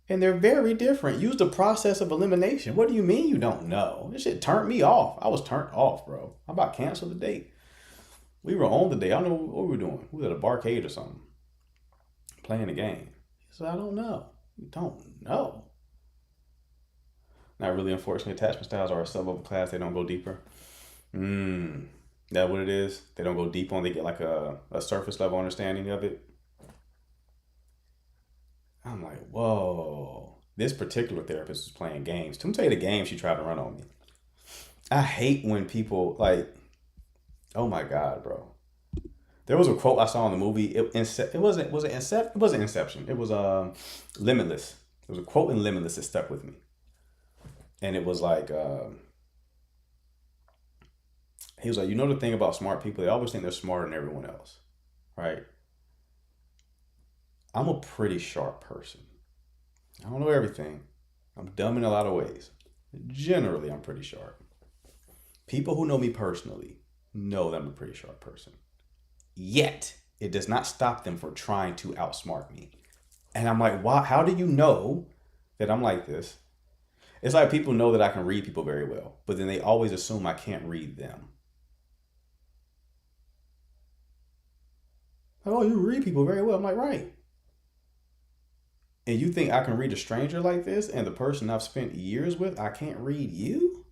[SPEAKER 2] And they're very different. Use the process of elimination. What do you mean you don't know? This shit turned me off. I was turned off, bro. How about cancel the date? We were on the date. I don't know what we were doing. We were at a barcade or something. Playing a game. He said, I don't know. You don't know. Not really, unfortunately. Attachment styles are a sub-level class. They don't go deeper. That what it is? They don't go deep on. They get like a surface level understanding of it. I'm like, whoa. This particular therapist was playing games. To tell you the game she tried to run on me. I hate when people like, oh my God, bro. There was a quote I saw in the movie. It wasn't Inception. It was Limitless. There was a quote in Limitless that stuck with me. And it was like, he was like, you know the thing about smart people, they always think they're smarter than everyone else, right? I'm a pretty sharp person. I don't know everything. I'm dumb in a lot of ways. Generally, I'm pretty sharp. People who know me personally know that I'm a pretty sharp person. Yet, it does not stop them from trying to outsmart me. And I'm like, why? How do you know that I'm like this? It's like people know that I can read people very well, but then they always assume I can't read them. Like, oh, you read people very well. I'm like, right. And you think I can read a stranger like this and the person I've spent years with, I can't read you?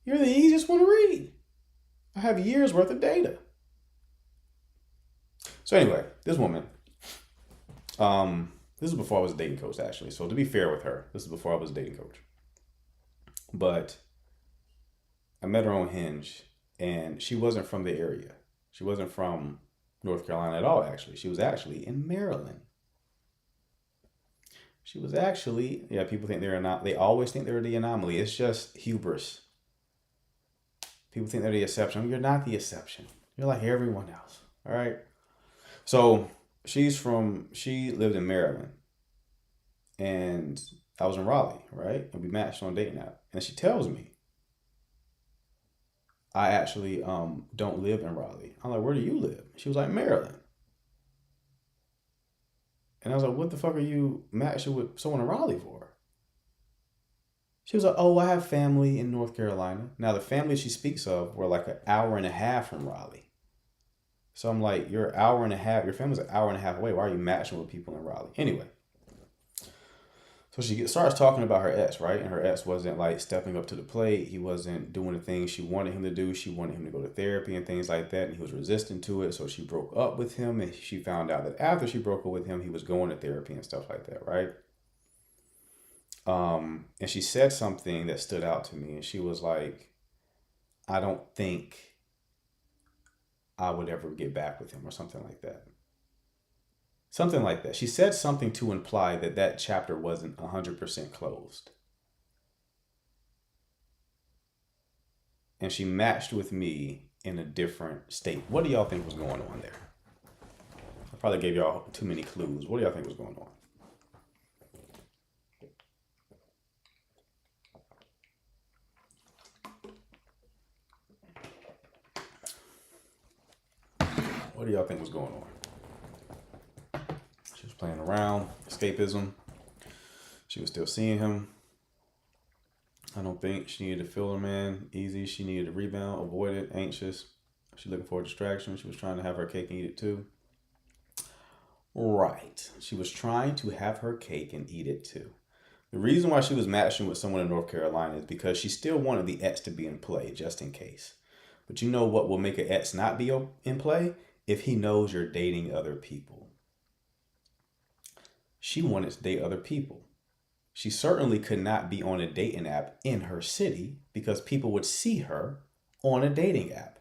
[SPEAKER 2] You're the easiest one to read. I have years worth of data. So anyway, this woman, this is before I was a dating coach, actually. So to be fair with her, this is before I was a dating coach. But I met her on Hinge, and she wasn't from the area. She wasn't from North Carolina at all, actually. She was actually in Maryland. She was actually, yeah, people think they always think they're the anomaly. It's just hubris. People think they're the exception. You're not the exception. You're like everyone else. All right. So she lived in Maryland, and I was in Raleigh, right? And we matched on a dating app. And she tells me, I actually don't live in Raleigh. I'm like, where do you live? She was like, Maryland. And I was like, what the fuck are you matching with someone in Raleigh for? She was like, oh, I have family in North Carolina. Now, the family she speaks of were like an hour and a half from Raleigh. So I'm like, your family's an hour and a half away. Why are you matching with people in Raleigh? Anyway. So she starts talking about her ex, right? And her ex wasn't like stepping up to the plate. He wasn't doing the things she wanted him to do. She wanted him to go to therapy and things like that. And he was resistant to it. So she broke up with him. And she found out that after she broke up with him, he was going to therapy and stuff like that, right? And she said something that stood out to me. And she was like, I don't think I would ever get back with him, or something like that. Something like that. She said something to imply that that chapter wasn't 100% closed. And she matched with me in a different state. What do y'all think was going on there? I probably gave y'all too many clues. What do y'all think was going on? What do y'all think was going on? She was playing around, escapism. She was still seeing him. I don't think she needed to fill him in easy. She needed to rebound, avoid it, anxious. She looking for a distraction. She was trying to have her cake and eat it too. Right. She was trying to have her cake and eat it too. The reason why she was matching with someone in North Carolina is because she still wanted the ex to be in play, just in case. But you know what will make an ex not be in play? If he knows you're dating other people. She wanted to date other people. She certainly could not be on a dating app in her city because people would see her on a dating app.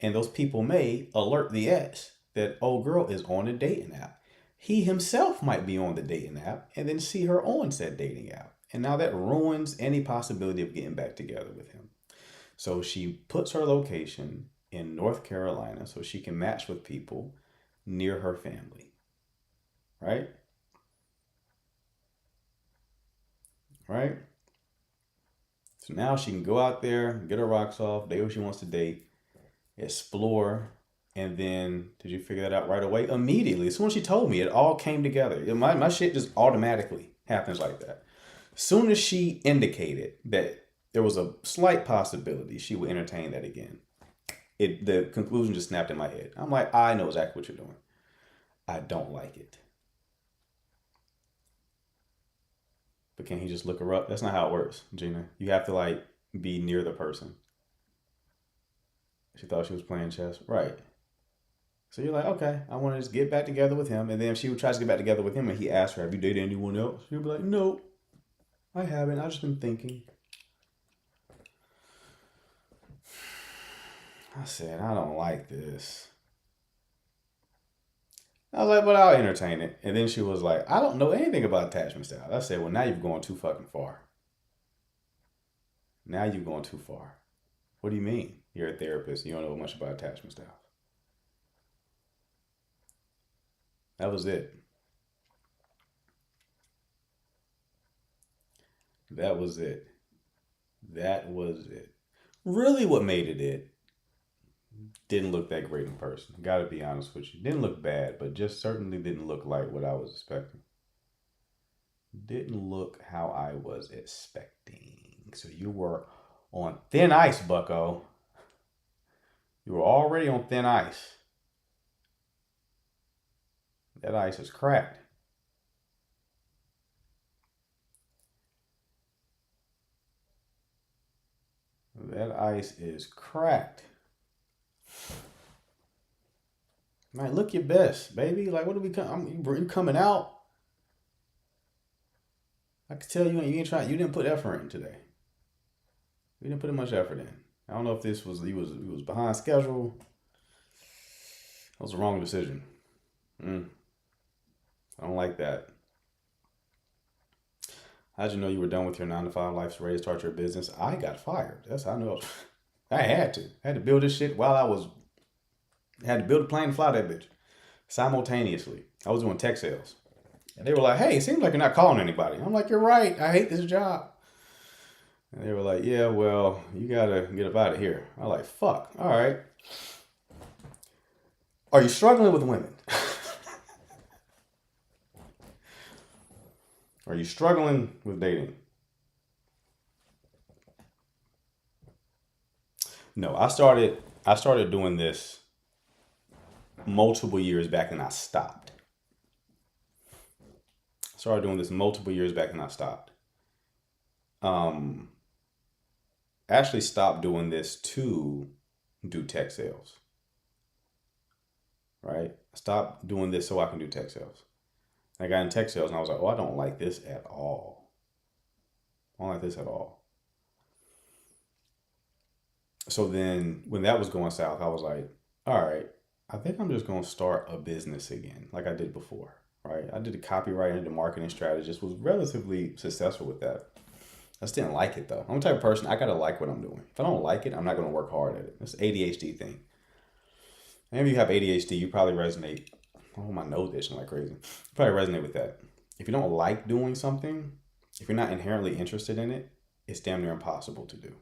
[SPEAKER 2] And those people may alert the ex that old girl is on a dating app. He himself might be on the dating app and then see her on said dating app. And now that ruins any possibility of getting back together with him. So she puts her location in North Carolina so she can match with people near her family. Right? Right? So now she can go out there, get her rocks off, date who she wants to date, explore, and then, did you figure that out right away? Immediately. As soon as she told me, it all came together. My shit just automatically happens like that. As soon as she indicated that there was a slight possibility she would entertain that again, the conclusion just snapped in my head. I'm like, I know exactly what you're doing. I don't like it. But can he just look her up? That's not how it works, Gina. You have to like be near the person. She thought she was playing chess. Right. So you're like, okay, I want to just get back together with him. And then if she tries to get back together with him and he asks her, have you dated anyone else? She'll be like, no, I haven't. I've just been thinking. I said, I don't like this. I was like, but I'll entertain it. And then she was like, I don't know anything about attachment styles. I said, well, now you've gone too fucking far. Now you've gone too far. What do you mean? You're a therapist. You don't know much about attachment styles. That was it. That was it. That was it. Really what made it didn't look that great in person. Gotta be honest with you. Didn't look bad, but just certainly didn't look like what I was expecting. Didn't look how I was expecting. So you were on thin ice, bucko. You were already on thin ice. That ice is cracked. That ice is cracked. Man, look your best, baby. Like, what are we you coming out? I could tell you ain't trying. You didn't put effort in today. You didn't put much effort in. I don't know if this was he was behind schedule. That was the wrong decision. I don't like that. How'd you know you were done with your 9-to-5 life ready to start your business? I got fired. That's how I knew. I had to build this shit while I had to build a plane and fly that bitch simultaneously. I was doing tech sales. And they were like, hey, it seems like you're not calling anybody. I'm like, you're right. I hate this job. And they were like, yeah, well, you got to get up out of here. I was like, fuck. All right. Are you struggling with women? Are you struggling with dating? No, I started doing this multiple years back and I stopped. Actually stopped doing this to do tech sales. Right? I stopped doing this so I can do tech sales. I got in tech sales and I was like, oh, I don't like this at all. So then when that was going south, I was like, all right, I think I'm just going to start a business again like I did before, right? I did a copywriting and the marketing strategist, was relatively successful with that. I just didn't like it though. I'm the type of person, I got to like what I'm doing. If I don't like it, I'm not going to work hard at it. It's an ADHD thing. Maybe you have ADHD, you probably resonate. Oh, my nose itching like crazy. You probably resonate with that. If you don't like doing something, if you're not inherently interested in it, it's damn near impossible to do.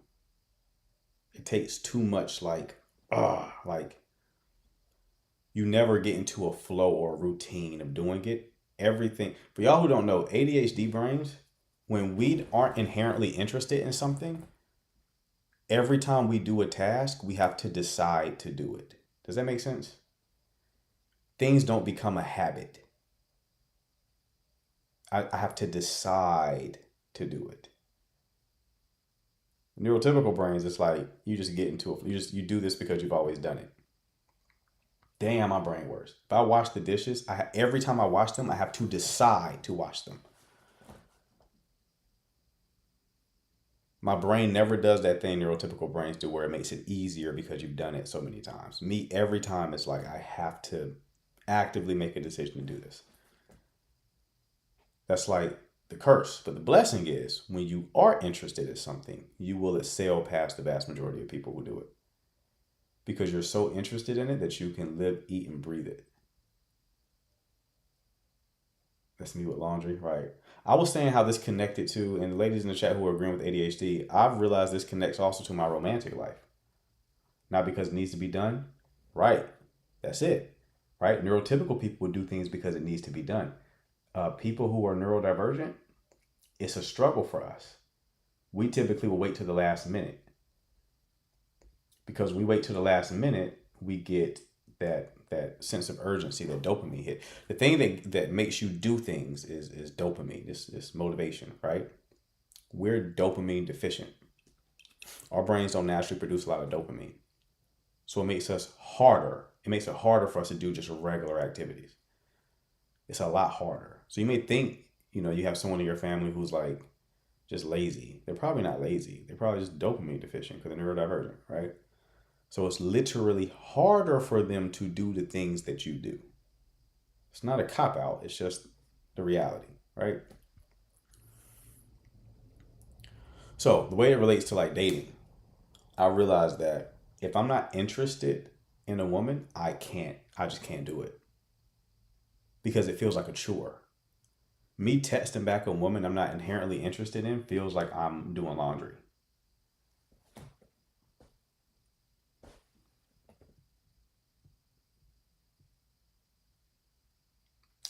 [SPEAKER 2] It takes too much like you never get into a flow or a routine of doing it. Everything, for y'all who don't know, ADHD brains, when we aren't inherently interested in something, every time we do a task, we have to decide to do it. Does that make sense? Things don't become a habit. I have to decide to do it. Neurotypical brains, it's like you just get into it. You do this because you've always done it. Damn, my brain works. If I wash the dishes, every time I wash them, I have to decide to wash them. My brain never does that thing neurotypical brains do where it makes it easier because you've done it so many times. Me, every time it's like I have to actively make a decision to do this. That's like the curse. But the blessing is when you are interested in something, you will excel past the vast majority of people who do it. Because you're so interested in it that you can live, eat, and breathe it. That's me with laundry, right? I was saying how this connected to, and the ladies in the chat who are agreeing with ADHD, I've realized this connects also to my romantic life. Not because it needs to be done. Right. That's it. Right? Neurotypical people would do things because it needs to be done. People who are neurodivergent, it's a struggle for us. We typically will wait to the last minute. Because we wait to the last minute, we get that that sense of urgency, that dopamine hit. The thing that makes you do things is dopamine, this motivation, right? We're dopamine deficient. Our brains don't naturally produce a lot of dopamine. So it makes us harder. It makes it harder for us to do just regular activities. It's a lot harder. So you may think, you have someone in your family who's like just lazy. They're probably not lazy. They're probably just dopamine deficient because they're neurodivergent, right? So it's literally harder for them to do the things that you do. It's not a cop-out. It's just the reality, right? So the way it relates to like dating, I realized that if I'm not interested in a woman, I just can't do it. Because it feels like a chore. Me texting back a woman I'm not inherently interested in feels like I'm doing laundry.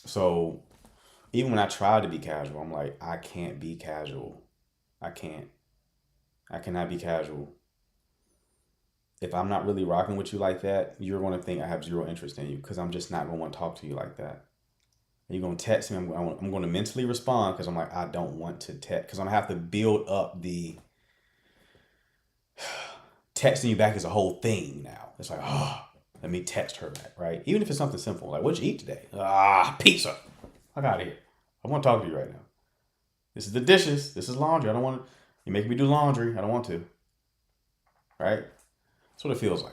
[SPEAKER 2] So even when I try to be casual, I'm like, I can't be casual. I cannot be casual. If I'm not really rocking with you like that, you're going to think I have zero interest in you because I'm just not going to want to talk to you like that. You're going to text me. I'm going to mentally respond because I'm like, I don't want to text because I'm going to have to build up the texting you back is a whole thing now. It's like, let me text her back, right? Even if it's something simple, like, what'd you eat today? Pizza. Fuck out of here. I want to talk to you right now. This is the dishes. This is laundry. I don't want to. You make me do laundry. I don't want to. Right? That's what it feels like.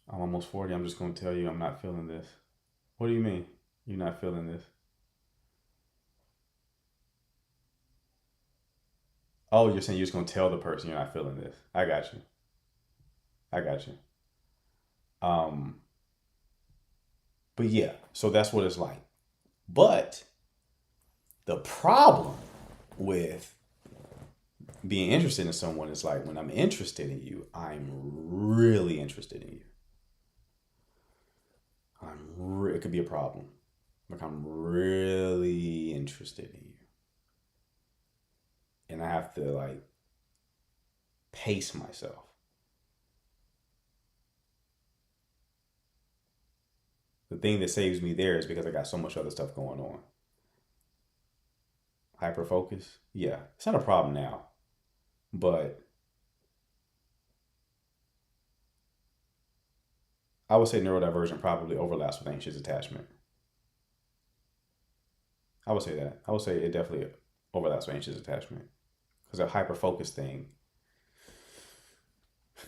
[SPEAKER 2] I'm almost 40. I'm just going to tell you I'm not feeling this. What do you mean? You're not feeling this? Oh, you're saying you're just going to tell the person you're not feeling this. I got you. But yeah, so that's what it's like. But the problem with being interested in someone is like when I'm interested in you, I'm really interested in you. It could be a problem. Like I'm really interested in you. And I have to like pace myself. The thing that saves me there is because I got so much other stuff going on. Hyper focus. Yeah, it's not a problem now. But I would say neurodivergent probably overlaps with anxious attachment. I would say that. I would say it definitely overlaps with anxious attachment. Because a hyper focus thing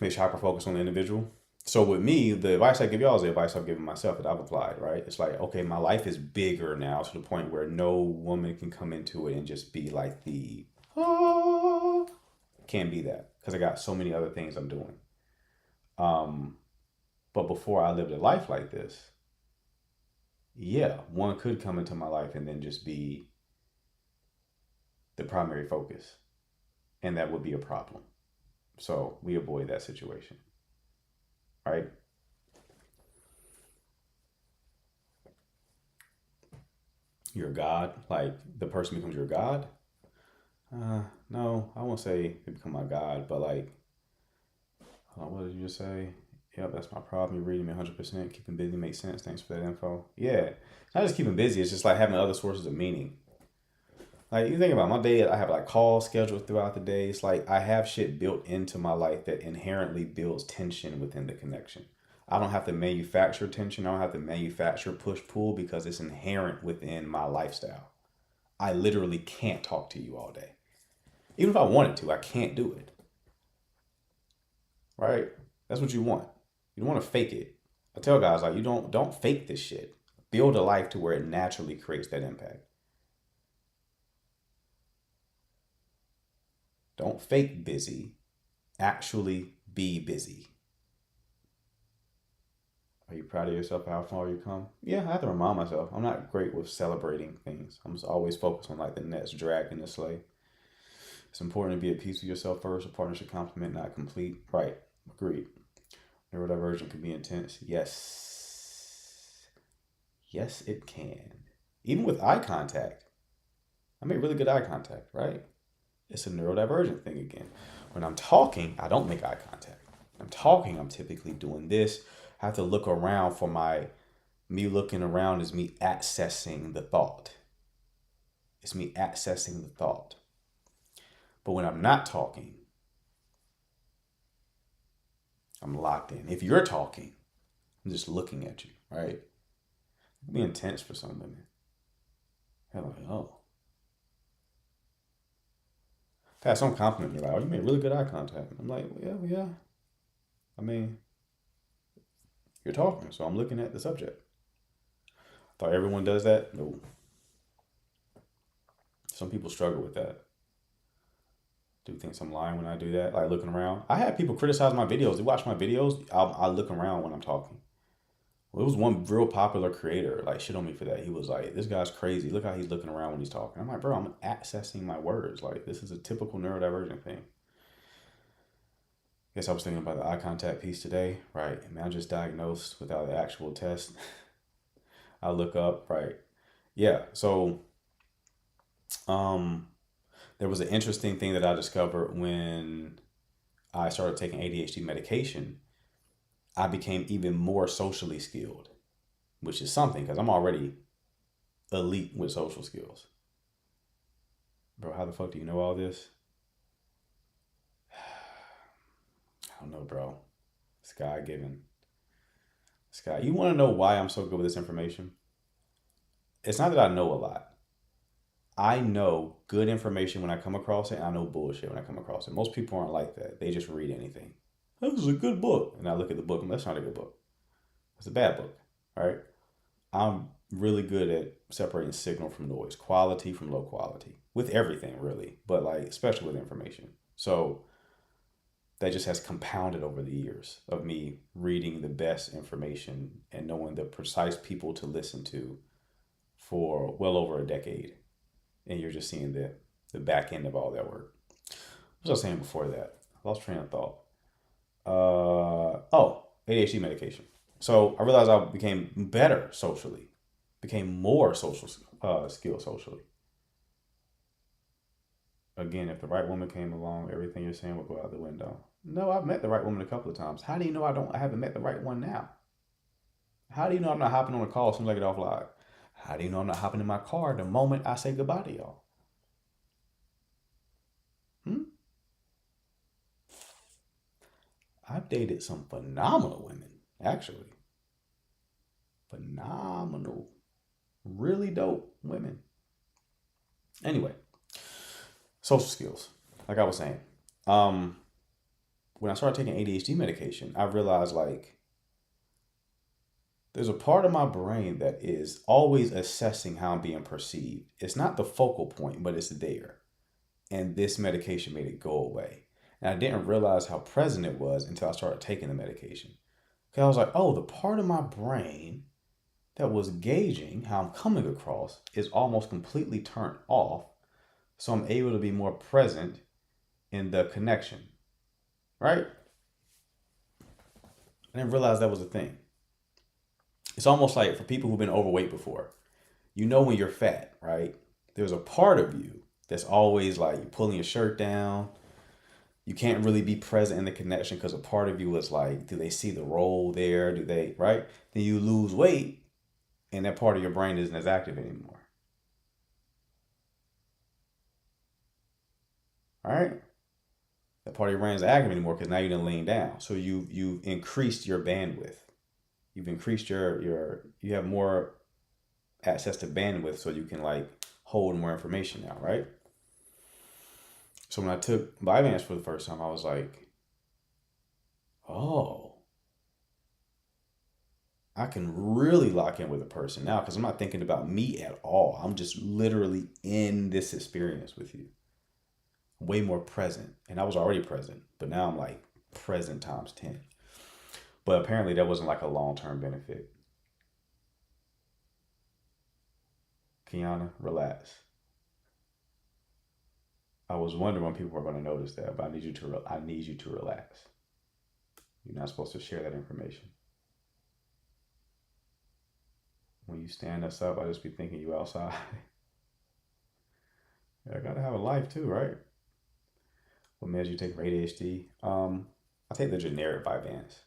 [SPEAKER 2] makes you hyper focus on the individual. So with me, the advice I give y'all is the advice I've given myself that I've applied, right? It's like, okay, my life is bigger now to the point where no woman can come into it and just be like can't be that because I got so many other things I'm doing. But before I lived a life like this, yeah, one could come into my life and then just be the primary focus. And that would be a problem. So we avoid that situation. Right? Your God, like the person becomes your God. No, I won't say they become my God, but like, what did you just say? Yep, that's my problem. You're reading me 100%. Keeping busy makes sense. Thanks for that info. Yeah, it's not just keeping busy. It's just like having other sources of meaning. Like you think about my day, I have like calls scheduled throughout the day. It's like I have shit built into my life that inherently builds tension within the connection. I don't have to manufacture tension. I don't have to manufacture push-pull because it's inherent within my lifestyle. I literally can't talk to you all day. Even if I wanted to, I can't do it. Right? That's what you want. You don't want to fake it. I tell guys like you don't fake this shit. Build a life to where it naturally creates that impact. Don't fake busy. Actually be busy. Are you proud of yourself for how far you come? Yeah, I have to remind myself. I'm not great with celebrating things. I'm just always focused on like the next drag in the sleigh. It's important to be at peace with yourself first. A partnership compliment, not complete. Right. Agreed. Neurodivergent can be intense. Yes. Yes, it can. Even with eye contact. I make really good eye contact, right? It's a neurodivergent thing again. When I'm talking, I don't make eye contact. When I'm talking, I'm typically doing this. I have to look around for me looking around is me accessing the thought. It's me accessing the thought. But when I'm not talking, I'm locked in. If you're talking, I'm just looking at you, right? It can be intense for some women. They're like, oh. I've had some compliment me like, oh, you made really good eye contact. I'm like, well, yeah. I mean, you're talking, so I'm looking at the subject. Thought everyone does that? No. Some people struggle with that. Do thinks I'm lying when I do that, like looking around. I had people criticize my videos. They watch my videos. I look around when I'm talking. Well, it was one real popular creator like shit on me for that. He was like, "This guy's crazy. Look how he's looking around when he's talking." I'm like, "Bro, I'm accessing my words. Like this is a typical neurodivergent thing." Guess I was thinking about the eye contact piece today, right? I mean, I'm just diagnosed without the actual test. I look up, right? Yeah. So, there was an interesting thing that I discovered when I started taking ADHD medication. I became even more socially skilled, which is something because I'm already elite with social skills. Bro, how the fuck do you know all this? I don't know, bro. It's God given. Scott, you want to know why I'm so good with this information? It's not that I know a lot. I know good information when I come across it, and I know bullshit when I come across it. Most people aren't like that. They just read anything. This is a good book. And I look at the book, and that's not a good book. It's a bad book. All right? I'm really good at separating signal from noise, quality from low quality, with everything, really, but like, especially with information. So that just has compounded over the years of me reading the best information and knowing the precise people to listen to for well over a decade. And you're just seeing the back end of all that work. What was I saying before that? I lost train of thought. ADHD medication. So I realized I became better socially, became more social skilled socially. Again, if the right woman came along, everything you're saying would go out the window. No, I've met the right woman a couple of times. How do you know I haven't met the right one now? How do you know I'm not hopping on a call as soon as I get off live? How do you know I'm not hopping in my car the moment I say goodbye to y'all? I've dated some phenomenal women, actually. Phenomenal. Really dope women. Anyway, social skills. Like I was saying, when I started taking ADHD medication, I realized like there's a part of my brain that is always assessing how I'm being perceived. It's not the focal point, but it's there. And this medication made it go away. And I didn't realize how present it was until I started taking the medication. Because I was like, oh, the part of my brain that was gauging how I'm coming across is almost completely turned off. So I'm able to be more present in the connection. Right? I didn't realize that was a thing. It's almost like for people who've been overweight before, you know when you're fat, right? There's a part of you that's always like you're pulling your shirt down. You can't really be present in the connection because a part of you is like, do they see the roll there? Do they, right? Then you lose weight and that part of your brain isn't as active anymore. All right? That part of your brain isn't active anymore because now you didn't lean down. So you've increased your bandwidth. You've increased you have more access to bandwidth so you can like hold more information now, right? So when I took Vyvanse for the first time, I was like, oh, I can really lock in with a person now because I'm not thinking about me at all. I'm just literally in this experience with you. Way more present. And I was already present, but now I'm like present times 10. But apparently that wasn't like a long-term benefit. Kiana, relax. I was wondering when people were going to notice that, but I need you to relax. You're not supposed to share that information. When you stand us up, I just be thinking you outside. I gotta have a life too, right? What meds you take for ADHD? I take the generic Vyvanse.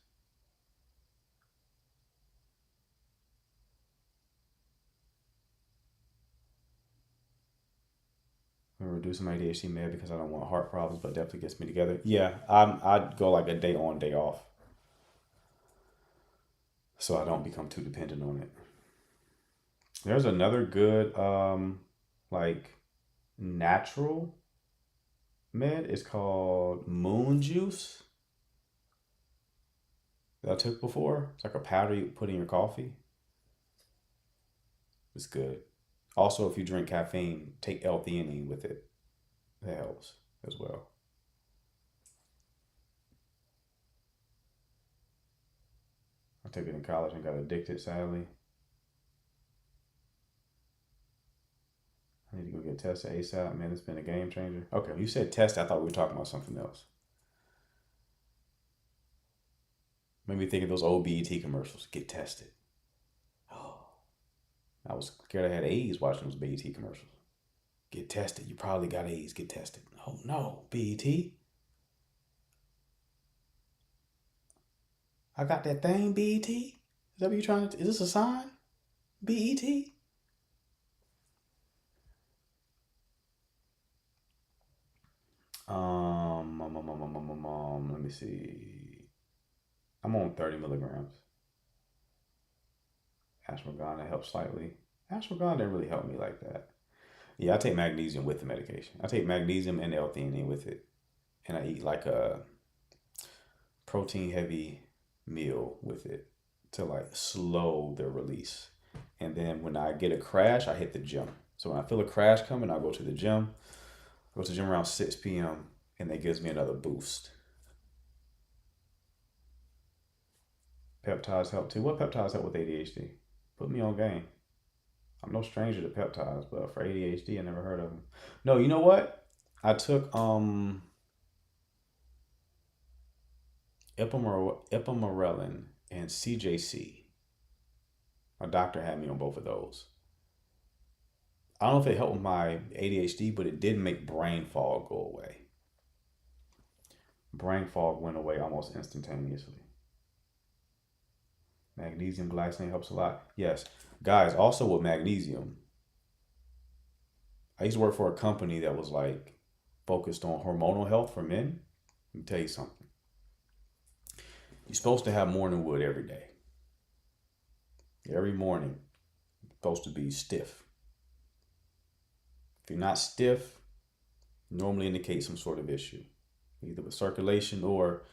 [SPEAKER 2] I'm reducing my ADHD med because I don't want heart problems, but definitely gets me together. Yeah, I'd go like a day on, day off, so I don't become too dependent on it. There's another good like natural med. It's called Moon Juice that I took before. It's like a powder you put in your coffee. It's good. Also, if you drink caffeine, take L-theanine with it. That helps as well. I took it in college and got addicted, sadly. I need to go get tested ASAP. Man, it's been a game changer. Okay, you said test. I thought we were talking about something else. Made me think of those old BET commercials. Get tested. Oh, I was scared I had AIDS watching those BET commercials. Get tested. You probably got AIDS. Get tested. Oh no, BET. I got that thing, BET. Is that what you're trying to? Is this a sign? BET. Let me see. I'm on 30 milligrams. Ashwagandha helps slightly. Ashwagandha didn't really help me like that. Yeah, I take magnesium with the medication. I take magnesium and L-theanine with it. And I eat like a protein heavy meal with it to like slow the release. And then when I get a crash, I hit the gym. So when I feel a crash coming, I go to the gym. I go to the gym around 6 p.m. and that gives me another boost. Peptides help too. What peptides help with ADHD? Put me on game. I'm no stranger to peptides, but for ADHD, I never heard of them. No, you know what? I took ipamorelin and CJC. My doctor had me on both of those. I don't know if it helped with my ADHD, but it did make brain fog go away. Brain fog went away almost instantaneously. Magnesium glycinate helps a lot. Yes. Guys, also with magnesium, I used to work for a company that was like focused on hormonal health for men. Let me tell you something. You're supposed to have morning wood every day. Every morning, you're supposed to be stiff. If you're not stiff, normally indicates some sort of issue, either with circulation or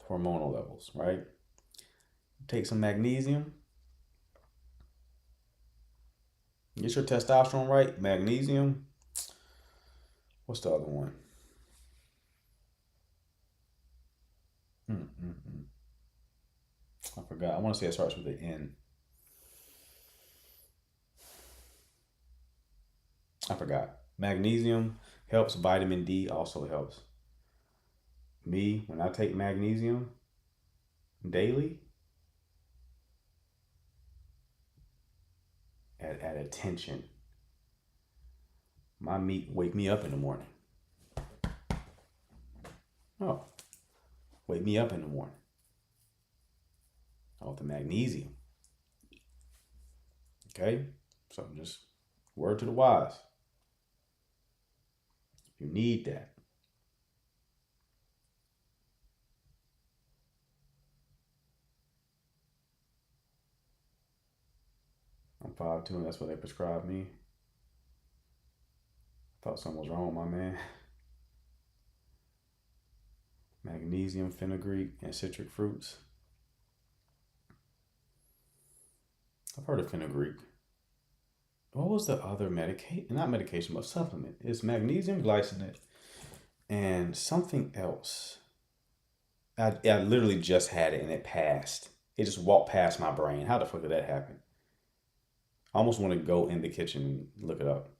[SPEAKER 2] hormonal levels, right? Take some magnesium. Get your testosterone right. Magnesium. What's the other one? I forgot. I want to say it starts with an N. I forgot. Magnesium helps. Vitamin D also helps. Me, when I take magnesium daily, at attention, my meat wake me up in the morning. Oh, wake me up in the morning. Oh, the magnesium. Okay, so just word to the wise. You need that. I'm 5'2", and that's what they prescribed me. Thought something was wrong with my man. Magnesium, fenugreek, and citric fruits. I've heard of fenugreek. What was the other medication? Not medication, but supplement. It's magnesium glycinate and something else. I literally just had it and it passed. It just walked past my brain. How the fuck did that happen? I almost want to go in the kitchen and look it up.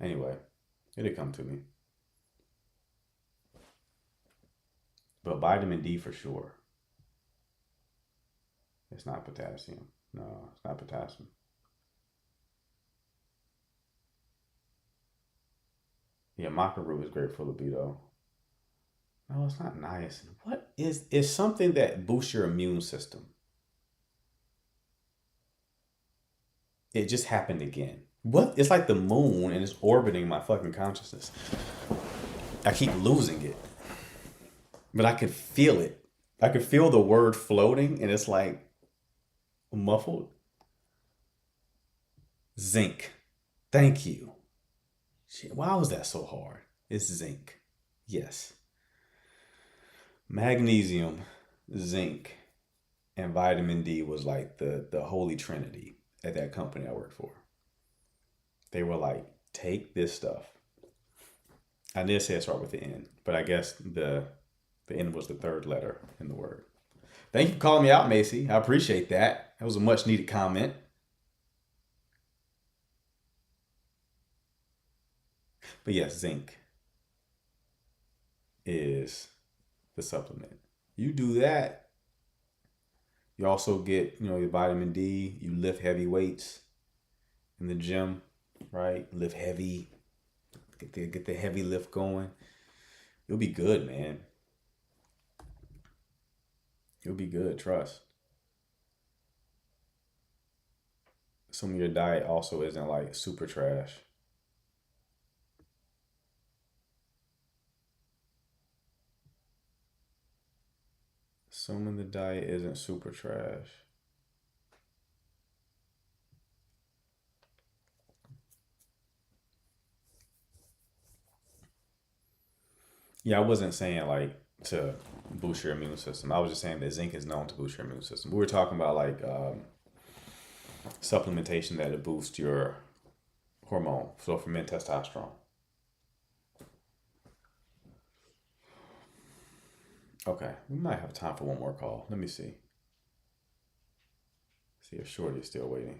[SPEAKER 2] Anyway, it'll come to me. But vitamin D for sure. It's not potassium. No, it's not potassium. Yeah, maca root is great for libido. No, it's not niacin. What is it's something that boosts your immune system. It just happened again. What? It's like the moon and it's orbiting my fucking consciousness. I keep losing it. But I could feel it. I could feel the word floating and it's like muffled. Zinc. Thank you. Shit, why was that so hard? It's zinc. Yes. Magnesium, zinc, and vitamin D was like the holy trinity at that company I worked for. They were like, take this stuff. I did say it start with the N, but I guess the N was the third letter in the word. Thank you for calling me out, Macy. I appreciate that. That was a much needed comment. But yes, zinc is the supplement. You do that, you also get, your vitamin D. You lift heavy weights in the gym, right? Lift heavy. Get the heavy lift going. You'll be good, man. You'll be good, trust. Some of your diet also isn't like super trash. Assuming the diet isn't super trash. Yeah, I wasn't saying like to boost your immune system. I was just saying that zinc is known to boost your immune system. We were talking about like supplementation that it boosts your hormone. So for men, testosterone. Okay, we might have time for one more call. Let me see. See if Shorty is still waiting.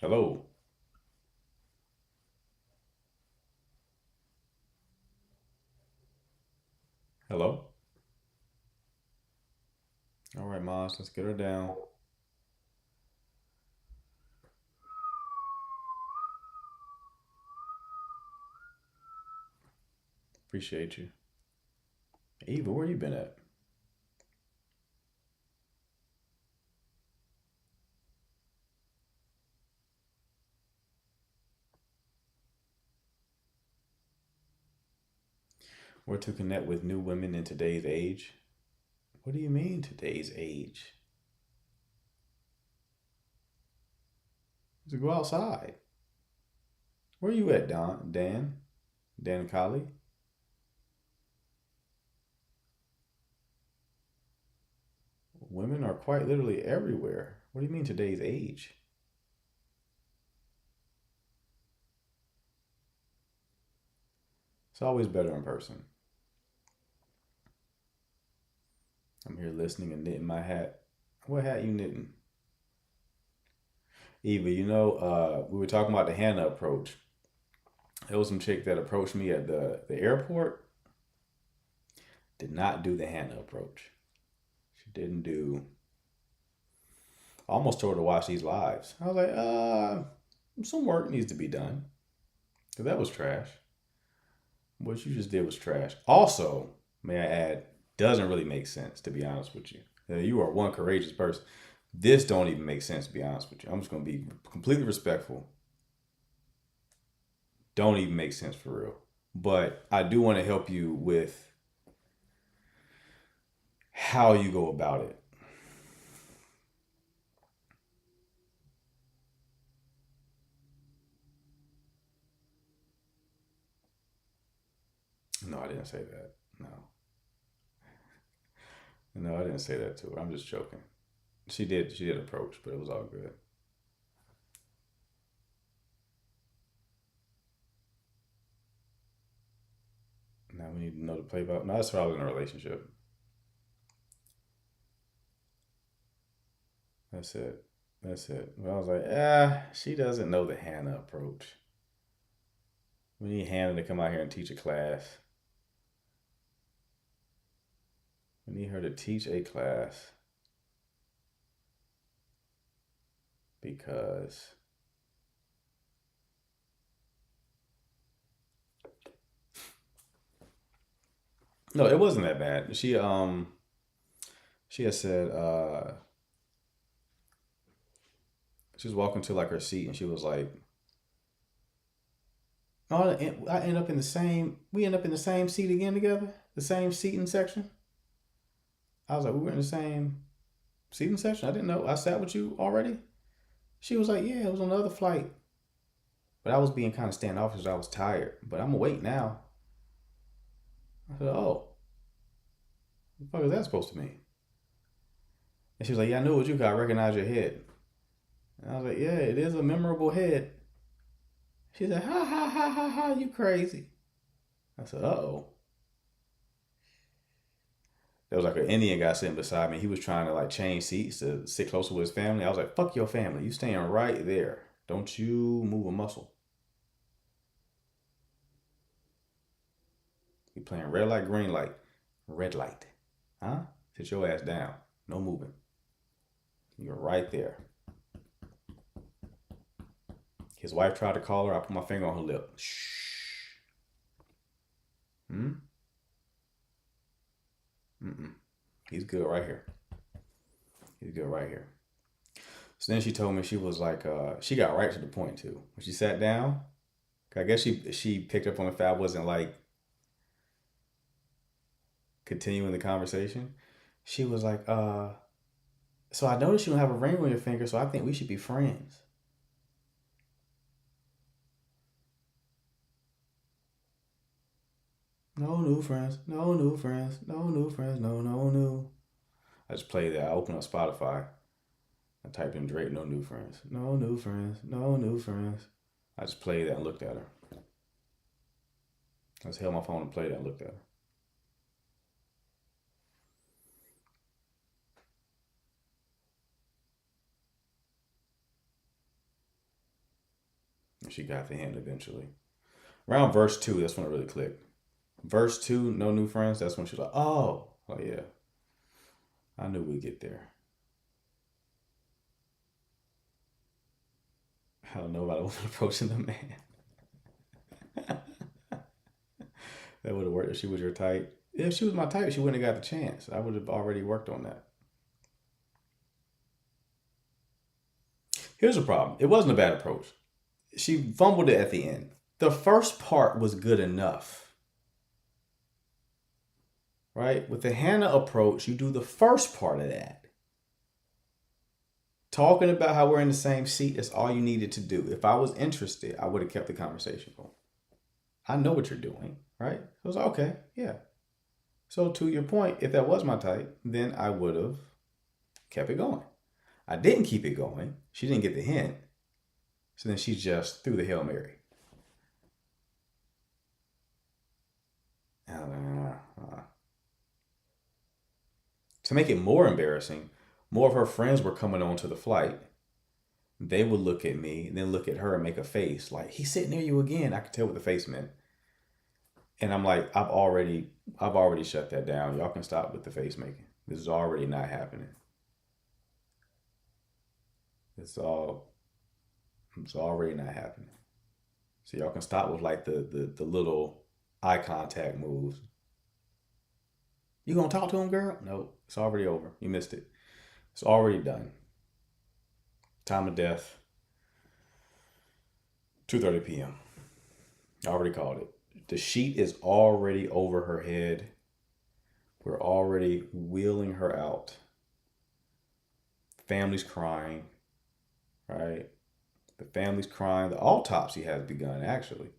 [SPEAKER 2] Hello. Hello. All right, Moss, let's get her down. Appreciate you. Eva, where you been at? Where to connect with new women in today's age? What do you mean today's age? To go outside. Where you at, Dan? Dan Kali? Women are quite literally everywhere. What do you mean today's age? It's always better in person. I'm here listening and knitting my hat. What hat you knitting? Eva, we were talking about the Hannah approach. There was some chick that approached me at the airport. Did not do the Hannah approach. She didn't do. I almost told her to watch these lives. I was like, some work needs to be done. Because that was trash. What you just did was trash. Also, may I add, doesn't really make sense, to be honest with you. You are one courageous person. This don't even make sense, to be honest with you. I'm just going to be completely respectful. Don't even make sense for real. But I do want to help you with how you go about it. No, I didn't say that. No. No, I didn't say that to her. I'm just joking. She did approach, but it was all good. Now we need to know to play about. No, that's why I was in a relationship. That's it. Well, I was like, she doesn't know the Hannah approach. We need Hannah to come out here and teach a class. We need her to teach a class. Because No, it wasn't that bad. She had said she was walking to like her seat and she was like, "Oh, I end up in the same. We end up in the same seat again together, the same seating section." I was like, "We were in the same seating section. I didn't know I sat with you already." She was like, "Yeah, it was on the other flight." But I was being kind of standoffish. I was tired, but I'm awake now. I said, "Oh, what the fuck is that supposed to mean?" And she was like, "Yeah, I knew it was you. 'Cause I recognize your head." And I was like, "Yeah, it is a memorable head." She said, "Ha ha ha ha ha, you crazy." I said, "Uh-oh." There was like an Indian guy sitting beside me. He was trying to like change seats to sit closer with his family. I was like, "Fuck your family. You staying right there. Don't you move a muscle." We playing red light, green light, red light. Huh? Sit your ass down. No moving. You're right there. His wife tried to call her. I put my finger on her lip. Shh. Hmm? Mm-mm. He's good right here. He's good right here. So then she told me, she was like, she got right to the point too. When she sat down, I guess she picked up on the fact I wasn't like continuing the conversation. She was like, so I noticed you don't have a ring on your finger, so I think we should be friends. No new friends, no new friends, no new friends, no new. I just played that. I opened up Spotify. I typed in Drake, no new friends. No new friends, no new friends. I just played that and looked at her. I just held my phone and played that and looked at her. And she got the hint eventually. Around verse 2, that's when it really clicked. Verse 2, no new friends, that's when she was like, oh yeah. I knew we'd get there. I don't know about a woman approaching the man. That would have worked if she was your type. If she was my type, she wouldn't have got the chance. I would have already worked on that. Here's the problem. It wasn't a bad approach. She fumbled it at the end. The first part was good enough. Right? With the Hannah approach, you do the first part of that. Talking about how we're in the same seat is all you needed to do. If I was interested, I would have kept the conversation going. I know what you're doing, right? So I was like, okay, yeah. So to your point, if that was my type, then I would have kept it going. I didn't keep it going. She didn't get the hint. So then she just threw the Hail Mary. To make it more embarrassing, more of her friends were coming onto the flight. They would look at me, then look at her and make a face like, he's sitting near you again. I could tell what the face meant. And I'm like, I've already shut that down. Y'all can stop with the face making. This is already not happening. It's already not happening. So y'all can stop with like the little eye contact moves. You gonna talk to him, girl? No, it's already over. You missed it. It's already done. Time of death, 2:30 p.m. I already called it. The sheet is already over her head. We're already wheeling her out. Family's crying, right? The family's crying. The autopsy has begun, actually.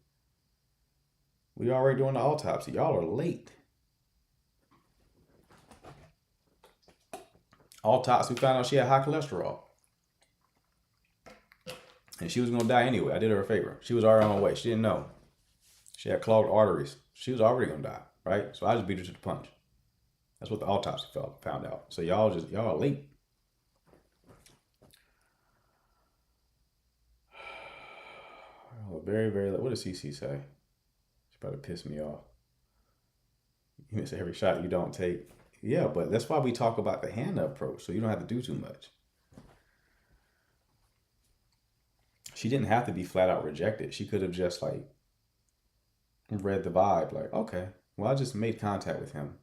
[SPEAKER 2] We already doing the autopsy. Y'all are late. Autopsy, we found out she had high cholesterol. And she was going to die anyway. I did her a favor. She was already on her way. She didn't know. She had clogged arteries. She was already going to die, right? So I just beat her to the punch. That's what the autopsy found out. So y'all are late. Oh, very, very late. What does CC say? She about to piss me off. You miss every shot you don't take. Yeah, but that's why we talk about the Hannah approach, so you don't have to do too much. She didn't have to be flat out rejected. She could have just like read the vibe, like, okay, Well, I just made contact with him.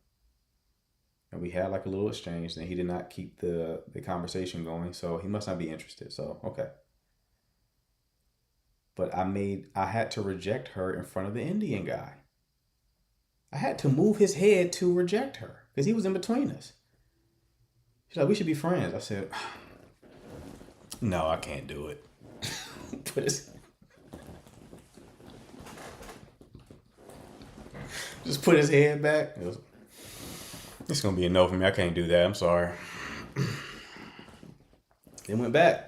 [SPEAKER 2] And we had like a little exchange, and he did not keep the conversation going, so he must not be interested. So, okay. But I had to reject her in front of the Indian guy. I had to move his head to reject her because he was in between us. She's like, we should be friends. I said, no, I can't do it. Just put his head back. It's going to be a no for me. I can't do that. I'm sorry. It went back.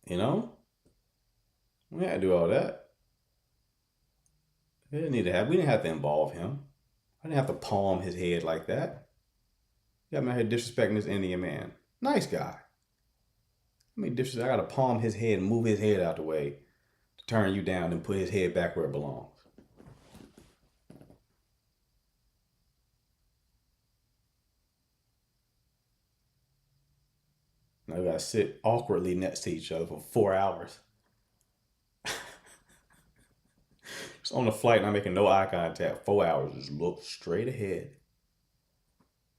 [SPEAKER 2] You know? We had to do all that. We didn't have to involve him. I didn't have to palm his head like that. You got me out here disrespecting this Indian man. Nice guy. I got to palm his head and move his head out the way to turn you down and put his head back where it belongs. Now we got to sit awkwardly next to each other for 4 hours. Just on the flight, not making no eye contact. 4 hours, just look straight ahead.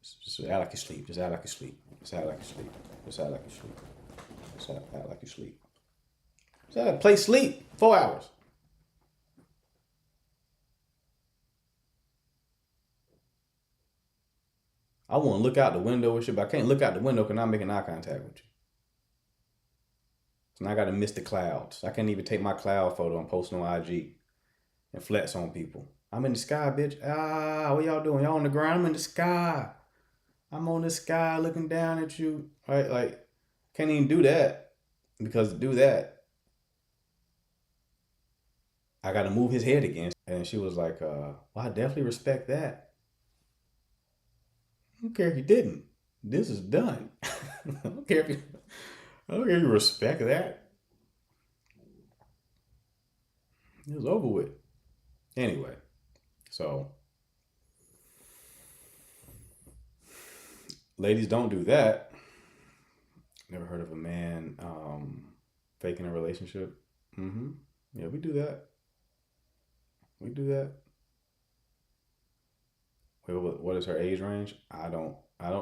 [SPEAKER 2] Just act like you sleep. Just act like you sleep. Just act like you sleep. Just act like you sleep. Just act like you sleep. Just play sleep. 4 hours. I want to look out the window and shit, but I can't look out the window because I'm making eye contact with you. So now I got to miss the clouds. I can't even take my cloud photo and post on IG and flex on people. I'm in the sky, bitch. What y'all doing? Y'all on the ground? I'm in the sky. I'm on the sky looking down at you. Right? Like, can't even do that. Because to do that, I got to move his head again. And she was like, well, I definitely respect that. I don't care if you didn't. This is done. I don't care if you respect that. It was over with. Anyway, so ladies, don't do that. Never heard of a man faking a relationship? Yeah, we do that. We do that. Wait, what is her age range? I don't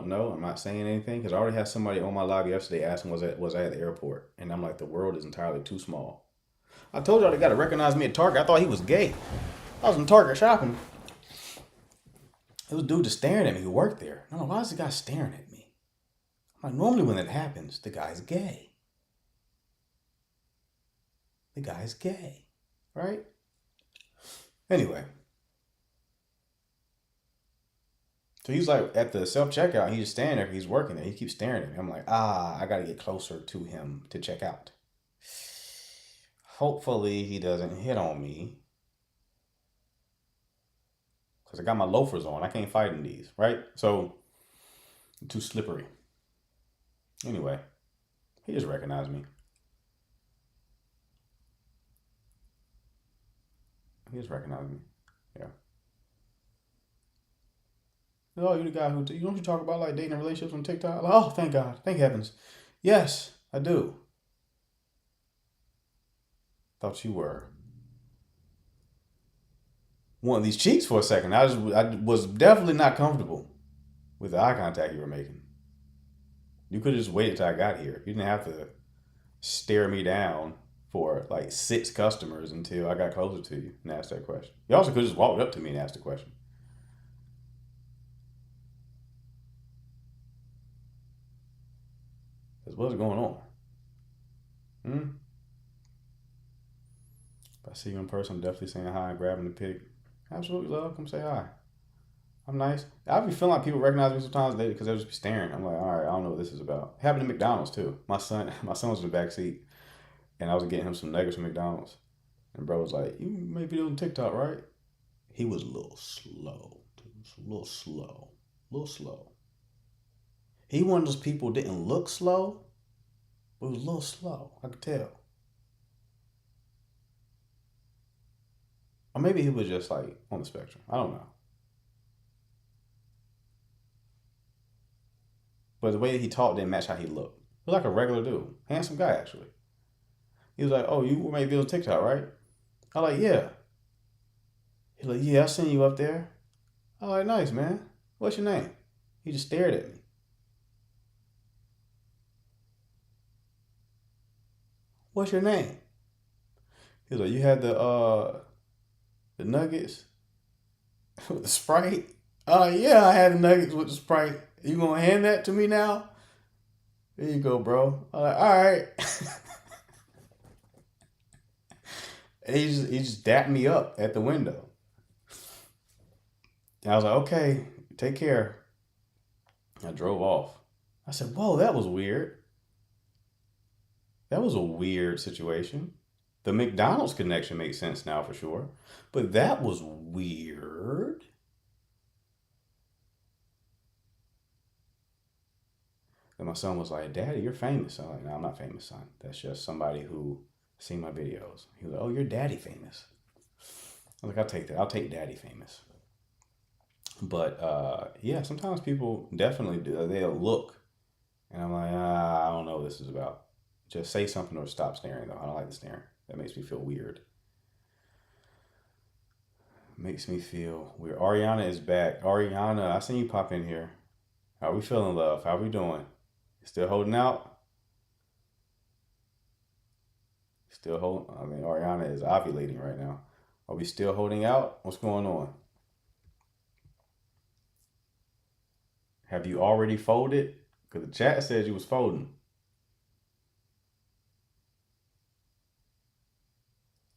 [SPEAKER 2] know. I'm not saying anything because I already had somebody on my live yesterday asking was I at the airport, and I'm like, the world is entirely too small. I told y'all they gotta recognize me at Target. I thought he was gay. I was in Target shopping. There was a dude just staring at me who worked there. I don't know, why is the guy staring at me? I'm like, normally when that happens, the guy's gay. The guy's gay, right? Anyway. So he's like at the self-checkout, he's just standing there, he's working there, he keeps staring at me. I'm like, I gotta get closer to him to check out. Hopefully he doesn't hit on me. Because I got my loafers on, I can't fight in these, right? So, I'm too slippery. Anyway, he just recognized me. He just recognized me, yeah. Oh, you the guy who, don't you talk about like dating and relationships on TikTok? Like, oh, thank God. Thank heavens. Yes, I do. Thought you were one of these cheeks for a second. I was definitely not comfortable with the eye contact you were making. You could have just waited till I got here. You didn't have to stare me down for like 6 customers until I got closer to you and asked that question. You also could have just walked up to me and asked the question. What's going on? If I see you in person, I'm definitely saying hi and grabbing the pic. Absolutely, love. Come say hi. I'm nice. I be feeling like people recognize me sometimes because they'll just be staring. I'm like, all right, I don't know what this is about. It happened to McDonald's too. My son was in the back seat, and I was getting him some nuggets from McDonald's, and bro was like, "You made videos on TikTok, right?" He was a little slow. A little slow. He one of those people who didn't look slow, but it was a little slow. I could tell. Or maybe he was just like on the spectrum. I don't know. But the way that he talked didn't match how he looked. He was like a regular dude. Handsome guy, actually. He was like, oh, you made videos on TikTok, right? I was like, yeah. He's like, yeah, I seen you up there. I'm like, nice, man. What's your name? He just stared at me. What's your name? He was like, you had the nuggets with the Sprite? Yeah, I had the nuggets with the Sprite. You gonna hand that to me now? There you go, bro. I'm like, all right. And he just dapped me up at the window. And I was like, okay, take care. I drove off. I said, whoa, that was weird. That was a weird situation. The McDonald's connection makes sense now for sure. But that was weird. And my son was like, Daddy, you're famous. I'm like, no, I'm not famous, son. That's just somebody who seen my videos. He was like, oh, you're daddy famous. I was like, I'll take that. I'll take daddy famous. But yeah, sometimes people definitely do. They'll look. And I'm like, I don't know what this is about. Just say something or stop staring, though. I don't like the staring. That makes me feel weird. Makes me feel weird. Ariana is back. Ariana, I seen you pop in here. How we feeling, love? How we doing? Still holding out? Still holding. I mean, Ariana is ovulating right now. Are we still holding out? What's going on? Have you already folded? Because the chat said you was folding.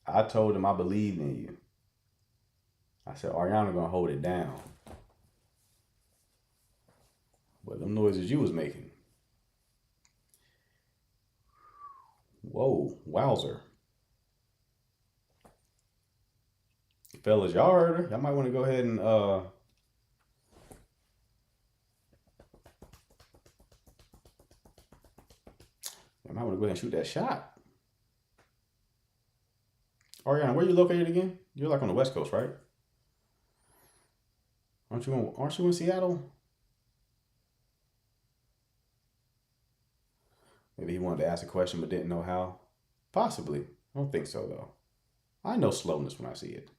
[SPEAKER 2] I told him I believed in you. I said, Ariana gonna hold it down. But them noises you was making. Whoa, wowzer. Fellas, y'all heard her. Y'all might want to go ahead and y'all might want to go ahead and shoot that shot. Ariana, where you located again? You're like on the West Coast, right? Aren't you in Seattle? Maybe he wanted to ask a question but didn't know how. Possibly. I don't think so, though. I know slowness when I see it.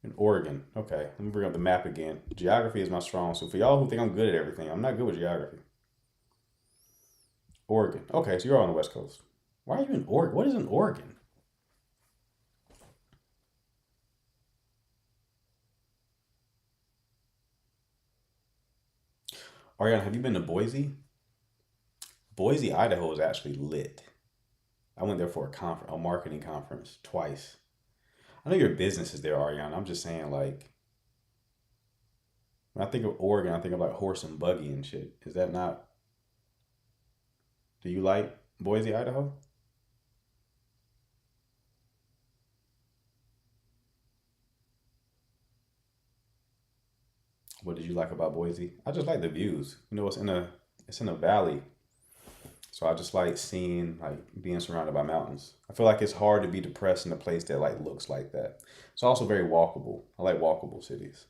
[SPEAKER 2] In Oregon. Okay, let me bring up the map again. Geography is my strong suit. For y'all who think I'm good at everything, I'm not good with geography. Oregon. Okay, so you're all on the West Coast. Why are you in Oregon? What is in Oregon? Ariana, have you been to Boise? Boise, Idaho is actually lit. I went there for a marketing conference twice. I know your business is there, Ariana. I'm just saying, like, when I think of Oregon, I think of like horse and buggy and shit. Is that not? Do you like Boise, Idaho? What did you like about Boise? I just like the views. You know, it's in a valley. So I just like seeing, like, being surrounded by mountains. I feel like it's hard to be depressed in a place that like looks like that. It's also very walkable. I like walkable cities.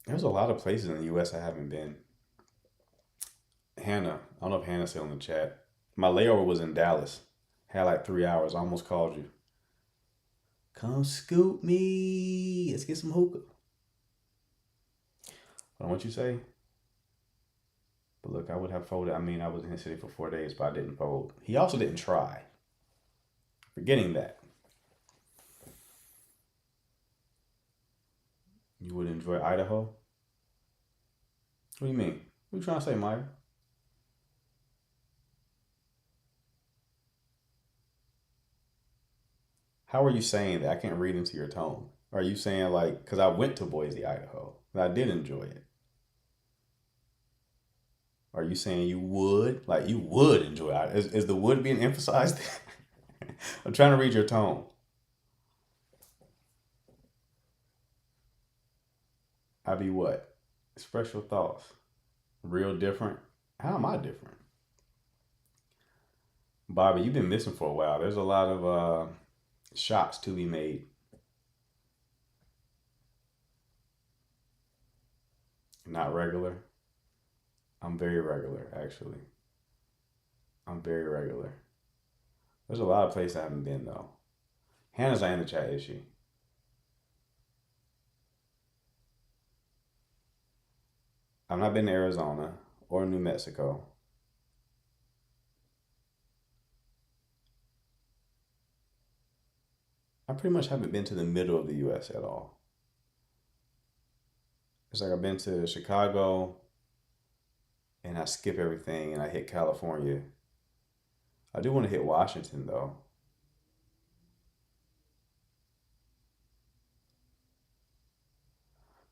[SPEAKER 2] There's a lot of places in the US I haven't been. Hannah, I don't know if Hannah's still in the chat. My layover was in Dallas. Had like 3 hours. I almost called you. Come scoop me. Let's get some hookah. I don't know what you say. But look, I would have folded. I mean, I was in the city for 4 days, but I didn't fold. He also didn't try. Forgetting that. You would enjoy Idaho? What do you mean? What are you trying to say, Maya? How are you saying that? I can't read into your tone. Are you saying like, because I went to Boise, Idaho, and I did enjoy it? Are you saying you would? Like, you would enjoy it? Is the would being emphasized? I'm trying to read your tone. I be what? Express your thoughts. Real different. How am I different? Bobby, you've been missing for a while. There's a lot of shots to be made. Not regular. I'm very regular, actually. I'm very regular. There's a lot of places I haven't been though. Hannah's not in the chat, is she? I've not been to Arizona or New Mexico. I pretty much haven't been to the middle of the U.S. at all. It's like I've been to Chicago and I skip everything and I hit California. I do want to hit Washington though.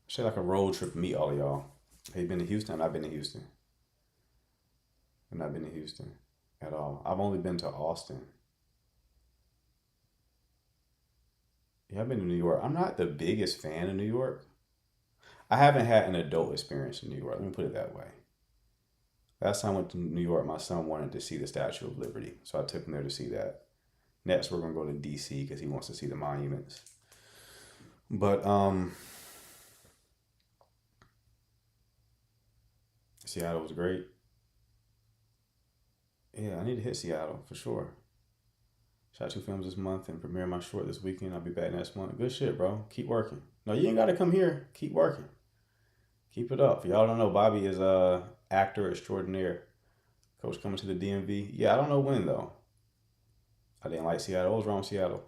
[SPEAKER 2] Should like a road trip to meet all of y'all. Have you been to Houston? I've not been to Houston. I've not been to Houston at all. I've only been to Austin. Yeah, I've been to New York. I'm not the biggest fan of New York. I haven't had an adult experience in New York. Let me put it that way. Last time I went to New York, my son wanted to see the Statue of Liberty. So I took him there to see that. Next, we're going to go to D.C. because he wants to see the monuments. But, Seattle was great. Yeah, I need to hit Seattle for sure. Shot 2 films this month and premiere my short this weekend. I'll be back next month. Good shit, bro. Keep working. No, you ain't got to come here. Keep working. Keep it up. For y'all don't know, Bobby is a actor extraordinaire. Coach coming to the DMV. Yeah, I don't know when though. I didn't like Seattle. What was wrong with Seattle?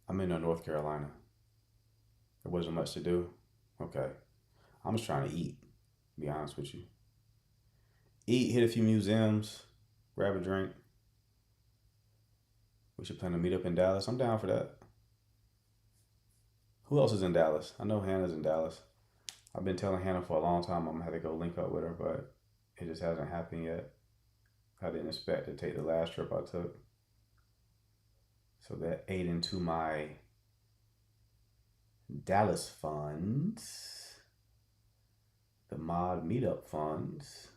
[SPEAKER 2] I'm in North Carolina. There wasn't much to do. Okay. I'm just trying to eat, to be honest with you. Eat, hit a few museums, grab a drink. We should plan to meet up in Dallas. I'm down for that. Who else is in Dallas? I know Hannah's in Dallas. I've been telling Hannah for a long time I'm going to have to go link up with her, but it just hasn't happened yet. I didn't expect to take the last trip I took. So that ate into my Dallas funds, the mod meetup funds.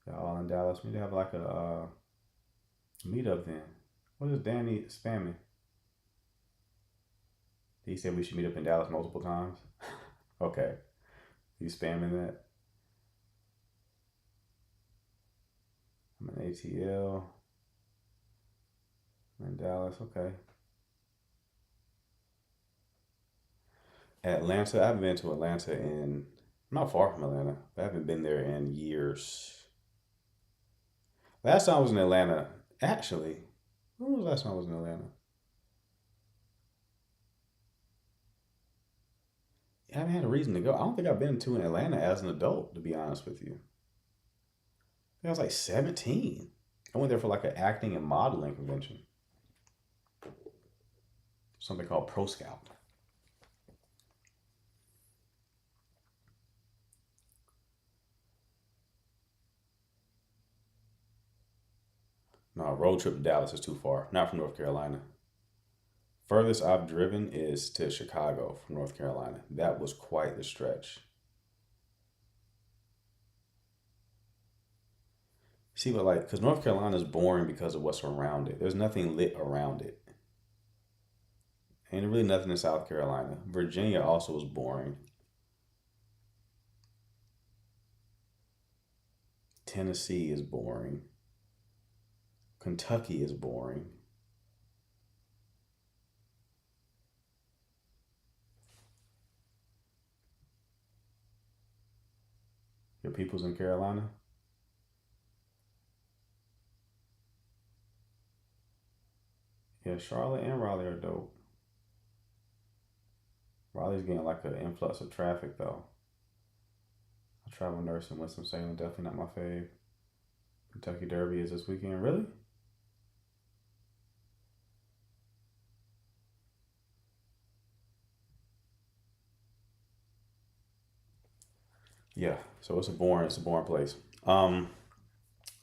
[SPEAKER 2] Y'all all in Dallas. We need to have like a meetup then. What is Danny spamming? He said we should meet up in Dallas multiple times. Okay. You spamming that? I'm in ATL. I'm in Dallas. Okay. Atlanta. I haven't been to Atlanta I'm not far from Atlanta, but I haven't been there in years. Last time I was in Atlanta, actually, when was the last time I was in Atlanta? I haven't had a reason to go. I don't think I've been to Atlanta as an adult, to be honest with you. I was like 17. I went there for like an acting and modeling convention. Something called Pro Scout. No, a road trip to Dallas is too far. Not from North Carolina. Furthest I've driven is to Chicago from North Carolina. That was quite the stretch. See, but like, because North Carolina is boring because of what's around it. There's nothing lit around it. Ain't really nothing in South Carolina. Virginia also is boring. Tennessee is boring. Kentucky is boring. Your people's in Carolina? Yeah, Charlotte and Raleigh are dope. Raleigh's getting like an influx of traffic though. I travel nursing Winston-Salem, definitely not my fave. Kentucky Derby is this weekend. Really? Yeah, so it's a boring place. But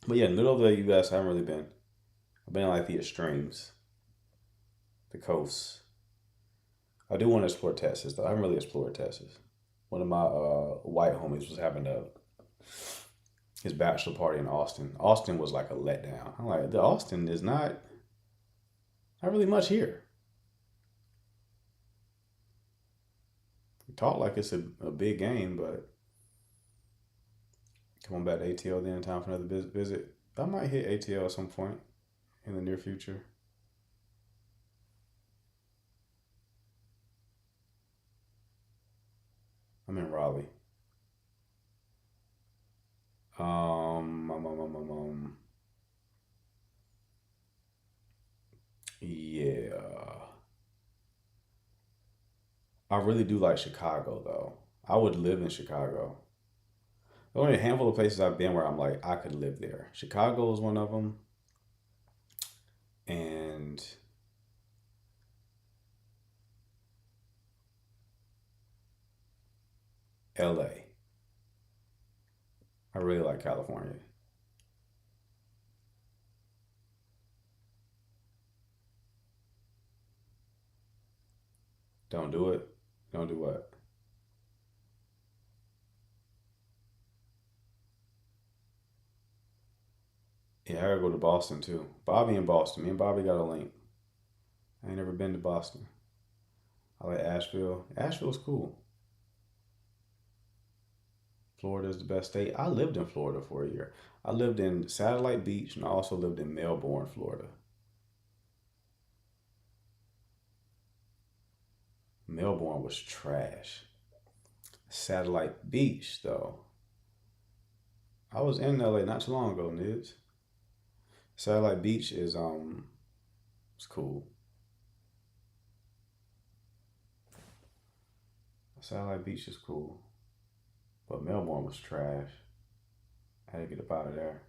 [SPEAKER 2] yeah, in the middle of the US, I haven't really been. I've been in like the extremes, the coasts. I do want to explore Texas though. I haven't really explored Texas. One of my white homies was having his bachelor party in Austin. Austin was like a letdown. I'm like, the Austin is not Not really much here. We talk like it's a big game, but come on back to ATL then. Time for another visit. I might hit ATL at some point in the near future. I'm in Raleigh. Yeah. I really do like Chicago though. I would live in Chicago. There's only a handful of places I've been where I'm like, I could live there. Chicago is one of them. And LA. I really like California. Don't do it. Don't do what? Yeah, I gotta go to Boston too. Bobby in Boston. Me and Bobby got a link. I ain't never been to Boston. I like Asheville. Asheville's cool. Florida's the best state. I lived in Florida for a year. I lived in Satellite Beach and I also lived in Melbourne, Florida. Melbourne was trash. Satellite Beach, though. I was in LA not too long ago, Nids. Satellite Beach is it's cool. Satellite Beach is cool. But Melbourne was trash. I had to get up out of there.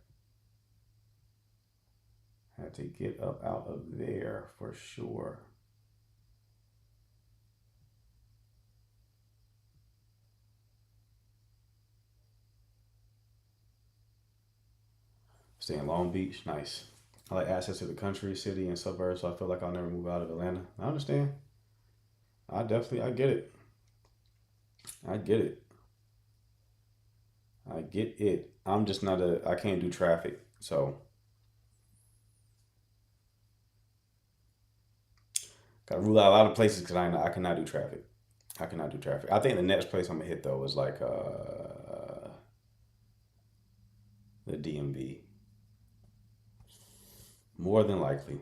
[SPEAKER 2] I had to get up out of there for sure. Stay in Long Beach, nice. I like access to the country, city, and suburbs, so I feel like I'll never move out of Atlanta. I understand. I get it. I get it. I get it. I'm just not I can't do traffic, so. Gotta rule out a lot of places because I cannot do traffic. I cannot do traffic. I think the next place I'm gonna hit though is like the DMV. More than likely.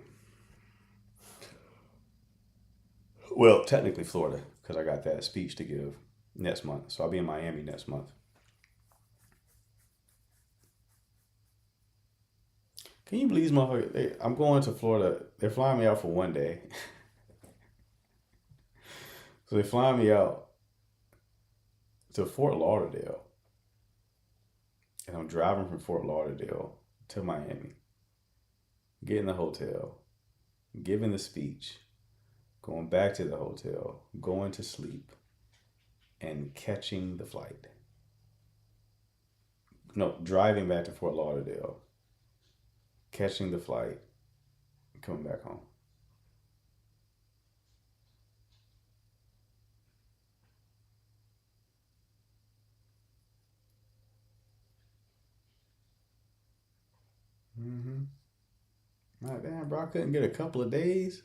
[SPEAKER 2] Well, technically Florida, because I got that speech to give next month. So I'll be in Miami next month. Can you believe these motherfuckers? I'm going to Florida. They're flying me out for one day. So they fly me out to Fort Lauderdale. And I'm driving from Fort Lauderdale to Miami. Getting the hotel. Giving the speech. Going back to the hotel. Going to sleep. And catching the flight. No, driving back to Fort Lauderdale. Catching the flight. Coming back home. Like, damn, bro, I couldn't get a couple of days.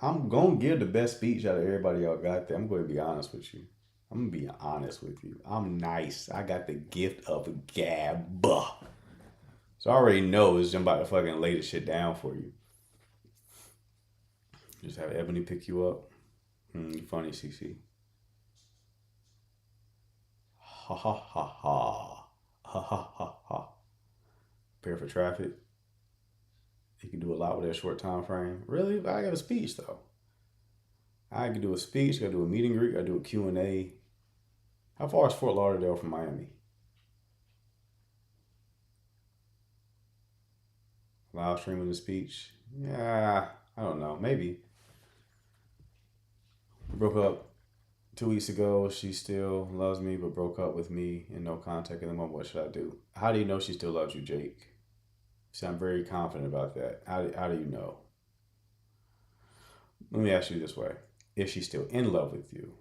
[SPEAKER 2] I'm going to give the best speech out of everybody y'all got there. I'm going to be honest with you. I'm going to be honest with you. I'm nice. I got the gift of gab. So I already know I'm about to fucking lay the shit down for you. Just have Ebony pick you up. You funny, CC. Ha ha ha ha. Ha ha ha ha. Prepare for traffic. You can do a lot with that short time frame. Really? I got a speech though. I can do a speech, I gotta do a meet and greet, I gotta do a Q&A. How far is Fort Lauderdale from Miami? Live streaming the speech? Yeah, I don't know. Maybe. We broke up 2 weeks ago. She still loves me, but broke up with me in no contact in the moment. What should I do? How do you know she still loves you, Jake? See, I'm very confident about that. How do you know? Let me ask you this way. Is she still in love with you?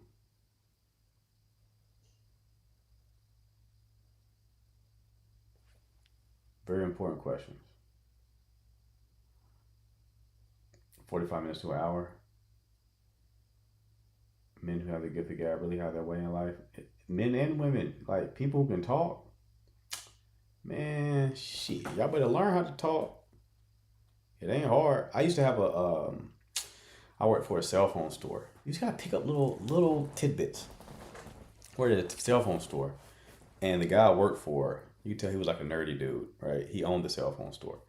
[SPEAKER 2] Very important questions. 45 minutes to an hour. Men who have the gift of gab really have their way in life. Men and women, like people who can talk. Man, shit, y'all better learn how to talk. It ain't hard. I used to have I worked for a cell phone store. You just gotta pick up little tidbits. Worked at a cell phone store, and the guy I worked for, you can tell he was like a nerdy dude, right? He owned the cell phone store,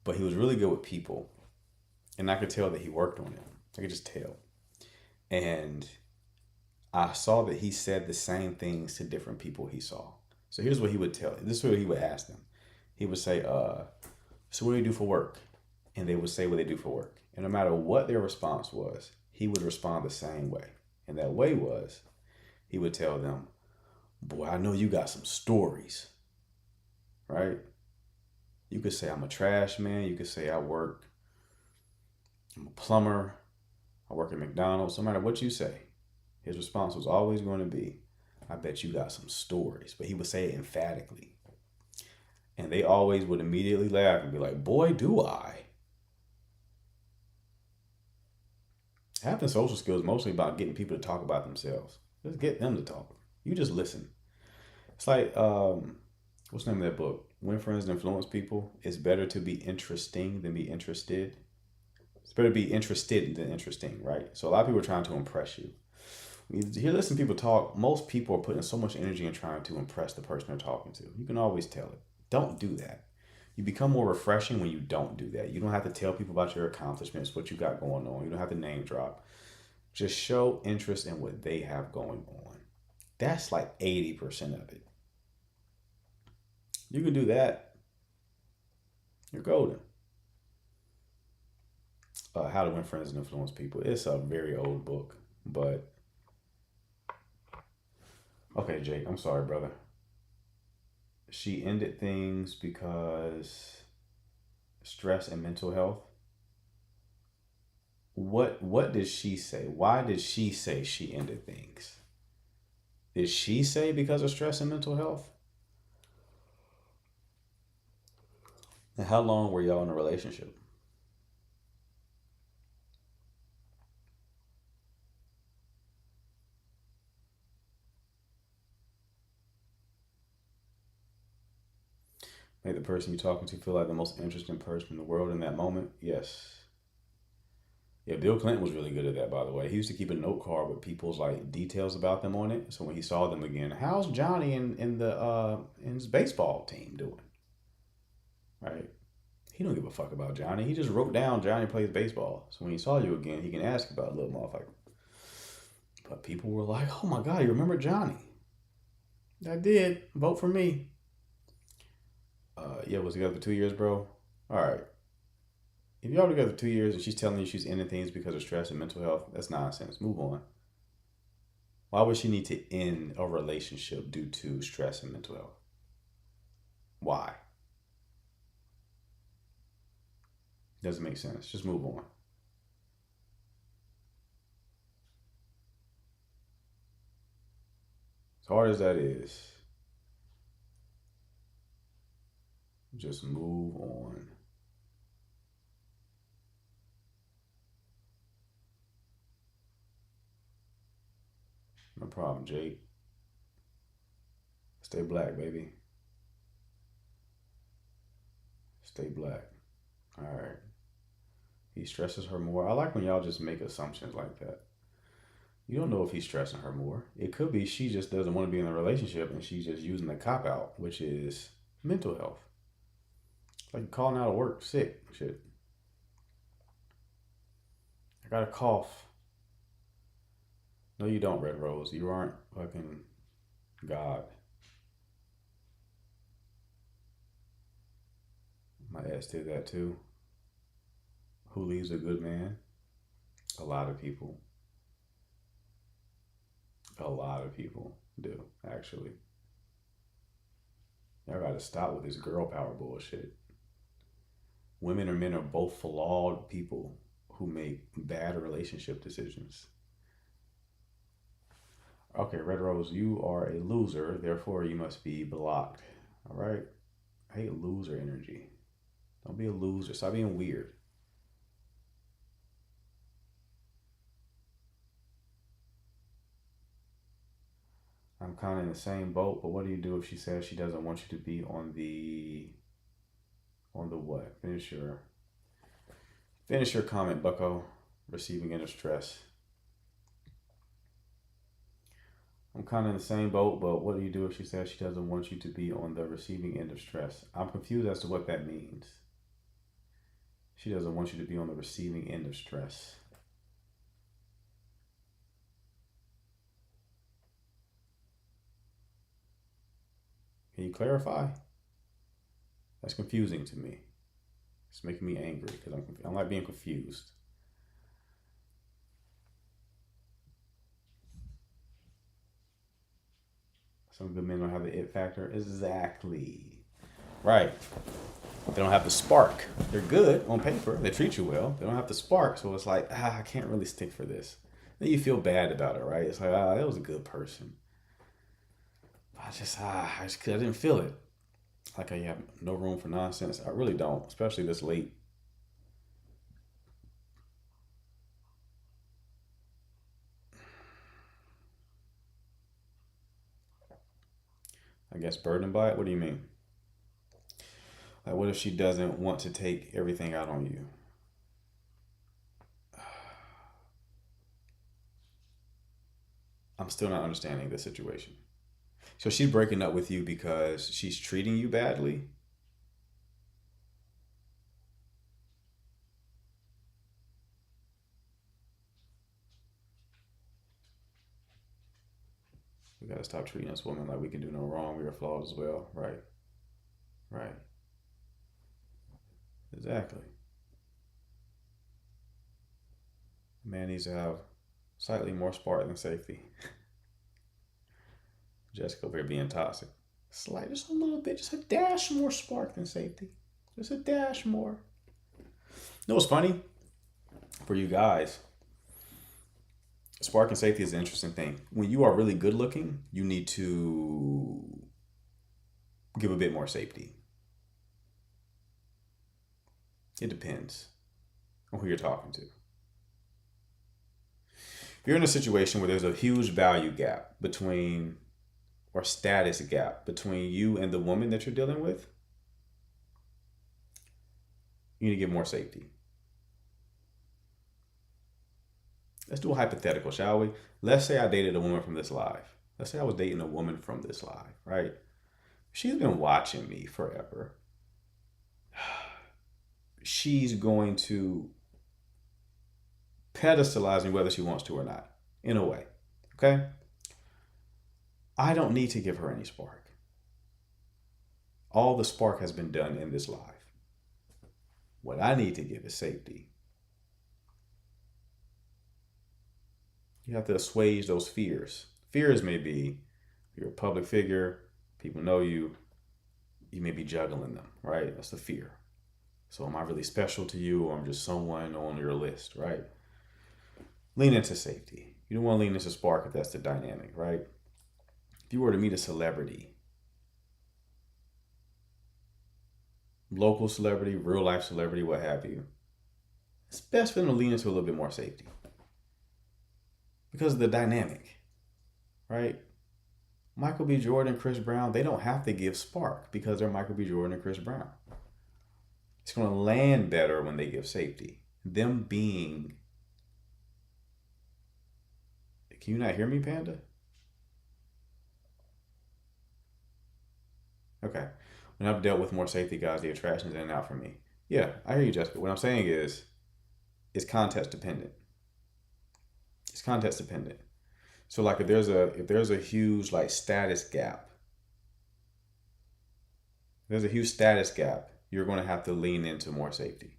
[SPEAKER 2] but he was really good with people, and I could tell that he worked on it. I could just tell, and I saw that he said the same things to different people he saw. So here's what he would tell. This is what he would ask them. He would say, so what do you do for work? And they would say what they do for work. And no matter what their response was, he would respond the same way. And that way was, he would tell them, boy, I know you got some stories, right? You could say, I'm a trash man. You could say, I'm a plumber. I work at McDonald's. No matter what you say, his response was always going to be, I bet you got some stories. But he would say it emphatically. And they always would immediately laugh and be like, boy, do I. Having social skills is mostly about getting people to talk about themselves. Just get them to talk. You just listen. It's like, what's the name of that book? Win Friends and Influence People. It's better to be interesting than be interested. It's better to be interested than interesting, right? So a lot of people are trying to impress you. When you listen to people talk, most people are putting so much energy in trying to impress the person they're talking to. You can always tell it. Don't do that. You become more refreshing when you don't do that. You don't have to tell people about your accomplishments, what you got going on. You don't have to name drop. Just show interest in what they have going on. That's like 80% of it. You can do that. You're golden. How to Win Friends and Influence People. It's a very old book, but okay, Jake, I'm sorry, brother. She ended things because stress and mental health. What did she say? Why did she say she ended things? Did she say because of stress and mental health? And how long were y'all in a relationship? Make the person you're talking to feel like the most interesting person in the world in that moment? Yes. Yeah, Bill Clinton was really good at that, by the way. He used to keep a note card with people's like details about them on it. So when he saw them again, how's Johnny in his baseball team doing? Right? He don't give a fuck about Johnny. He just wrote down Johnny plays baseball. So when he saw you again, he can ask about a little motherfucker. But people were like, oh my God, you remember Johnny? I did. Vote for me. Yeah, was together for 2 years, bro. All right. If y'all together for 2 years and she's telling you she's ending things because of stress and mental health, that's nonsense. Move on. Why would she need to end a relationship due to stress and mental health? Why? Doesn't make sense. Just move on. As hard as that is, just move on. No problem, Jake. Stay black, baby. Stay black. All right. He stresses her more. I like when y'all just make assumptions like that. You don't know if he's stressing her more. It could be she just doesn't want to be in a relationship and she's just using the cop out, which is mental health. Like calling out of work, sick, shit. I got a cough. No, you don't, Red Rose. You aren't fucking God. My ex did that too. Who leaves a good man? A lot of people. A lot of people do, actually. Y'all gotta stop with this girl power bullshit. Women or men are both flawed people who make bad relationship decisions. Okay, Red Rose, you are a loser, therefore you must be blocked. All right? I hate loser energy. Don't be a loser. Stop being weird. I'm kind of in the same boat, but what do you do if she says she doesn't want you to be on the what? Finish your comment, Bucko. Receiving end of stress. I'm kind of in the same boat, but what do you do if she says she doesn't want you to be on the receiving end of stress? I'm confused as to what that means. She doesn't want you to be on the receiving end of stress. Can you clarify? That's confusing to me. It's making me angry because I'm like being confused. Some good men don't have the it factor. Exactly. Right. They don't have the spark. They're good on paper. They treat you well. They don't have the spark. So it's like, I can't really stick for this. Then you feel bad about it, right? It's like, that was a good person. I didn't feel it. Like I have no room for nonsense. I really don't, especially this late. I guess burdened by it? What do you mean? Like, what if she doesn't want to take everything out on you? I'm still not understanding this situation. So she's breaking up with you because she's treating you badly? We gotta stop treating us women like we can do no wrong. We are flawed as well. Right. Right. Exactly. A man needs to have slightly more spark than safety. Jessica over here being toxic. Just a little bit, just a dash more spark than safety. Just a dash more. You know what's funny? For you guys, spark and safety is an interesting thing. When you are really good looking, you need to give a bit more safety. It depends on who you're talking to. If you're in a situation where there's a huge value gap between, or status gap between you and the woman that you're dealing with, you need to give more safety. Let's do a hypothetical, shall we? Let's say I dated a woman from this live. Let's say I was dating a woman from this live, right? She's been watching me forever. She's going to pedestalize me whether she wants to or not, in a way, okay? I don't need to give her any spark. All the spark has been done in this live. What I need to give is safety. You have to assuage those fears. Fears may be you're a public figure, people know you, you may be juggling them, right? That's the fear. So am I really special to you, or I'm just someone on your list, right? Lean into safety. You don't want to lean into spark if that's the dynamic, right? If you were to meet a celebrity, local celebrity, real life celebrity, what have you, it's best for them to lean into a little bit more safety. Because of the dynamic, right? Michael B. Jordan, Chris Brown, they don't have to give spark because they're Michael B. Jordan and Chris Brown. It's going to land better when they give safety. Them being... Can you not hear me, Panda? Okay. When I've dealt with more safety guys, the attraction's in and out for me. Yeah, I hear you, Jessica. What I'm saying is, it's context dependent. It's context dependent. So like if there's a huge like status gap, you're going to have to lean into more safety.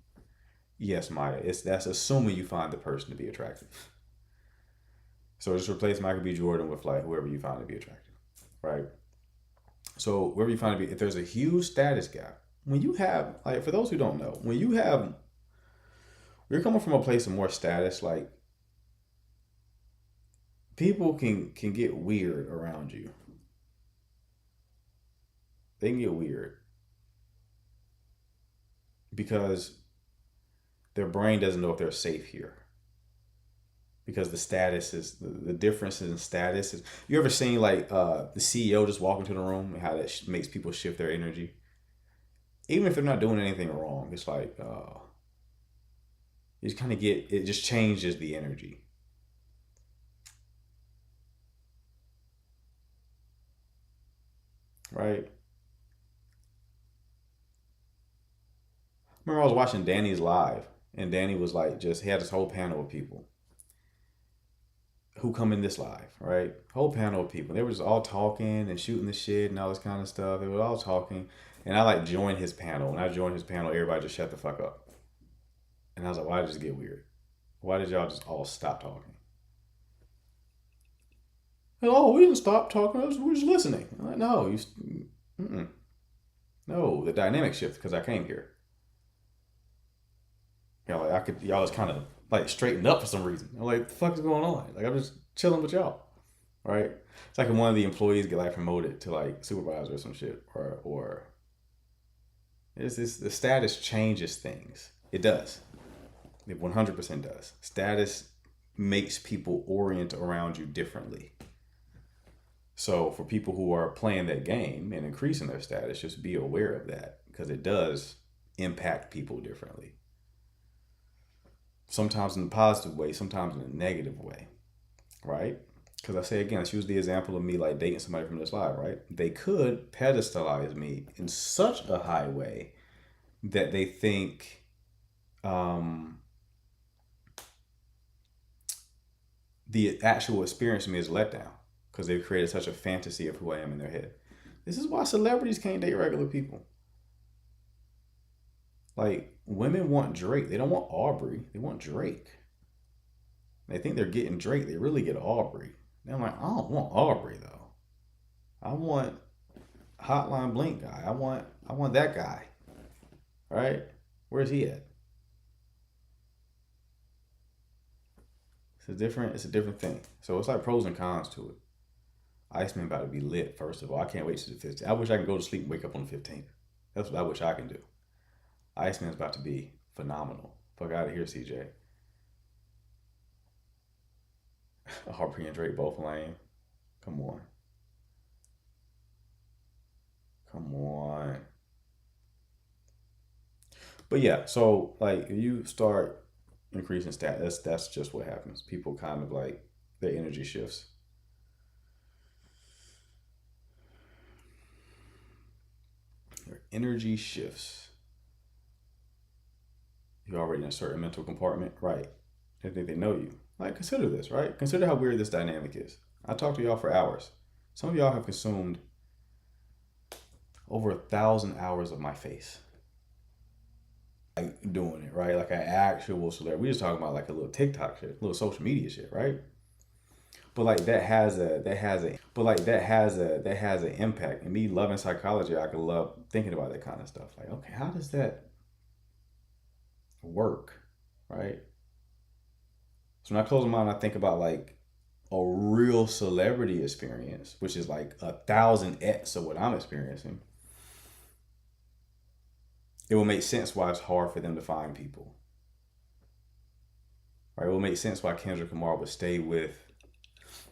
[SPEAKER 2] Yes, Maya, that's assuming you find the person to be attractive. So just replace Michael B. Jordan with like whoever you find to be attractive, right? So whoever you find to be, if there's a huge status gap, when you have, like for those who don't know, when you're coming from a place of more status, like people can get weird around you. They can get weird. because their brain doesn't know if they're safe here. Because the status is the difference in status is. You ever seen like the CEO just walk into the room and how that makes people shift their energy? Even if they're not doing anything wrong, it's like you just kind of get, it just changes the energy. Right? Remember I was watching Danny's live, and Danny was like, just, he had this whole panel of people who come in this live, right? Whole panel of people. They were just all talking and shooting the shit and all this kind of stuff. They were all talking. And I like joined his panel. When I joined his panel, everybody just shut the fuck up. And I was like, why did this get weird? Why did y'all just all stop talking? Oh, we didn't stop talking. We're just listening. I'm like, no, no, the dynamic shift because I came here. You know, like y'all just kind of like straightened up for some reason. I'm like, the fuck is going on? Like, I'm just chilling with y'all, right? It's like when one of the employees get like promoted to like supervisor or some shit, or it's this, the status changes things. It does. It 100% does. Status makes people orient around you differently. So for people who are playing that game and increasing their status, just be aware of that because it does impact people differently. Sometimes in a positive way, sometimes in a negative way, right? Because I say again, let's use the example of me like dating somebody from this live, right? They could pedestalize me in such a high way that they think the actual experience of me is let down because they've created such a fantasy of who I am in their head. This is why celebrities can't date regular people. Like, women want Drake. They don't want Aubrey. They want Drake. They think they're getting Drake. They really get Aubrey. And I'm like, I don't want Aubrey, though. I want Hotline Blink guy. I want that guy. Right? Where's he at? It's a different thing. So it's like pros and cons to it. Iceman about to be lit, first of all. I can't wait till the 15th. I wish I could go to sleep and wake up on the 15th. That's what I wish I can do. Iceman's about to be phenomenal. Fuck out of here, CJ. Aubrey and Drake both lame. Come on. Come on. But yeah, so like if you start increasing status, that's just what happens. People kind of like, their energy shifts. Your energy shifts. You're already in a certain mental compartment, right? They think they know you. Like, consider this, right? Consider how weird this dynamic is. I talked to y'all for hours. Some of y'all have consumed over 1,000 hours of my face. Like, doing it, right? like an actual celebrity. We just talking about like a little TikTok shit, a little social media shit, right? But like that has an impact. And me loving psychology, I could love thinking about that kind of stuff. Like, okay, how does that work, right? So when I close my mind, I think about like a real celebrity experience, which is like 1,000x of what I'm experiencing. It will make sense why it's hard for them to find people. Right? It will make sense why Kendrick Lamar would stay with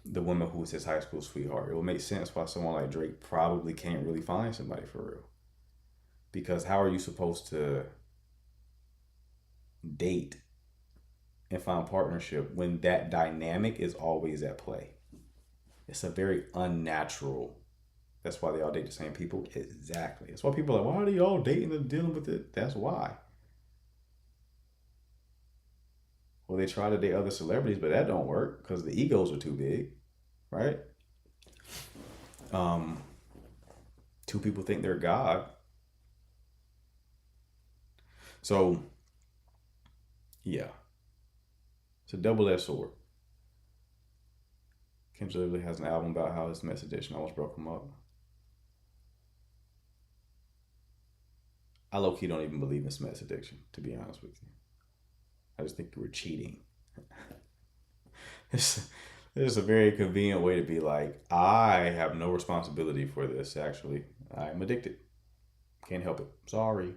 [SPEAKER 2] the woman who was his high school sweetheart. It will make sense why someone like Drake probably can't really find somebody for real. Because how are you supposed to date and find partnership when that dynamic is always at play? It's a very unnatural. That's why they all date the same people. Exactly. That's why people are like, why are they all dating and dealing with it? That's why. Well, they try to date other celebrities, but that don't work because the egos are too big, right? Two people think they're God. So, yeah. It's a double-edged sword. Kendrick literally has an album about how his meth addiction almost broke him up. I low-key don't even believe in meth addiction, to be honest with you. I just think you were cheating. There's a very convenient way to be like, I have no responsibility for this, actually. I'm addicted. Can't help it. Sorry.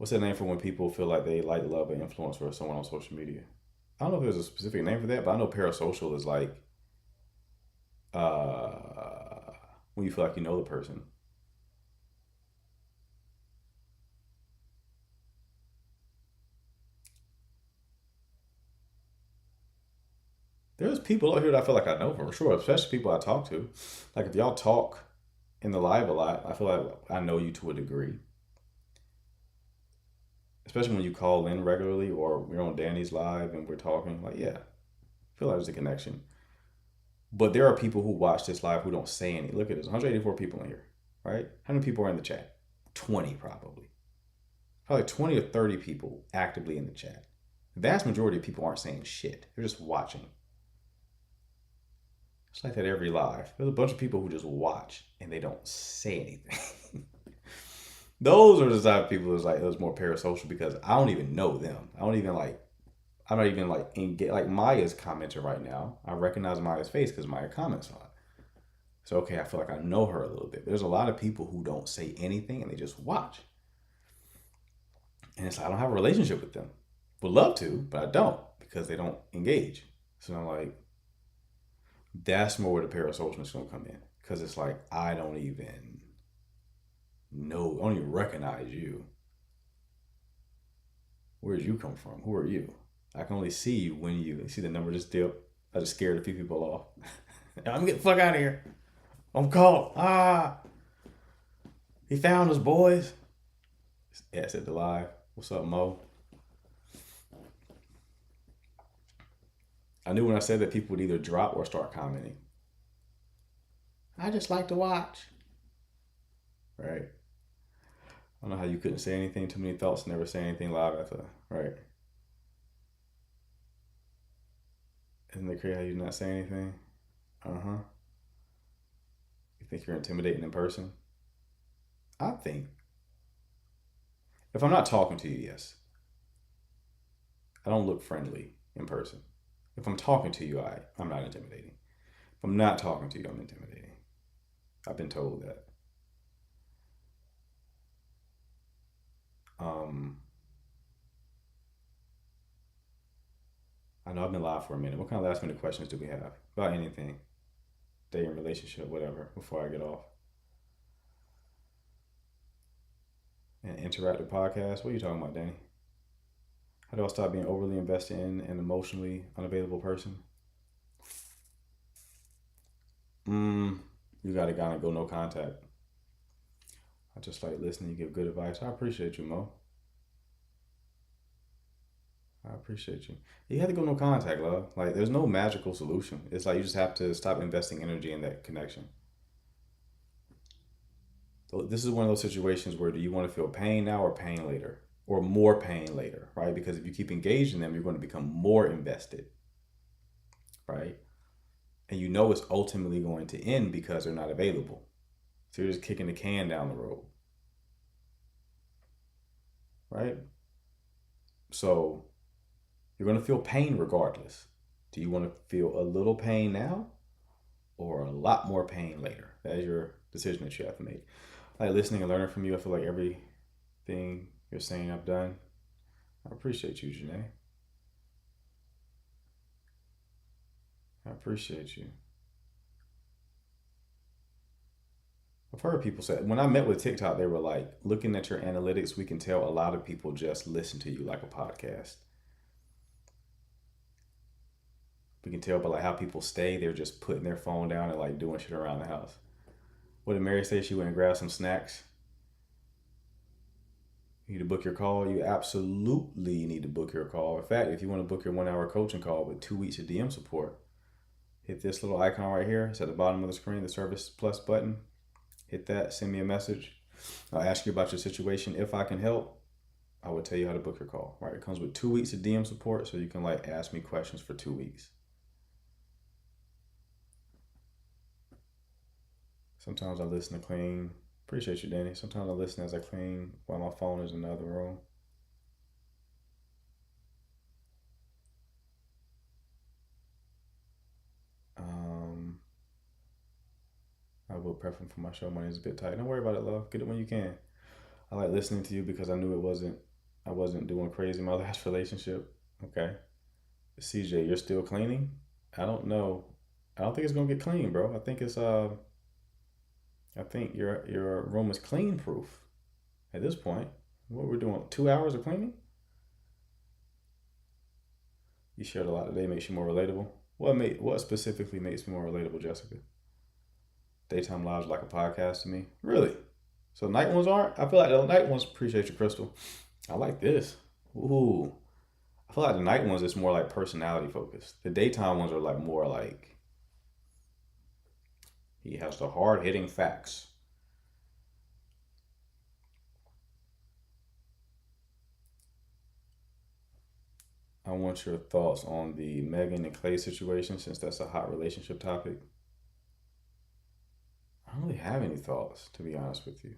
[SPEAKER 2] what's that name for when people feel like they like, love, and influence for someone on social media? I don't know if there's a specific name for that, but I know parasocial is like when you feel like you know the person. There's people out here that I feel like I know for sure, especially people I talk to. Like if y'all talk in the live a lot, I feel like I know you to a degree. Especially when you call in regularly or we're on Danny's live and we're talking. Like, yeah, I feel like there's a connection. But there are people who watch this live who don't say anything. Look at this, 184 people in here, right? How many people are in the chat? 20 probably. Probably 20 or 30 people actively in the chat. The vast majority of people aren't saying shit. They're just watching. It's like that every live. There's a bunch of people who just watch and they don't say anything. Those are the type of people that's like, it was more parasocial because I don't even know them. I'm not even like engaged. Like Maya's commenting right now. I recognize Maya's face because Maya comments on it. So, okay, I feel like I know her a little bit. There's a lot of people who don't say anything and they just watch. And it's like, I don't have a relationship with them. Would love to, but I don't because they don't engage. So I'm like, that's more where the parasocial is going to come in. Because it's like, I don't even know, I don't even recognize you. Where did you come from? Who are you? I can only see you when you see the number just dip. I just scared a few people off. I'm getting the fuck out of here. I'm caught. He found us, boys. Yeah, said the live. What's up, Mo? I knew when I said that people would either drop or start commenting. I just like to watch. Right? I don't know how you couldn't say anything, too many thoughts, never say anything live after, right? Isn't it crazy how you not say anything? Uh-huh. You think you're intimidating in person? I think. If I'm not talking to you, yes. I don't look friendly in person. If I'm talking to you, I'm not intimidating. If I'm not talking to you, I'm intimidating. I've been told that. I know I've been live for a minute. What kind of last minute questions do we have? About anything. Dating, relationship, whatever, before I get off. An interactive podcast? What are you talking about, Danny? How do I stop being overly invested in an emotionally unavailable person? You gotta kind of go no contact. I just like listening. You give good advice. I appreciate you, Mo. I appreciate you. You have to go no contact, love. Like, there's no magical solution. It's like you just have to stop investing energy in that connection. So this is one of those situations where do you want to feel pain now or pain later? Or more pain later, right? Because if you keep engaging them, you're going to become more invested, right? And you know it's ultimately going to end because they're not available. So you're just kicking the can down the road, right? So you're going to feel pain regardless. Do you want to feel a little pain now or a lot more pain later? That is your decision that you have to make. Like listening and learning from you, I feel like everything you're saying I've done. I appreciate you, Janae. I appreciate you. I've heard people say, when I met with TikTok, they were like, looking at your analytics, we can tell a lot of people just listen to you like a podcast. We can tell by like how people stay, they're just putting their phone down and like doing shit around the house. What did Mary say? She went and grabbed some snacks. You need to book your call. You absolutely need to book your call. In fact, if you want to book your 1 hour coaching call with 2 weeks of DM support, hit this little icon right here. It's at the bottom of the screen, the Service Plus button. Hit that, send me a message. I'll ask you about your situation. If I can help, I will tell you how to book your call, right? It comes with 2 weeks of DM support, so you can like ask me questions for 2 weeks. Sometimes I listen to clean. Appreciate you, Danny. Sometimes I listen as I clean while my phone is in the other room. I will prep for my show. Money is a bit tight. Don't worry about it, love. Get it when you can. I like listening to you because I knew it wasn't I wasn't doing crazy in my last relationship. Okay. CJ, you're still cleaning? I don't know. I don't think it's gonna get clean, bro. I think your room is clean proof at this point. What we're doing, 2 hours of cleaning? You shared a lot today, makes you more relatable. What specifically makes me more relatable, Jessica? Daytime lives like a podcast to me. Really? So night ones aren't? I feel like the night ones appreciate you, Crystal. I like this. Ooh. I feel like the night ones is more like personality focused. The daytime ones are like more like he has the hard hitting facts. I want your thoughts on the Megan and Clay situation since that's a hot relationship topic. I don't really have any thoughts, to be honest with you.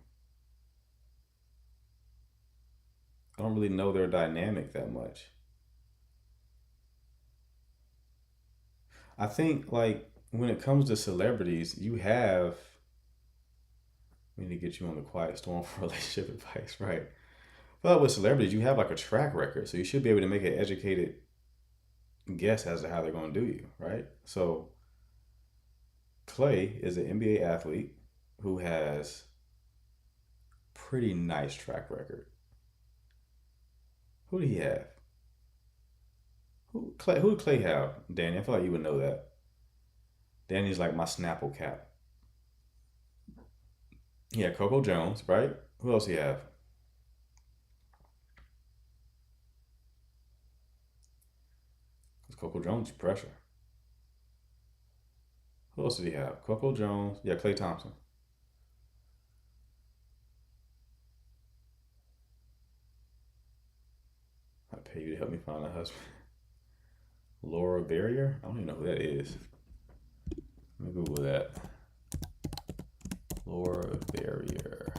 [SPEAKER 2] I don't really know their dynamic that much. I think like when it comes to celebrities, we need to get you on the quiet storm for relationship advice, right? But with celebrities, you have like a track record, so you should be able to make an educated guess as to how they're going to do you, right? So Clay is an NBA athlete who has pretty nice track record. Who do he have? Who did Clay have, Danny? I feel like you would know that. Danny's like my Snapple cap. He had Coco Jones, right? Who else he have? Because Coco Jones is pressure. Who else did he have? Coco Jones. Yeah, Klay Thompson. I pay you to help me find a husband. Laura Barrier? I don't even know who that is. Let me Google that. Laura Barrier.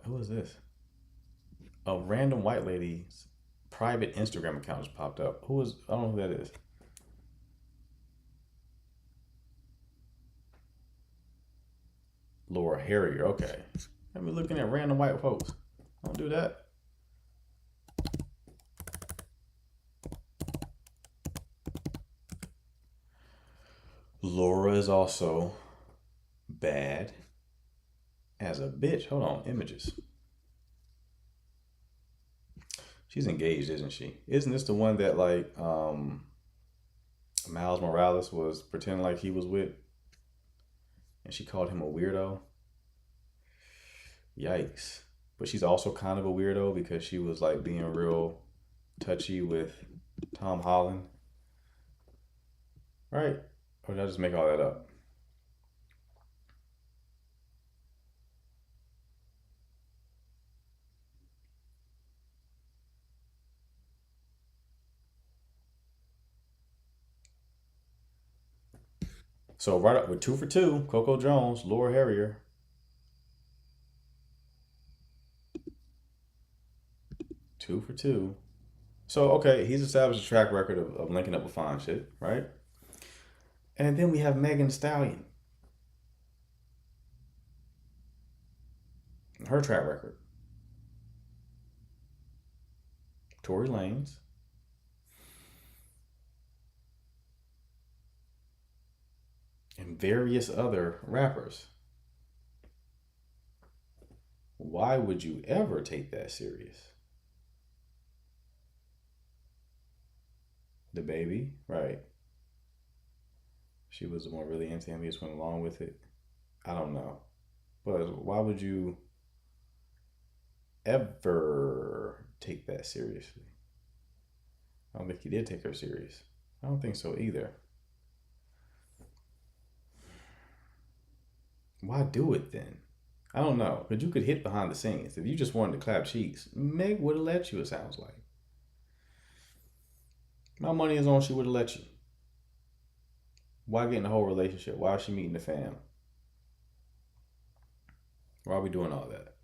[SPEAKER 2] Who is this? A random white lady's private Instagram account just popped up. I don't know who that is. Laura Harrier, okay. Let me looking at random white folks. Don't do that. Laura is also bad as a bitch. Hold on, images. She's engaged, isn't she? Isn't this the one that like Miles Morales was pretending like he was with? And she called him a weirdo. Yikes. But she's also kind of a weirdo because she was like being real touchy with Tom Holland. Right? Or did I just make all that up? So right up with 2 for 2, Coco Jones, Laura Harrier. 2 for 2. So okay, he's established a track record of linking up with fine shit, right? And then we have Megan Thee Stallion. Her track record. Tory Lanez. And various other rappers. Why would you ever take that serious? The baby, right. She was the one really into him. He just went along with it. I don't know. But why would you ever take that seriously? I don't think he did take her serious. I don't think so either. Why do it then? I don't know. But you could hit behind the scenes. If you just wanted to clap cheeks, Meg would have let you, it sounds like. My money is on she would have let you. Why get in the whole relationship? Why is she meeting the fam? Why are we doing all that?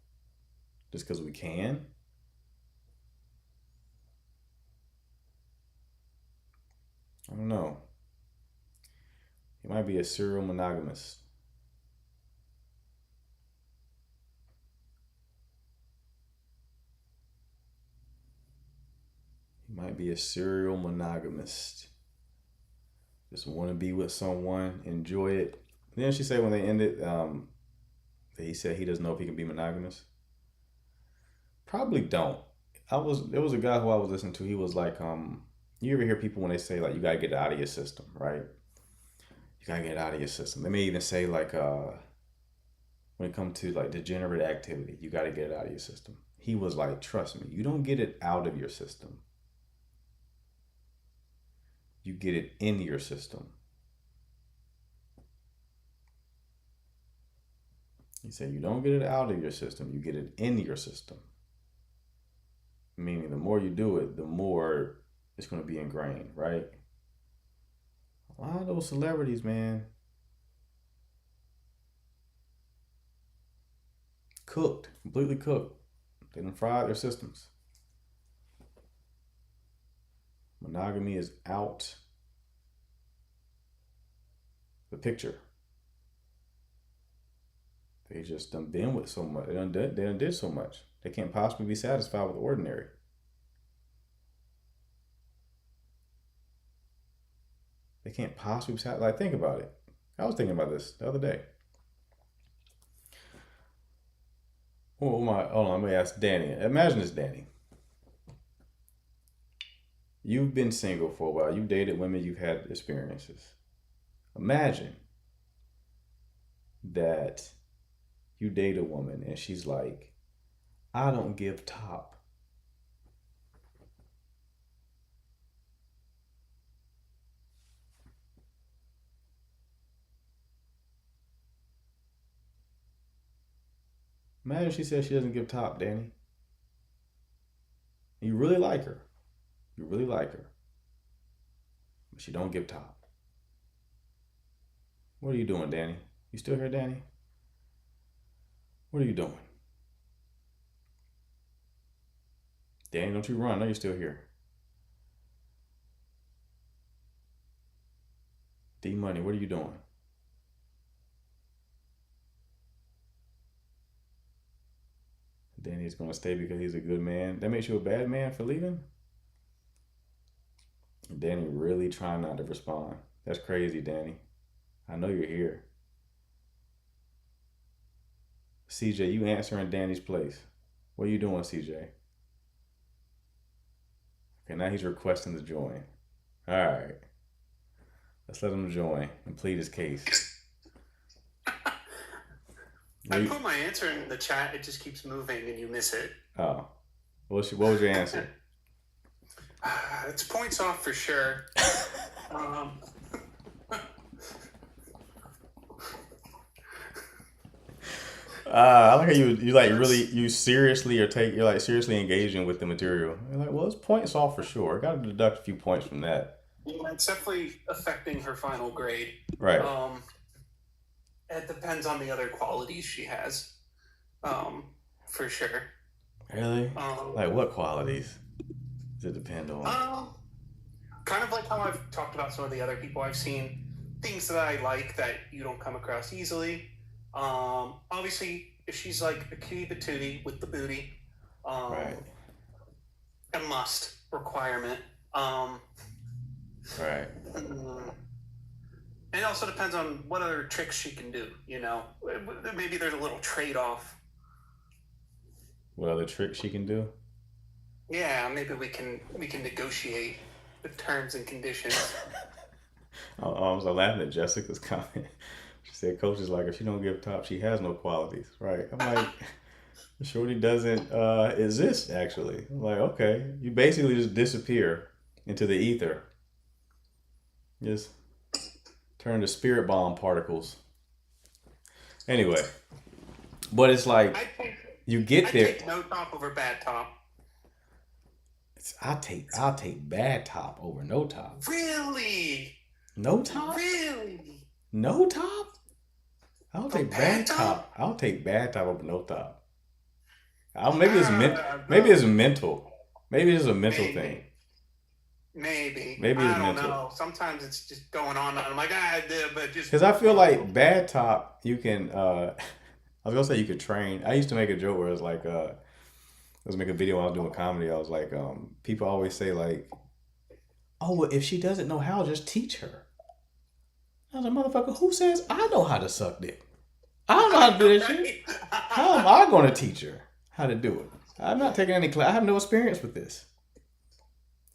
[SPEAKER 2] Just because we can? I don't know. He might be a serial monogamist. Might be a serial monogamist. Just want to be with someone, enjoy it. Then she said when they ended, he said he doesn't know if he can be monogamous. Probably don't. There was a guy who I was listening to. He was like, you ever hear people when they say like you gotta get it out of your system, right? You gotta get it out of your system. They may even say like, when it comes to like degenerate activity, you gotta get it out of your system. He was like, trust me, you don't get it out of your system. You get it in your system. He said you don't get it out of your system, you get it in your system. Meaning the more you do it, the more it's going to be ingrained, right? A lot of those celebrities, man, cooked, completely cooked. They done fried their systems. Monogamy is out the picture. They just done been with so much. They done did so much. They can't possibly be satisfied with ordinary. They can't possibly be satisfied. Like, think about it. I was thinking about this the other day. Hold on, let me ask Danny. Imagine this, Danny. You've been single for a while. You've dated women. You've had experiences. Imagine that you date a woman and she's like, I don't give top. Imagine she says she doesn't give top, Danny. You really like her. You really like her. But she don't give top. What are you doing, Danny? You still here, Danny? What are you doing? Danny, don't you run. No, you're still here. D Money, what are you doing? Danny's going to stay because he's a good man. That makes you a bad man for leaving? Danny really trying not to respond. That's crazy, Danny. I know you're here. CJ, you answering Danny's place. What are you doing, CJ? Okay, now he's requesting to join. All right. Let's let him join and plead his case.
[SPEAKER 10] I put my answer in the chat. It just keeps moving and you miss it.
[SPEAKER 2] Oh. What was your answer?
[SPEAKER 10] It's points off for sure.
[SPEAKER 2] I like how you seriously you're like seriously engaging with the material. You're like, well, it's points off for sure. Got to deduct a few points from that.
[SPEAKER 10] Yeah, it's definitely affecting her final grade.
[SPEAKER 2] Right.
[SPEAKER 10] It depends on the other qualities she has, for sure.
[SPEAKER 2] Really? Like what qualities does it depend on?
[SPEAKER 10] Kind of like how I've talked about some of the other people I've seen, things that I like that you don't come across easily. Obviously, if she's like a cutie patootie with the booty,
[SPEAKER 2] right.
[SPEAKER 10] A must requirement.
[SPEAKER 2] Right.
[SPEAKER 10] And it also depends on what other tricks she can do, you know? Maybe there's a little trade-off.
[SPEAKER 2] What other tricks she can do?
[SPEAKER 10] Yeah, maybe we can negotiate the terms and conditions.
[SPEAKER 2] I was laughing at Jessica's comment. She said, Coach is like, if she don't give top, she has no qualities. Right. I'm like, Shorty doesn't exist, actually. I'm like, okay. You basically just disappear into the ether. Just turn to spirit bomb particles. Anyway, but it's like you get there.
[SPEAKER 10] I'd take no top over bad top.
[SPEAKER 2] I'll take bad top over no top.
[SPEAKER 10] Really?
[SPEAKER 2] No top?
[SPEAKER 10] Really?
[SPEAKER 2] No top? I'll take bad top. I'll take bad top over no top. Maybe it's mental. Maybe it's a mental thing.
[SPEAKER 10] Maybe.
[SPEAKER 2] Maybe it's
[SPEAKER 10] I don't
[SPEAKER 2] mental.
[SPEAKER 10] know. Sometimes it's just going on. I'm like, but just
[SPEAKER 2] because I feel like bad top, you can. I was gonna say you could train. I used to make a joke where it's like, was making a video when I was doing comedy. I was like, people always say like, oh, well, if she doesn't know how, just teach her. I was like, motherfucker, who says I know how to suck dick? I don't know how to do that shit. How am I going to teach her how to do it? I'm not taking any class. I have no experience with this.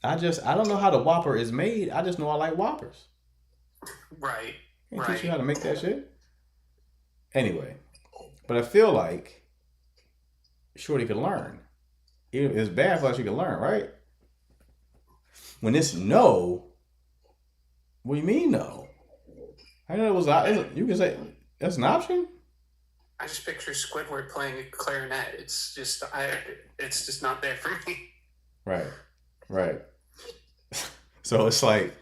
[SPEAKER 2] I don't know how the Whopper is made. I just know I like Whoppers.
[SPEAKER 10] Right.
[SPEAKER 2] Can't teach you how to make that shit. Anyway, but I feel like Shorty could learn. It's bad for her she can learn, right? When it's no, what do you mean no? I know it was. You can say that's an option.
[SPEAKER 10] I just picture Squidward playing a clarinet. It's just not there for me.
[SPEAKER 2] Right. So it's like,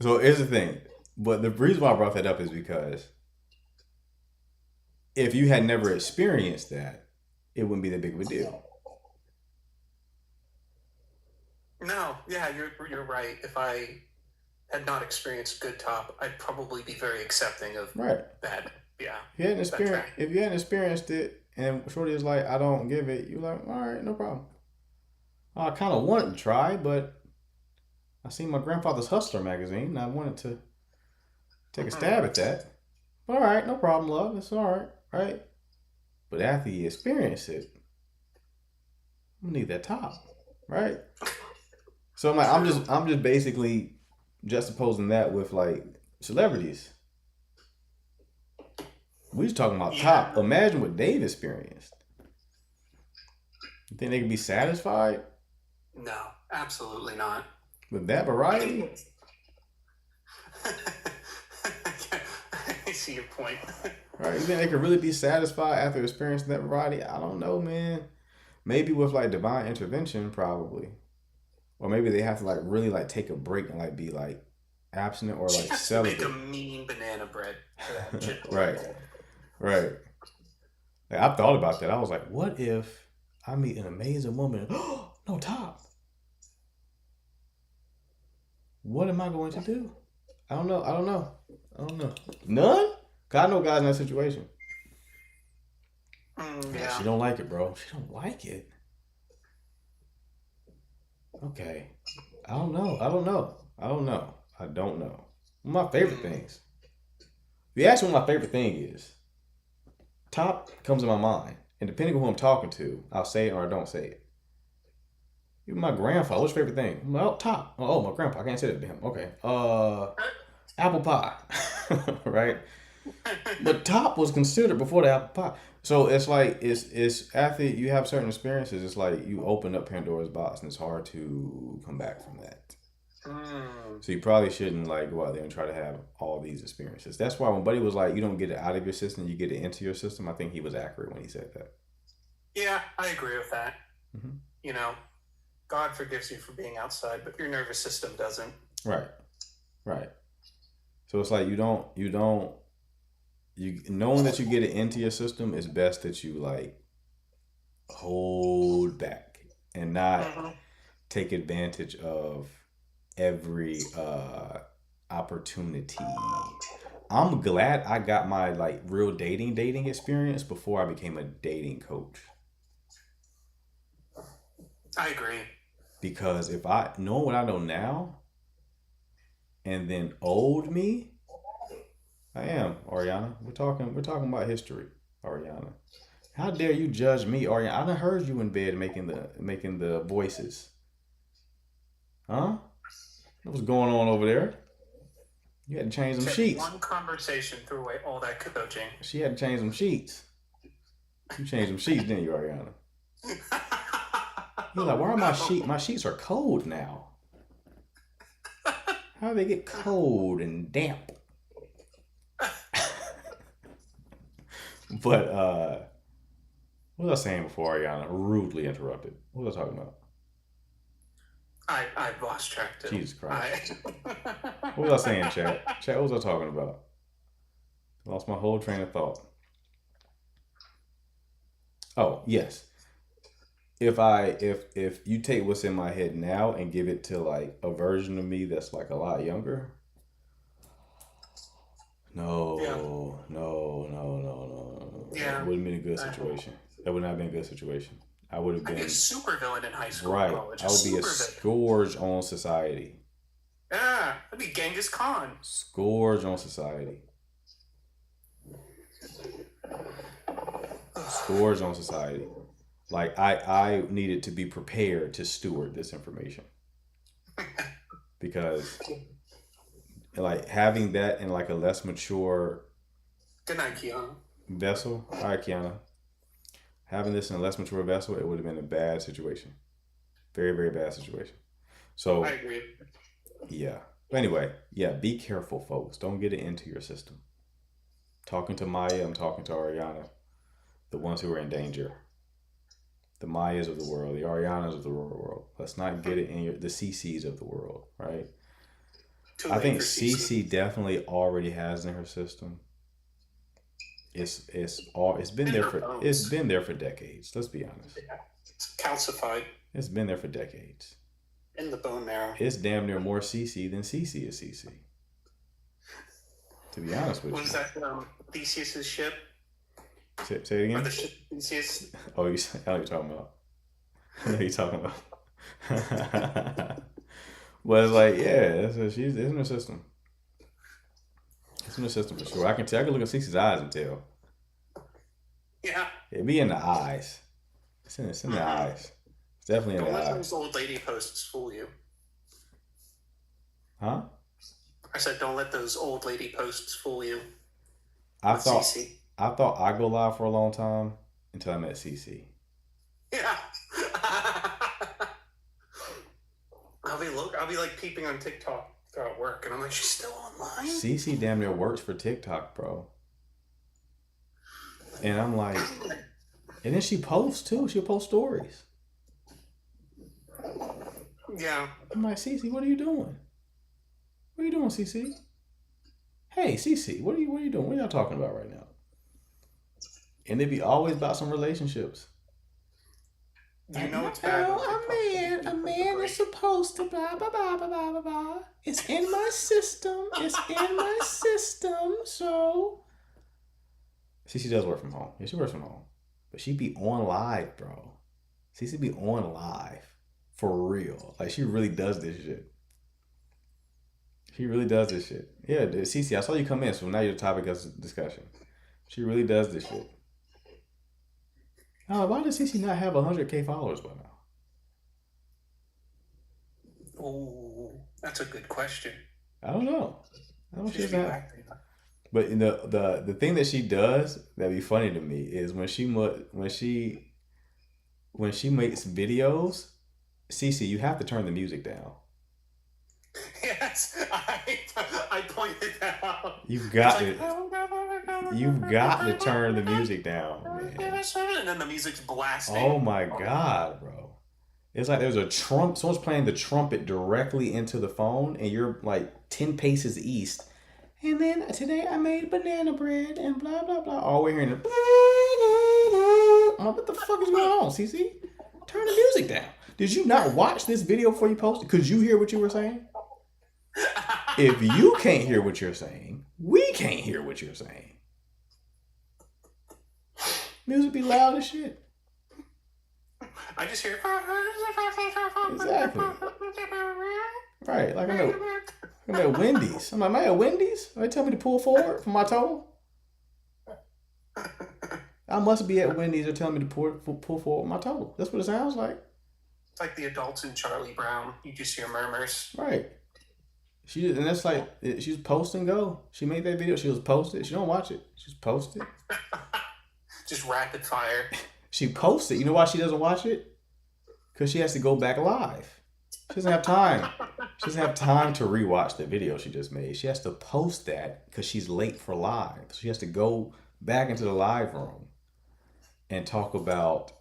[SPEAKER 2] so here's the thing. But the reason why I brought that up is because if you had never experienced that, it wouldn't be that big of a deal.
[SPEAKER 10] No, yeah, you're right. If I had not experienced good top, I'd probably be very accepting of bad. Yeah.
[SPEAKER 2] If you hadn't experienced it, and Shorty is like, I don't give it, you're like, all right, no problem. I kind of wanted to try, but I seen my grandfather's Hustler magazine, and I wanted to take a stab at that. All right, no problem, love. It's all right, right? But after you experience it, I'm gonna need that top, right? So I'm like, I'm just basically juxtaposing that with like celebrities. We just talking about top. Imagine what Dave experienced. You think they could be satisfied?
[SPEAKER 10] No, absolutely not.
[SPEAKER 2] With that variety?
[SPEAKER 10] I see your point.
[SPEAKER 2] Right? You think they could really be satisfied after experiencing that variety? I don't know, man. Maybe with like divine intervention, probably. Or maybe they have to like really like take a break and like be like abstinent or like celibate.
[SPEAKER 10] Make a mean banana bread for that shit.
[SPEAKER 2] Right. Like, I thought about that. I was like, what if I meet an amazing woman? No top. What am I going to do? I don't know. None? God, I know guys in that situation.
[SPEAKER 10] Yeah.
[SPEAKER 2] She don't like it, bro. She don't like it. Okay. I don't know. One of my favorite things. If you ask me what my favorite thing is, top comes in my mind. And depending on who I'm talking to, I'll say it or I don't say it. Even my grandfather, what's your favorite thing? Well, top. Oh, my grandpa. I can't say that to him. Okay. Apple pie. Right? But top was considered before the apple pie. So it's like, it's after you have certain experiences, it's like you open up Pandora's box and it's hard to come back from that. So you probably shouldn't like go out there and try to have all these experiences. That's why when Buddy was like, you don't get it out of your system, you get it into your system. I think he was accurate when he said that.
[SPEAKER 10] Yeah, I agree with that. Mm-hmm. You know, God forgives you for being outside, but your nervous system doesn't.
[SPEAKER 2] Right. So it's like you knowing that you get it into your system, it's best that you like hold back and not take advantage of every opportunity. I'm glad I got my like real dating experience before I became a dating coach.
[SPEAKER 10] I agree.
[SPEAKER 2] Because if I know what I know now and then old me, I am, Ariana. We're talking about history, Ariana. How dare you judge me, Ariana? I done heard you in bed making the voices. Huh? What's going on over there? You had to change some sheets.
[SPEAKER 10] One conversation threw away all that coaching.
[SPEAKER 2] She had to change some sheets. You changed some sheets, didn't you, Ariana? You're like, why are my sheets are cold now? How do they get cold and damp? But what was I saying before Ariana rudely interrupted? What was I talking about?
[SPEAKER 10] I've lost track too.
[SPEAKER 2] Jesus Christ. What was I saying, Chat? Chat, what was I talking about? Lost my whole train of thought. Oh, yes. If you take what's in my head now and give it to like a version of me that's like a lot younger. No. Yeah. That wouldn't be a good situation. That would not be a good situation. I would have
[SPEAKER 10] I'd be
[SPEAKER 2] been
[SPEAKER 10] a super villain in high school
[SPEAKER 2] right.
[SPEAKER 10] and college.
[SPEAKER 2] I would be a
[SPEAKER 10] super villain.
[SPEAKER 2] scourge on society.
[SPEAKER 10] Yeah, I'd be Genghis Khan.
[SPEAKER 2] Scourge on society. Scourge on society. Like I needed to be prepared to steward this information because like having that in like a less mature
[SPEAKER 10] Good night, Kiana.
[SPEAKER 2] vessel. All right, Kiana. Having this in a less mature vessel, it would have been a bad situation. Very, very bad situation. So
[SPEAKER 10] I agree.
[SPEAKER 2] yeah. But anyway, yeah, be careful, folks. Don't get it into your system. Talking to Maya, I'm talking to Ariana, the ones who are in danger. The Mayas of the world, the Arianas of the world. Let's not get it in the CCs of the world, right?
[SPEAKER 10] Too
[SPEAKER 2] I
[SPEAKER 10] late
[SPEAKER 2] think
[SPEAKER 10] for
[SPEAKER 2] CC definitely already has in her system. It's been there for decades. Let's be honest.
[SPEAKER 10] Yeah. It's calcified
[SPEAKER 2] It's been there for decades.
[SPEAKER 10] in the bone marrow.
[SPEAKER 2] It's damn near more CC than CC is CC. To be honest with
[SPEAKER 10] Was
[SPEAKER 2] you.
[SPEAKER 10] that Theseus's ship?
[SPEAKER 2] Say it
[SPEAKER 10] Or
[SPEAKER 2] again.
[SPEAKER 10] the ship Theseus?
[SPEAKER 2] Oh, I know what you're talking about. I know what you're talking about. But it's like, yeah, it's in her system. It's in her system for sure. I can look at Cece's eyes and tell.
[SPEAKER 10] Yeah.
[SPEAKER 2] It'd be in the eyes. It's in the eyes. It's definitely in
[SPEAKER 10] Don't
[SPEAKER 2] the
[SPEAKER 10] let
[SPEAKER 2] eyes.
[SPEAKER 10] those old lady posts fool you.
[SPEAKER 2] Huh?
[SPEAKER 10] I said, don't let those old lady posts fool you.
[SPEAKER 2] I
[SPEAKER 10] With
[SPEAKER 2] thought
[SPEAKER 10] CC.
[SPEAKER 2] I'd go live for a long time until I met CC.
[SPEAKER 10] Yeah. I'll be like peeping on TikTok throughout work, and I'm like, she's still online.
[SPEAKER 2] CC damn near works for TikTok, bro. And I'm like, and then she posts too. She'll post stories.
[SPEAKER 10] Yeah.
[SPEAKER 2] I'm like, CC, what are you doing? What are you doing, CC? Hey, CC, what are you doing? What are y'all talking about right now? And they be always about some relationships.
[SPEAKER 10] You know it's bad. when
[SPEAKER 2] A
[SPEAKER 10] TikTok
[SPEAKER 2] man is supposed to blah blah blah blah blah blah blah. It's in my system. It's in my system. So CC does work from home. Yeah, she works from home. But she be on live, bro. CC be on live. For real. Like she really does this shit. She really does this shit. Yeah, CC, I saw you come in, so now you're the topic of discussion. She really does this shit. Why does CC not have 100K followers by now?
[SPEAKER 10] Oh, that's a good question.
[SPEAKER 2] I don't know. I don't know if she
[SPEAKER 10] She's
[SPEAKER 2] doesn't have. But the thing that she does that'd be funny to me is when she makes videos, CC, you have to turn the music down.
[SPEAKER 10] Yes, I pointed that out.
[SPEAKER 2] You've got
[SPEAKER 10] It's
[SPEAKER 2] to turn the music down, man.
[SPEAKER 10] And then the music's blasting.
[SPEAKER 2] Oh my god, bro. It's like there's a someone's playing the trumpet directly into the phone and you're like 10 paces east. And then today I made banana bread and blah blah blah. All we're hearing is I'm like, what the fuck is going on, CC? Turn the music down. Did you not watch this video before you posted? Could you hear what you were saying? If you can't hear what you're saying, we can't hear what you're saying. Music be loud as shit.
[SPEAKER 10] I just hear.
[SPEAKER 2] Exactly. Right, like I'm at Wendy's. I'm like, am I at Wendy's? They tell me to pull forward for my total? I must be at Wendy's. They're telling me to pull forward my total. That's what it sounds like.
[SPEAKER 10] It's like the adults in Charlie Brown. You just hear murmurs.
[SPEAKER 2] Right. And that's like, she's post and go. She made that video. She was posted. She don't watch it. She's posted.
[SPEAKER 10] Just rapid fire.
[SPEAKER 2] She posted. You know why she doesn't watch it? Because she has to go back live. She doesn't have time. She doesn't have time to rewatch the video she just made. She has to post that because she's late for live. So she has to go back into the live room and talk about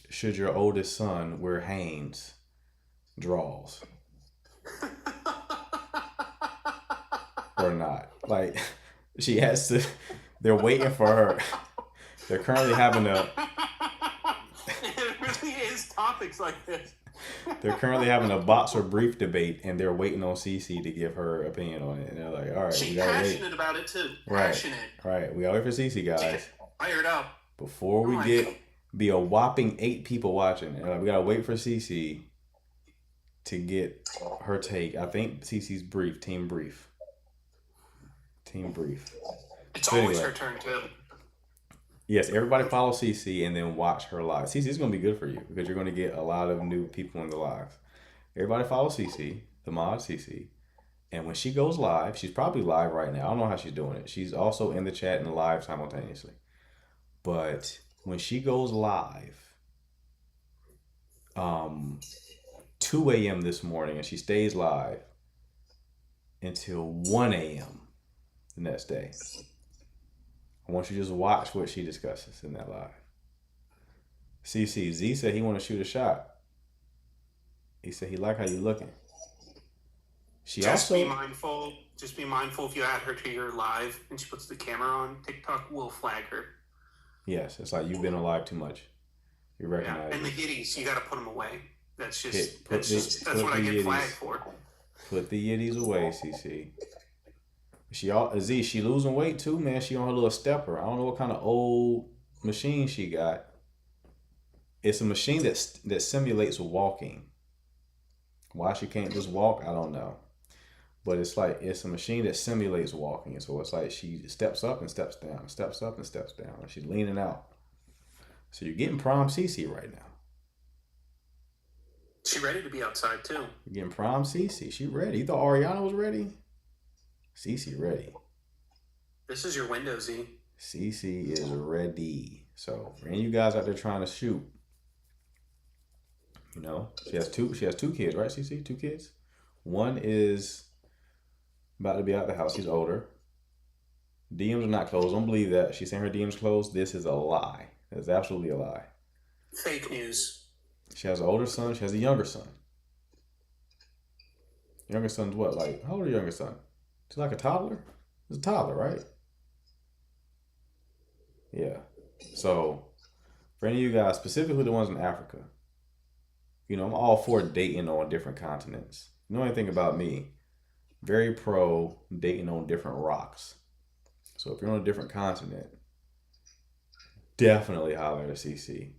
[SPEAKER 2] should your oldest son wear Hanes draws or not. Like, she has to, they're waiting for her. They're currently having a,
[SPEAKER 10] It really is topics like this.
[SPEAKER 2] they're currently having a boxer brief debate and they're waiting on CC to give her opinion on it. And they're like, all right, we
[SPEAKER 10] She's
[SPEAKER 2] gotta
[SPEAKER 10] passionate
[SPEAKER 2] wait.
[SPEAKER 10] about it too.
[SPEAKER 2] Right.
[SPEAKER 10] Passionate.
[SPEAKER 2] Right. We gotta wait for CC, guys.
[SPEAKER 10] Fired up.
[SPEAKER 2] before we
[SPEAKER 10] Oh my
[SPEAKER 2] get
[SPEAKER 10] God.
[SPEAKER 2] be a whopping 8 people watching. We gotta wait for Cece to get her take. I think Cece's team brief.
[SPEAKER 10] It's
[SPEAKER 2] So
[SPEAKER 10] always
[SPEAKER 2] anyway,
[SPEAKER 10] her turn too.
[SPEAKER 2] yes, everybody follow Cece and then watch her live. Cece is gonna be good for you because you're gonna get a lot of new people in the live. Everybody follow Cece, the mod Cece. And when she goes live, she's probably live right now. I don't know how she's doing it. She's also in the chat and live simultaneously. But when she goes live, 2 a.m. this morning, and she stays live until 1 a.m. the next day. I want you to just watch what she discusses in that live. Z said he want to shoot a shot. He said he like how you looking.
[SPEAKER 10] Just be mindful if you add her to your live and she puts the camera on, TikTok will flag her.
[SPEAKER 2] Yes, it's like you've been alive too much. You recognize.
[SPEAKER 10] Yeah, and the Yiddies, you got to put them away. That's
[SPEAKER 2] Put
[SPEAKER 10] that's what I
[SPEAKER 2] the
[SPEAKER 10] get
[SPEAKER 2] Yiddies.
[SPEAKER 10] flagged for.
[SPEAKER 2] Put the Yiddies away, CC. She losing weight too, man. She on her little stepper. I don't know what kind of old machine she got. It's a machine that simulates walking. Why she can't just walk, I don't know. But it's a machine that simulates walking. So it's like she steps up and steps down, steps up and steps down. And she's leaning out. So you're getting prime CC right now.
[SPEAKER 10] She ready to be outside too.
[SPEAKER 2] You're getting prime CC. She ready. You thought Ariana was ready? CC ready.
[SPEAKER 10] This is your window, Z.
[SPEAKER 2] CC is ready. So for any of you guys out there trying to shoot, you know, she has two kids, right, CC? 2 kids? One is about to be out of the house. She's older. DMs are not closed. Don't believe that. She's saying her DMs closed. This is a lie. It's absolutely a lie.
[SPEAKER 10] Fake news.
[SPEAKER 2] She has an older son. She has a younger son. Younger son's what? Like, how old is your younger son? He's like a toddler? He's a toddler, right? Yeah. So, for any of you guys, specifically the ones in Africa, you know, I'm all for dating on different continents. You know anything about me? Very pro dating on different rocks. So if you're on a different continent, definitely holler at CC.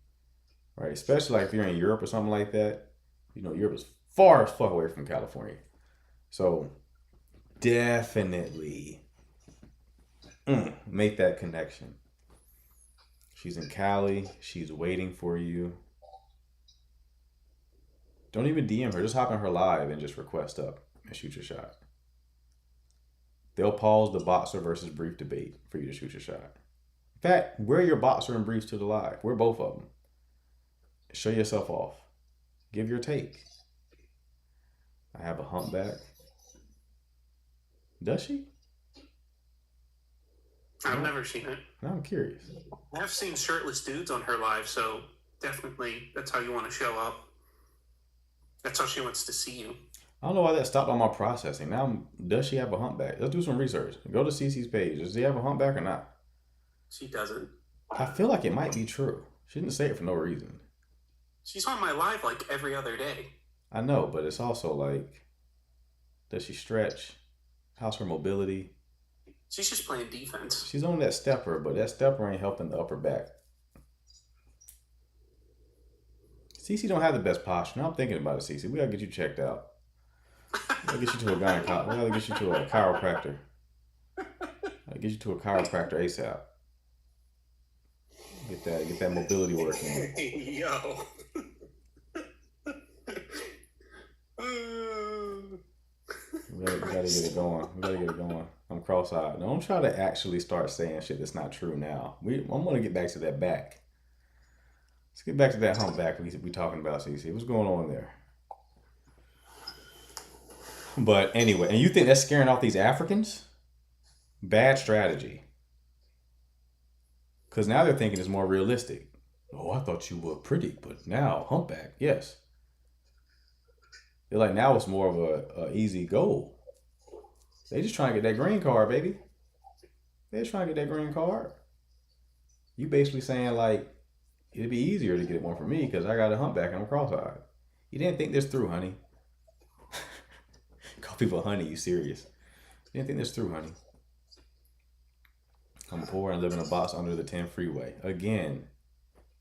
[SPEAKER 2] Right? Especially like if you're in Europe or something like that. You know, Europe is far as fuck away from California. So definitely make that connection. She's in Cali. She's waiting for you. Don't even DM her. Just hop in her live and just request up and shoot your shot. They'll pause the boxer versus brief debate for you to shoot your shot. In fact, wear your boxer and briefs to the live. Wear both of them. Show yourself off. Give your take. I have a humpback. Does she?
[SPEAKER 10] I've never seen it.
[SPEAKER 2] I'm curious.
[SPEAKER 10] I've seen shirtless dudes on her live, so definitely that's how you want to show up. That's how she wants to see you.
[SPEAKER 2] I don't know why that stopped on my processing. Now, does she have a humpback? Let's do some research. Go to CC's page. Does she have a humpback or not?
[SPEAKER 10] She doesn't.
[SPEAKER 2] I feel like it might be true. She didn't say it for no reason.
[SPEAKER 10] She's on my live like every other day.
[SPEAKER 2] I know, but it's also like, does she stretch? How's her mobility?
[SPEAKER 10] She's just playing defense.
[SPEAKER 2] She's on that stepper, but that stepper ain't helping the upper back. CC don't have the best posture. Now I'm thinking about it, CC. We gotta get you checked out. We gotta get you to a gynecologist. We gotta get you to a chiropractor. Gotta get you to a chiropractor ASAP. Get that mobility working.
[SPEAKER 10] Yo.
[SPEAKER 2] We gotta get it going. I'm cross-eyed. Don't try to actually start saying shit that's not true now. I'm gonna get back to that back. Let's get back to that humpback we talking about, CC. What's going on there? But anyway, and you think that's scaring off these Africans? Bad strategy. Because now they're thinking it's more realistic. Oh, I thought you were pretty, but now humpback, yes. They're like, now it's more of a easy goal. They just trying to get that green card, baby. They're just trying to get that green card. You basically saying like, it'd be easier to get one for me because I got a humpback and I'm cross-eyed. You didn't think this through, honey. Call people honey, you serious. You didn't think this through, honey. I'm poor and live in a box under the 10 freeway. Again,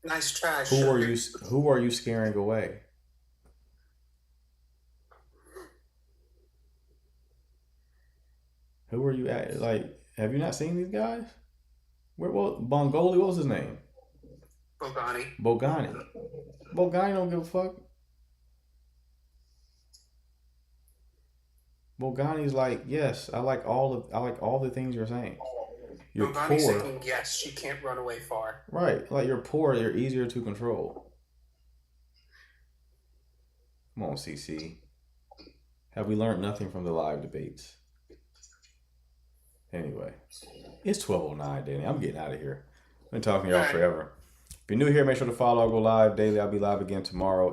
[SPEAKER 10] Nice try.
[SPEAKER 2] who are
[SPEAKER 10] sugar.
[SPEAKER 2] you? Who are you scaring away? Who are you at? Like, have you not seen these guys? Where? What? Bongoli? What was his name?
[SPEAKER 10] Bogani.
[SPEAKER 2] Bogani. Bogani don't give a fuck. Bogani's like, yes, I like all the things you're saying. You're
[SPEAKER 10] Bogani's
[SPEAKER 2] poor,
[SPEAKER 10] saying yes, she can't run away far.
[SPEAKER 2] right? Like you're poor, you're easier to control. Come on, CC. Have we learned nothing from the live debates? Anyway, it's 12:09, Danny. I'm getting out of here. I've been talking to y'all
[SPEAKER 10] Alright.
[SPEAKER 2] forever. If you're new here, make sure to follow. I'll go live daily. I'll be live again tomorrow.